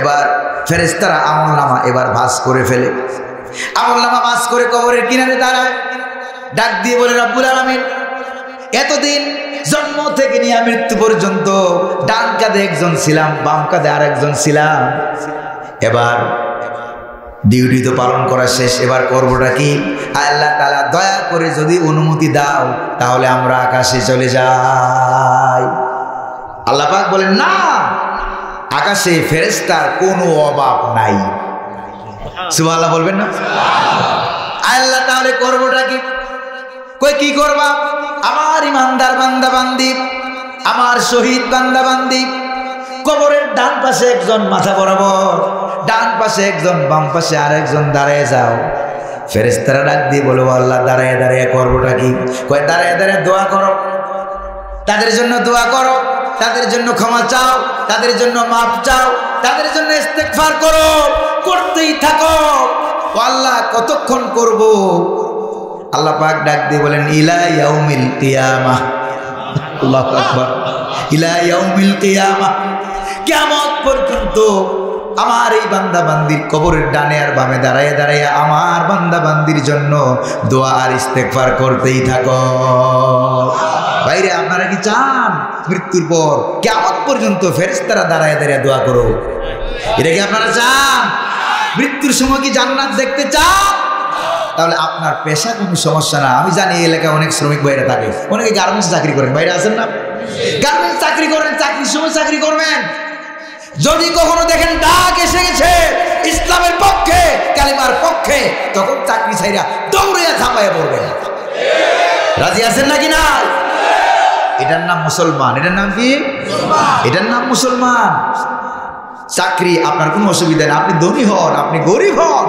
S1: এবার ফেরেশতারা আমলনামা এবার ভাঁজ করে ফেলে। আমলনামা ভাঁজ করে কবরের কিনারে দাঁড়ায়, ডাক দিয়ে বলে, রব্বুল আলামিন এতদিন জন্ম থেকে নিয়ে মৃত্যু পর্যন্ত ডান কাঁধে একজন ছিলাম, বাম কাঁধে আরেকজন ছিলাম, এবার ডিউটি তো পালন করা শেষ, এবার করবোটা কি? আল্লাহ তাআলা দয়া করে যদি অনুমতি দাও তাহলে আমরা আকাশে চলে যাই। আল্লাহ পাক বলেন, না, আকাশে ফেরেশতার কোনো অভাব নাই। সুবহানাল্লাহ বলবেন না? আল্লাহ তাহলে করবোটা কি? কই কি করবা? আমার ইমানদার বান্দা বান্দি, আমার শহীদ বান্দা বান্দি, কবরের ডান পাশে একজন মাথা বরাবর, ডান পাশে একজন, বাম পাশে আরেকজন দাঁড়িয়ে যাও। ফেরেশতারা ডাক দিয়ে বলো, আল্লাহ দাঁড়িয়ে দাঁড়িয়ে করবোটা কি? কয় দাঁড়িয়ে দাঁড়িয়ে দোয়া করো, তাদের জন্য দোয়া করো, তাদের জন্য ক্ষমা চাও, তাদের জন্য মাফ চাও, তাদের জন্য ইস্তেগফার করো, করতেই থাকো। ও আল্লাহ কতক্ষণ করব? আল্লাহ পাক ডাক দিয়ে বলেন, ইলা ইয়াউমিল কিয়ামাহ। আল্লাহু আকবার। ইলা ইয়াউমিল কিয়ামাহ, কিয়ামত পর্যন্ত আমার এই বান্দা বান্দির কবরের ডানে আর বামে দাঁড়ায় দাঁড়ায় আমার বান্দা বান্দির জন্য দোয়া আর ইস্তেগফার করতেই থাকো। ভাইরে, আপনারা কি চান মৃত্যুর পর কিয়ামত পর্যন্ত ফেরেশতারা দাঁড়ায় দাঁড়ায় দোয়া করো? এটা কি আপনারা চান? মৃত্যুর সময় কি জান্নাত দেখতে চান? তাহলে আপনার পেশা কোনো সমস্যা না। আমি জানি এই এলাকায় অনেক শ্রমিক ভাইরা থাকে, অনেকে গার্মেন্টস চাকরি করেন, বাইরে আছেন না? গার্মেন্টস চাকরি করেন, চাকরির সময় চাকরি করবেন। যদি কখনো দেখেন ডাক এসে গেছে ইসলামের পক্ষে, কালিমার পক্ষে, তখন চাকরি ছাইরা দৌড়িয়া ঝাঁপাইয়া পড়বেন। রাজি আছেন নাকি না? এটার নাম মুসলমান। এটার নাম কি? এটার নাম মুসলমান। চাকরি, আপনার কোনো অসুবিধা নেই, আপনি ধনী হন, আপনি গরিব হন,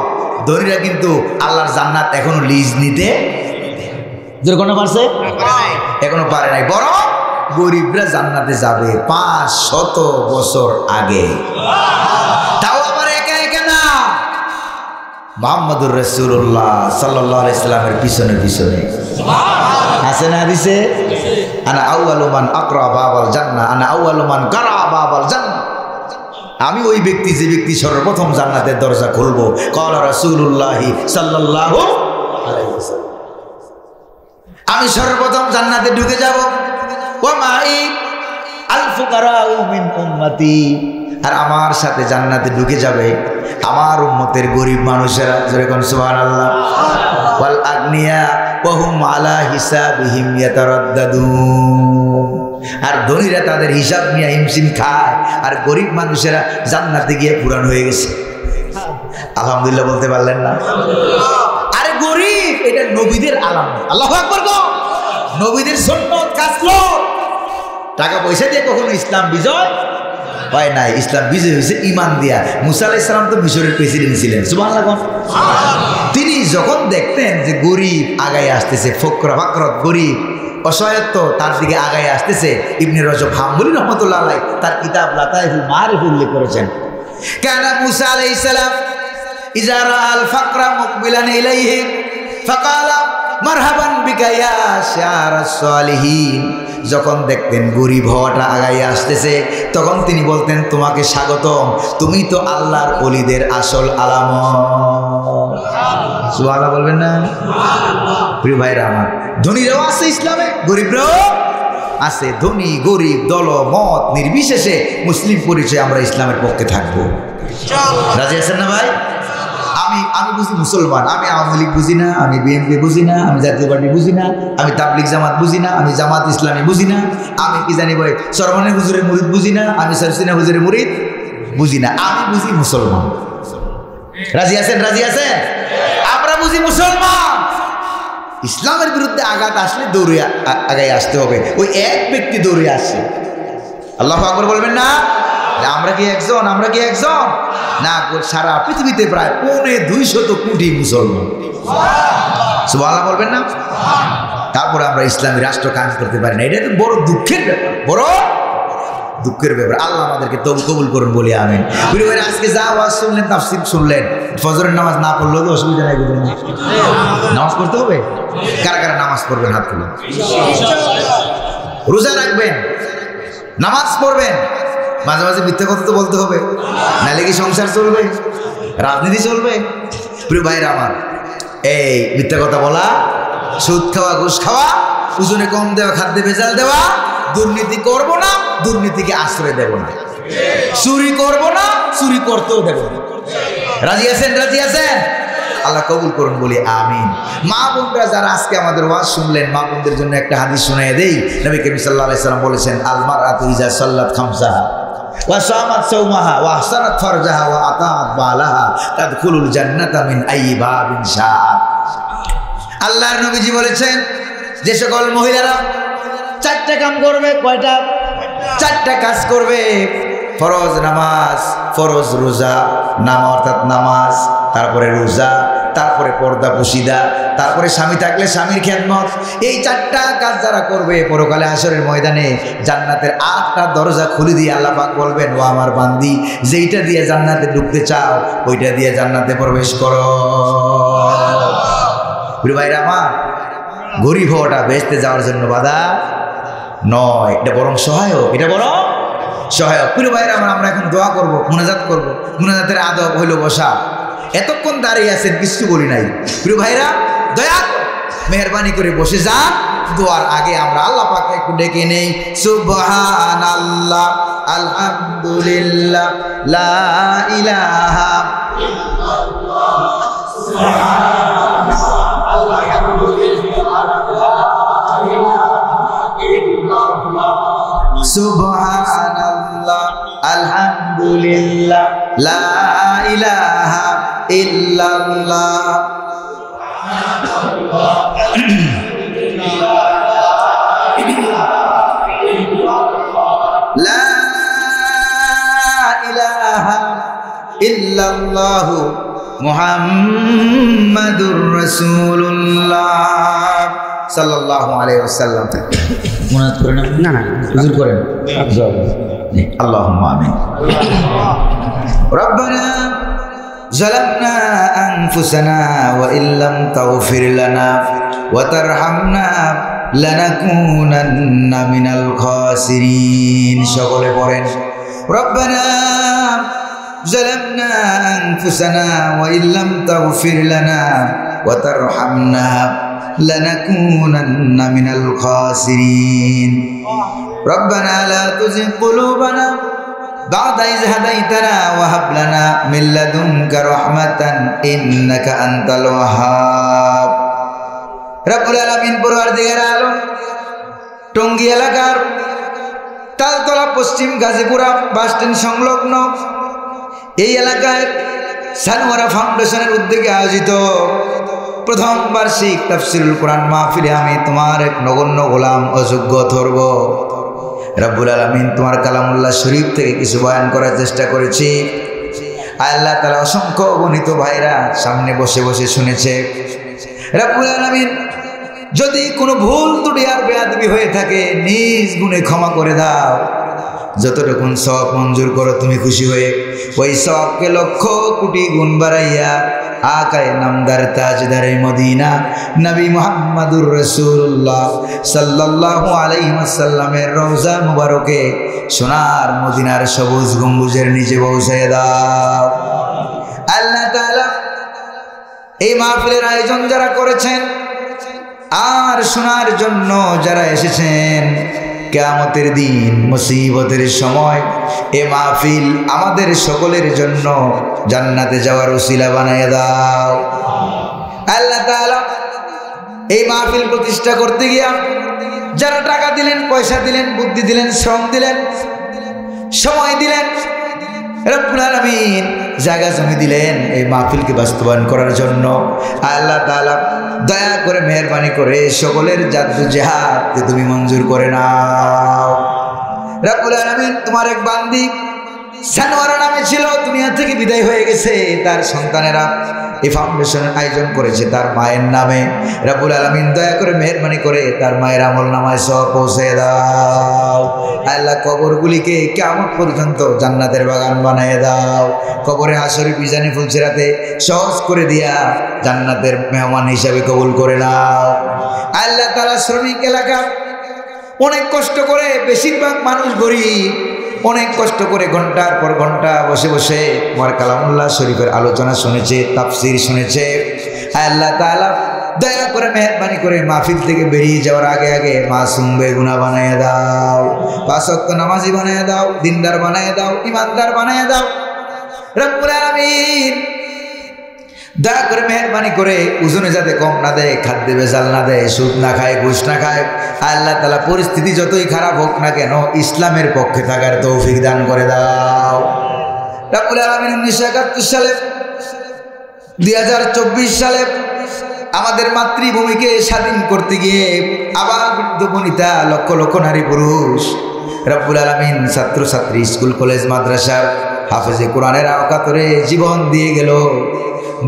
S1: ধনীরা কিন্তু আল্লাহর জান্নাত এখনো লিজ নিতে কোনো পারছে এখনো পারে নাই, বরং গরিবরা জান্নাতে যাবে 500 বছর আগে। তাও আবার একা একা না, মুহাম্মদুর রাসূলুল্লাহ সাল্লাল্লাহু আলাইহি সাল্লামের পিছনে পিছনে। আছে না হাদিসে, আনা আউয়ালু মান আকরা বাবাল জান্নাহ, আনা আউয়ালু মান কারা বাবাল জান্নাহ, আমি ওই ব্যক্তি যে ব্যক্তি সর্বপ্রথম জান্নাতের দরজা খুলবো। ক্বালা রাসূলুল্লাহ সাল্লাল্লাহু আলাইহি ওয়াসাল্লাম, আমি সর্বপ্রথম জান্নাতে ঢুকে যাব। ওয়া মাই আল ফুকারাউ মিন উম্মতি, আর আমার সাথে জান্নাতে ঢুকে যাবে আমার উম্মতের গরিব মানুষেরা। যেরকম সুবহানাল্লাহ। ওয়াল আগনিয়া ওয়া হুম আলা হিসাবিহিম ইয়াতারাদ্দাদুন, আর ধনীরা তাদের হিসাব নিয়ে হিমশিম খায়, আর গরিব মানুষেরা জান্নাতে গিয়ে পুরান হয়ে গেছে। আলহামদুলিল্লাহ বলতে পারলেন না? আরে গরিব এটা নবীদের আলামত। আল্লাহু আকবার গো, নবীদের সুন্নাত কাজলো। টাকা পয়সা দিয়ে কখনো ইসলাম বিজয় হয় নাই, ইসলাম বিজয় হয়েছে ঈমান দিয়া। মুসা আলাইহিস সালাম তো মিশরের প্রেসিডেন্ট ছিলেন, সুবহানাল্লাহ। তিনি যখন দেখতেন যে গরিব আগায় আসতেছে, ফকরা ফাকরত গরিব অসহায়ত্ব তার দিকে আগায় আসতেছে, ইবনে রজব হাম্বলী রাহমাতুল্লাহ আলাইহি তার কিতাব লাতাইফুল মাআরিফ উল্লেখ করেছেন, কানা মুসা আলাইহিস সালাম ইযা রাআল ফাকরা মুকবিলান ইলাইহি ফাকালা মারহাবান বিকা ইয়া শারাস সালিহিন, যখন দেখতেন গরিব হওয়াটা আগায় আসতেছে তখন তিনি বলতেন তোমাকে স্বাগতম, তুমি তো আল্লাহর ওলিদের আসল আলামত। সুবহানাল্লাহ বলবেন না? প্রিয় ভাইরা আমার, ধনীরাও আছে ইসলামে, গরিবরাও আছে। ধনী গরিব দল মত নির্বিশেষে মুসলিম পরিচয় আমরা ইসলামের পক্ষে থাকবো। রাজি আছেন না ভাই? আমি বুঝি মুসলমান, আমি আওয়ামী লীগ বুঝি না, আমি বিএনপি বুঝি না, আমি জাতীয় পার্টি বুঝি না, আমি তাবলিগ জামাত বুঝি না, আমি জামাত ইসলামী বুঝি না, আমি কি জানি ভাই সরমানের হুজুরের মুরিদ বুঝি না, আমি সরসিনা হুজুরের মুরিদ বুঝি না, আমি বুঝি মুসলমান। রাজি আছেন? রাজি আছেন? আমরা বুঝি মুসলমান। ইসলামের বিরুদ্ধে আঘাত আসলে দৌড়ে আগায় আসতে হবে। ওই এক ব্যক্তি দৌড়ে আসে, আল্লাহু আকবার বলবেন না? আমরা কি একজন? আমরা কি একজন না, সারা পৃথিবীতে প্রায় 250 কোটি মুসলমান। সুবহানাল্লাহ বলবেন না? তারপরে আমরা ইসলামী রাষ্ট্র কায়েম করতে পারি না, এটা তো বড় দুঃখের ব্যাপার, বড় দুঃখের ব্যাপার। আল্লাহ আমাদেরকে কবুল করুন বলি আমিন। আজকে যা ওয়াজ শুনলেন, তাফসীর শুনলেন, ফজরের নামাজ না পড়লেও তো অসুবিধা নাই, নামাজ পড়তে হবে। কারা কারা নামাজ পড়বেন হাত তুলুন। রোজা রাখবেন, নামাজ পড়বেন, মাঝে মাঝে মিথ্যা কথা তো বলতে হবে, নাহলে কি সংসার চলবে, রাজনীতি চলবে? প্রিয় ভাইরা আমার, এই মিথ্যা কথা বলা, সুদ খাওয়া, ঘুষ খাওয়া, ওজনে কম দেওয়া, খাদ্যে ভেজাল দেওয়া, দুর্নীতি করব না, দুর্নীতিকে আশ্রয় দেব না, চুরি করব না, চুরি করতেও দেব না। রাজি আছেন? রাজি আছেন? আল্লাহ কবুল করুন বলি আমিন। মা বোনরা যারা আজকে আমাদের ওয়াজ শুনলেন, মা বোনদের জন্য একটা হাদিস শোনায় দেই। নবী করিম সাল্লাল্লাহু আলাইহি সাল্লাম বলেছেন, আল মারআতু ইজা সাল্লাত খামসাহা ওয়া সামাত সাওমাহা ওয়া আহসানাত ফারজাহা ওয়া আতাআত বালাহা তাদখুলুল জান্নাতা মিন আইয়ি বাবিন শাআত। আল্লাহর নবীজি বলেছেন, যে সকল মহিলারা 4টা কাম করবে, কয়টা? 4টা কাজ করবে। ফরজ নামাজ, ফরজ রোজা, অর্থাৎ নামাজ, তারপরে রোজা, তারপরে পর্দা পুশিদা, তারপরে স্বামী থাকলে স্বামীর খেদমত। এই 4টা কাজ যারা করবে, পরকালে হাশরের ময়দানে জান্নাতের 8টা দরজা খুলে দিয়ে আল্লাহ পাক বলবেন, ও আমার বান্দি, যেইটা দিয়ে জান্নাতে ঢুকতে চাও ওইটা দিয়ে জান্নাতে প্রবেশ করো। প্রিয় ভাইরা আমার, গরিব হওয়াটা বেহেশতে যাওয়ার জন্য বাধা নয়, এটা বরং সহায়ক, এটা বরং সহায়ক। প্রিয় ভাইরা আমার, আমরা এখন দোয়া করব, মুনাজাত করব। মুনাজাতের আদব হইল বসা। এতক্ষণ দাঁড়িয়ে আছেন, কিছু বলি নাই। প্রিয় ভাইরা, দয়া মেহরবানি করে বসে যান। দোয়ার আগে আমরা আল্লাহ পাককে একটু ডেকে নেই। সুবহানাল্লাহ, আলহামদুলিল্লাহ, লা ইলাহা ইল্লাল্লাহ, সুবহানাল্লাহ, আলহামদুলিল্লাহ, লা ইলাহা ইল্লাল্লাহ, সুবহানাল্লাহ, আলহামদুলিল্লাহ, লা ইলাহা ইল্লাল্লাহ, লা ইলাহা ইল্লাল্লাহু মুহাম্মাদুর রাসূলুল্লাহ সাল্লাল্লাহু আলাইহি ওয়াসাল্লাম। মুনাজাত করেন না? না, হুজুর করেন। আল্লাহুম্মা আমিন। রব্বানা ظلمنا أنفسنا وإن لم تغفر لنا وترحمنا لنكونن من الخاسرين। সকলে পড়েন ربنا ظلمنا أنفسنا وإن لم تغفر لنا وترحمنا لنكونن من الخاسرين ربنا لا تزغ قلوبنا بعد إذ هديتنا وهب لنا من لدنك رحمة إنك أنت الوهاب। রব্বুল আলামিন পরওয়ারদিগার আলম টঙ্গী এলাকার তালতলা পশ্চিম গাজীপুরা বাস স্ট্যান্ড সংলগ্ন এই এলাকায় সানোয়ারা ফাউন্ডেশনের উদ্যোগে আয়োজিত প্রথম বার্ষিক তাফসীরুল কোরআন মাহফিলে আমি তোমার এক নগণ্য গোলাম অযোগ্য অথর্ব রব্বুল আলামিন তোমার কালামুল্লাহ শরীফ থেকে কিছু বয়ান করার চেষ্টা করেছি। আল্লাহ তাআলা অসংখ্য গণিত ভাইরা সামনে বসে বসে শুনেছে। রব্বুল আলামিন যদি কোনো ভুল ত্রুটি আর বেয়াদবি হয়ে থাকে নিজ গুণে ক্ষমা করে দাও। যতটুকু সওয়াব মঞ্জুর করো তুমি খুশি হয়ে ওই সওয়াবকে লক্ষ কোটি গুণ বাড়াইয়া আকায়ে নামদার তাজদারে মদিনা নবী মুহাম্মদুর রাসূলুল্লাহ সাল্লাল্লাহু আলাইহি ওয়াসাল্লামের রওজা মুবারকে সোনার মদিনার সবুজ গম্বুজের নিচে পৌঁছে দাও। আল্লাহ তাআলা এই মাহফিলের আয়োজন যারা করেছেন আর শোনার জন্য যারা এসেছেন, কিয়ামতের দিন মুসিবতের সময় এ মাহফিল আমাদের সকলের জন্য জান্নাতে যাওয়ার উসিলা বানায় দাও। আল্লাহ তাআলা এই মাহফিল প্রতিষ্ঠা করতে গিয়া যারা টাকা দিলেন, পয়সা দিলেন, বুদ্ধি দিলেন, শ্রম দিলেন, সময় দিলেন, রব্বুল আলামিন জায়গা জমি দিলেন এই মাহফিলকে বাস্তবায়ন করার জন্য, আল্লাহ তাআলা দয়া করে মেহেরবানি করে সকলের জাদ্দু জেহাদকে তুমি মঞ্জুর করে নাও। রব্বুল আলামিন তোমার এক বান্দি সানোয়ারা নামে ছিল, দুনিয়া থেকে বিদায় হয়ে গেছে, তার সন্তানেরা এই ফাউন্ডেশনের আয়োজন করেছে তার মায়ের নামে। রব্বুল আলামিন দয়া করে মেহেরবানি করে তার মায়ের আমল নামায় সব পৌঁছে দাও। আল্লাহ কবরগুলিকে কিয়ামত পর্যন্ত জান্নাতের বাগান বানিয়ে দাও। কবরে হাসরে মিজানে ফুলসিরাতে সহজ করে দিয়া জান্নাতের মেহমান হিসাবে কবুল করে নাও। আল্লাহ তাআলা শ্রমিক এলাকা অনেক কষ্ট করে, বেশিরভাগ মানুষ গরিব, অনেক কষ্ট করে ঘন্টার পর ঘন্টা বসে বসে তোমার কালামুল্লাহ শরীফের আলোচনা শুনেছে, তাফসীর শুনেছে। আল্লাহ তাআলা দয়া করে মেহেরবানি করে মাহফিল থেকে বেরিয়ে যাওয়ার আগে আগে মাসুম বেগুনা বানায় দাও, পাঁচ ওয়াক্ত নামাজি বানায় দাও, দিনদার বানায় দাও, ইমানদার বানায় দাও। রব্বুল আলামিন দয়া করে মেহেরবানি করে ওজনে যাতে কম না দেয়, খাদ্যে ভেজাল না দেয়, সুদ না খায়, ঘুষ না খায়। আল্লাহ তাআলা পরিস্থিতি যতই খারাপ হোক না কেন ইসলামের পক্ষে থাকার তৌফিক দান করে দাও। রব্বুল আলামিন 1971 সালে 2024 সালে আমাদের মাতৃভূমিকে স্বাধীন করতে গিয়ে আবার বৃদ্ধ বনিতা লক্ষ লক্ষ নারী পুরুষ রব্বুল আলামিন ছাত্রছাত্রী, স্কুল কলেজ মাদ্রাসার হাফেজে কোরআনের আওকাতরে জীবন দিয়ে গেল।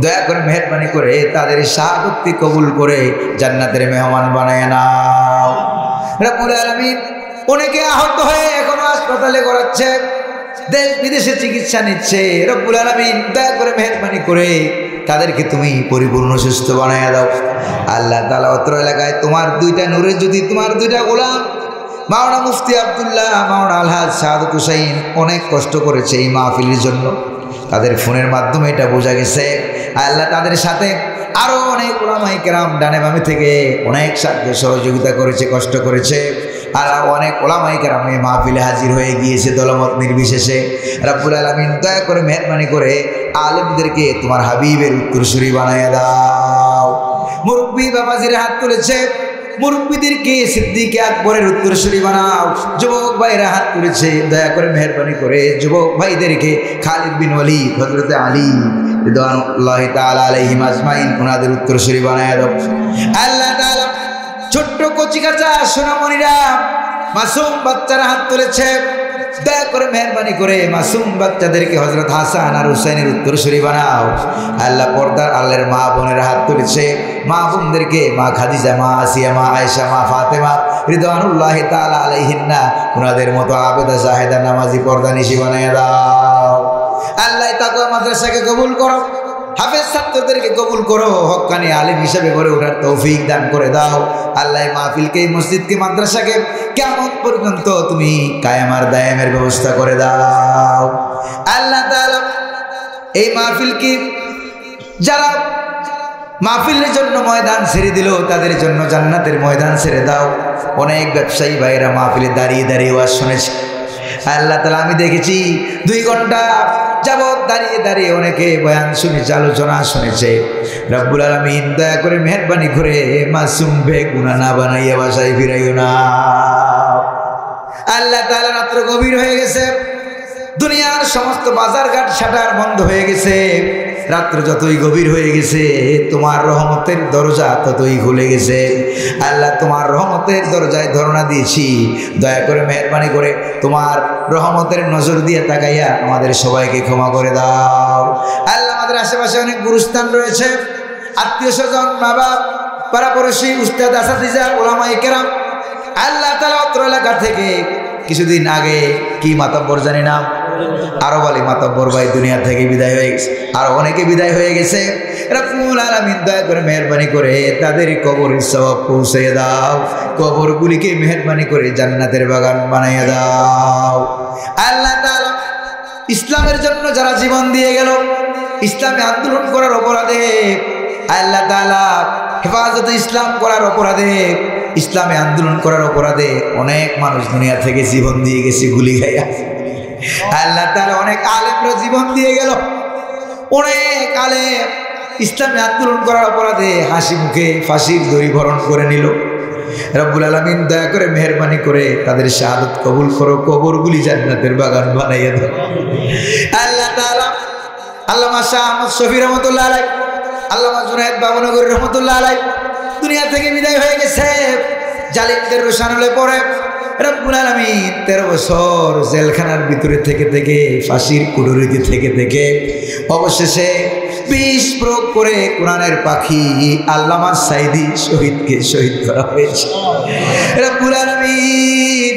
S1: দয়া করে মেহেরবানি করে তাদের শাহাদতকে কবুল করে জান্নাতের মেহমান বানায় নাও। রব্বুল আলামিন অনেকে আহত হয়ে এখনো হাসপাতালে গড়াচ্ছে, দেশ বিদেশে চিকিৎসা নিচ্ছে। রব্বুল আলামিন দয়া করে মেহেরবানি করে তাদেরকে তুমি পরিপূর্ণ সুস্থ বানায় দাও। আল্লাহ তাআলা অত্র এলাকায় তোমার দুইটা নূরের যদি তোমার দুইটা গোলাম মাওলানা মুফতি আব্দুল্লাহ, মাওলানা আলহাজ সাদত হুসাইন অনেক কষ্ট করেছে এই মাহফিলের জন্য। তাদের ফোনের মাধ্যমে এটা বোঝা গেছে। আল্লাহ তাদের সাথে আরও অনেক উলামায়ে কেরাম ডানে বামে থেকে অনেক সাহায্য সহযোগিতা করেছে, কষ্ট করেছে। আর অনেক উলামায়ে কেরাম এই মাহফিলে হাজির হয়ে গিয়েছে দলমত নির্বিশেষে। রব্বুল আলামিন দয়া করে মেহেরবানি করে আলেমদেরকে তোমার হাবিবের উত্তরসূরি বানায় দাও। মুরব্বী বাবাজির হাত তুলেছে, মুরব্বীদেরকে সিদ্দিক আকবরের উত্তরসূরি বানাও। যুবক ভাইরা হাত তুলেছে, দয়া করে মেহেরবানি করে যুবক ভাইদেরকে খালিদ বিন ওয়ালিদ, হযরত আলী রিদওয়ানুল্লাহি তাআলা আলাইহিম আজমাইন ওনাদের উত্তরসূরি বানায় দাও। আল্লাহ তাআলা ছোট্ট কচি কাঁচা সোনামণিরা, মাসুম বাচ্চারা হাত তুলেছে, দয়া করে মেহরবানি করে মাসুম বাচ্চাদেরকে হযরত হাসান আর হুসাইনের উত্তরসূরি বানাও। আল্লাহ পর্দার আল্লাহর মা বোনেরা হাত তুলেছে, মা বোনদেরকে মা খাদিজা, মা আসিয়া, মা আয়েশা, মা ফাতেমা রিদওয়ানুল্লাহি তাআলা আলাইহিন্না ওনাদের মতো আবেদা জাহেদা নামাজি পর্দানিশী বানাইয়া দাও। আল্লাহ তাকওয়া মাদ্রাসাকে কবুল করো, হাফেজ ছাত্রদেরকে কবুল করো, হক্কানি আলেম হিসেবে গড়ে ওঠার তৌফিক দান করে দাও। আল্লাহ মাহফিলকে, মসজিদকে, মাদ্রাসাকে কিয়ামত পর্যন্ত তুমি কায়েম আর দায়েমের ব্যবস্থা করে দাও। আল্লাহ তাআলা এই মাহফিলকে যারা মাহফিলের জন্য ময়দান ছেড়ে দিল তাদের জন্য জান্নাতের ময়দান ছেড়ে দাও। অনেক ব্যবসায়ী ভাইরা মাহফিলে দাঁড়িয়ে দাঁড়িয়ে ওয়াজ শুনেছে। আল্লাহ তাআলা আমি দেখেছি 2 ঘন্টা যাবত দাঁড়িয়ে দাঁড়িয়ে অনেকে বয়ান শুনেছে, আলোচনা শুনেছে। রব্বুল আলামিন দয়া করে মেহেরবানি করে মাসুম বেগুনা না বানাইয়া বাসায় ফিরাইও না। আল্লাহ তাআলা রাত্র গভীর হয়ে গেছে, দুনিয়ার সমস্ত বাজারঘাট শাটার বন্ধ হয়ে গেছে। রাত্র যতই গভীর হয়ে গেছে তোমার রহমতের দরজা ততই খুলে গেছে। আল্লাহ তোমার রহমতের দরজায় ধরনা দিয়েছি, দয়া করে মেহেরবানি করে তোমার রহমতের নজর দিয়ে তাকাইয়া আমাদের সবাইকে ক্ষমা করে দাও। আল্লাহ আমাদের আশেপাশে অনেক গুরুস্থান রয়েছে, আত্মীয় স্বজন, মা বাপ, পাড়াপড়শি, উস্তাদ, আসাতিজা, ওলামায়ে কেরাম। আল্লাহ তাআলা অত্র এলাকা থেকে কিছুদিন আগে কি মাতাব্বর জানি না, আরব আলী মাতাব্বর ভাই দুনিয়া থেকে বিদায় হয়ে গেছে, আর অনেকে বিদায় হয়ে গেছে। রব্বুল আলামিন দয়া করে মেহেরবানি করে তাদের কবরের সওয়াব পৌঁছে দাও, কবরগুলিকে মেহেরবানি করে জান্নাতের বাগান বানাইয়া দাও। আল্লাহ তাআলা ইসলামের জন্য যারা জীবন দিয়ে গেল, ইসলামে আন্দোলন করার অপরাধে, আল্লাহ তাআলা হেফাজতে ইসলাম করার অপরাধে, ইসলামে আন্দোলন করার অপরাধে অনেক মানুষ দুনিয়া থেকে জীবন দিয়ে গেছে গুলি খাইয়া। আল্লাহ তাআলা অনেক আলেমরা জীবন দিয়ে গেল, অনেক আলেম ইসলামে আন্দোলন করার অপরাধে হাসি মুখে ফাঁসির দড়ি বরণ করে নিল। রব্বুল আলামিন দয়া করে মেহেরবানি করে তাদের শাহাদাত কবুল করো, কবরগুলি জান্নাতের বাগান বানাইয়া দাও। আল্লাহ তাআলা আল্লামা শাহ আহমদ শফি রহমাতুল্লাহ আলাইহি, আল্লামা জুনায়েদ বাবনগরী রহমাতুল্লাহ আলাইহি দুনিয়া থেকে বিদায় হয়ে গেছে। জালিমদের রোশানলে পড়ে রব্বুল আলামিন 13 বছর জেলখানার ভিতরে থেকে থেকে, ফাঁসির কুঠুরিতে থেকে থেকে অবশেষে বিষ প্রয়োগ করে কোরআনের পাখি আল্লামা সাইদি শহীদকে শহীদ করা হয়েছে। রব্বুল আলামিন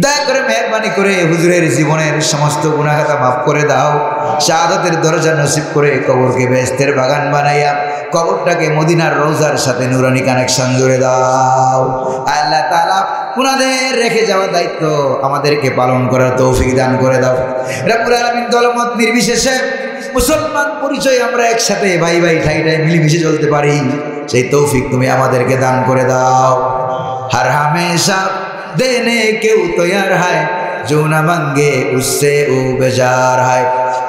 S1: দয়া করে মেহেরবানি করে হুজুরের জীবনের সমস্ত গুনাহ খাতা মাফ করে দাও, শাহাদাতের দরজা নসিব করে কবরকে বেহেশতের বাগান বানাইয়া কবরটাকে মদিনার রওজার সাথে নুরানি কানেকশন জুড়ে দাও। আল্লাহ তাআলা উনাদের রেখে যাওয়া দায়িত্ব আমাদেরকে পালন করার তৌফিক দান করে দাও। রব্বুল আলামিন দলমত নির্বিশেষে মুসলমান পরিচয় আমরা একসাথে ভাই ভাই ঠাই ঠাই মিলেমিশে চলতে পারি, সেই তৌফিক তুমি আমাদেরকে দান করে দাও। हर हमेशा देने के तैयार है, जो न मांगे उससे वो बेजार है।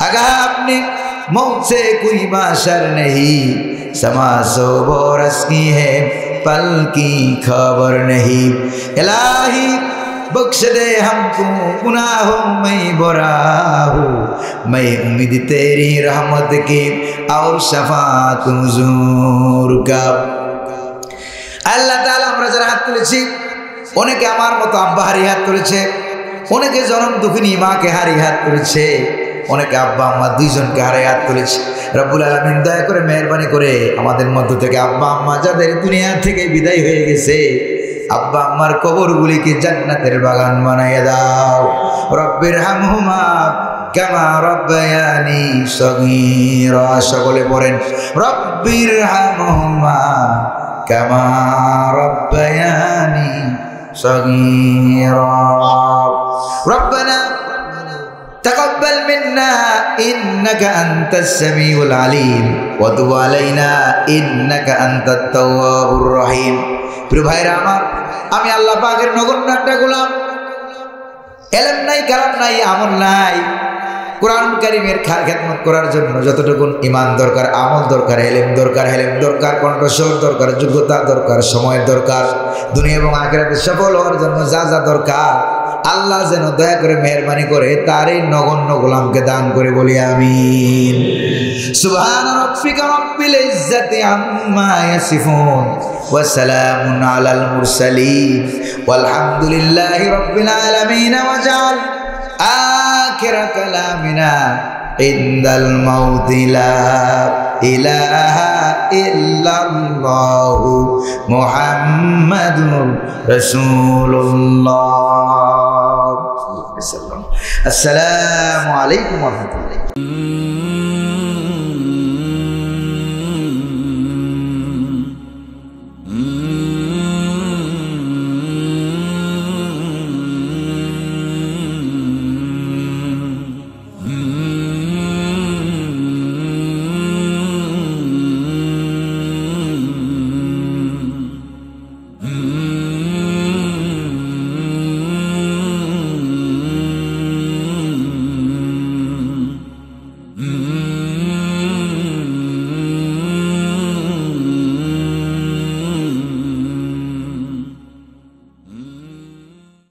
S1: अगर आपने मौत से कोई बाशर नहीं, समा 100 बरस की है पल की खबर नहीं। इलाही बख्श दे हमको गुनाहों में बरा हूँ, मैं उम्मीद तेरी रहमत की और शफाअत हुजूर का। আল্লাহ তাআলা আমরা যারা হাত তুলেছি, অনেকে আমার মতো আব্বা হারিয়ে হাত তুলেছে, অনেকে জনম দুঃখিনী মাকে হারিয়ে হাত তুলেছে, অনেকে আব্বা আম্মা 2 জনকে হারিয়ে হাত তুলেছে। রব্বুল আলামিন দয়া করে মেহেরবানি করে আমাদের মধ্য থেকে আব্বা আম্মা যাদের দুনিয়া থেকে বিদায় হয়ে গেছে, আব্বা আম্মার কবরগুলিকে জান্নাতের বাগান বানাইয়া দাও। রব্বির হামহুমা কামা রব্বায়ানি সগীরা। সকলে পড়েন রব্বির হামহুমা কামা রব্বায়ানি সগীরা। রব্বানা তাকাব্বাল মিন্না ইন্নাকা আনতাস সামিউল আলিম ওয়া তুব আলাইনা ইন্নাকা আনতাত তাওয়াবুর রহিম। প্রিয় ভাইরা আমার, আমি আল্লাহ পাকের নগণ্য একটা গোলাম, এলেম নাই, কালাম নাই, আমল নাই। কোরআন কারীমের খেদমত করার জন্য যতটুকু ঈমান দরকার, আমল দরকার, এলেম দরকার, হেলেম দরকার, কণ্ঠস্বর দরকার, যোগ্যতা দরকার, সময়ের দরকার, দুনিয়া এবং আখিরাতে সফল হওয়ার জন্য যা যা দরকার, আল্লাহ যেন দয়া করে মেহেরবানি করে তার এই নগণ্য গোলামকে দান করে বলি আমিন। সুবহান রাব্বিকা রাব্বিল ইজ্জাতি আম্মা ইয়াসিফুন ওয়া সালামুন আলাল মুরসালিন ওয়ালহামদুলিল্লাহি রাব্বিল আলামিন। ওয়া জাআল আখিরা কালামিনা ইনদাল মাউতি লা ইলাহা ইল্লাল্লাহু মুহাম্মাদুর রাসূলুল্লাহ। আসসালামু আলাইকুম ওয়া রাহমাতুল্লাহ।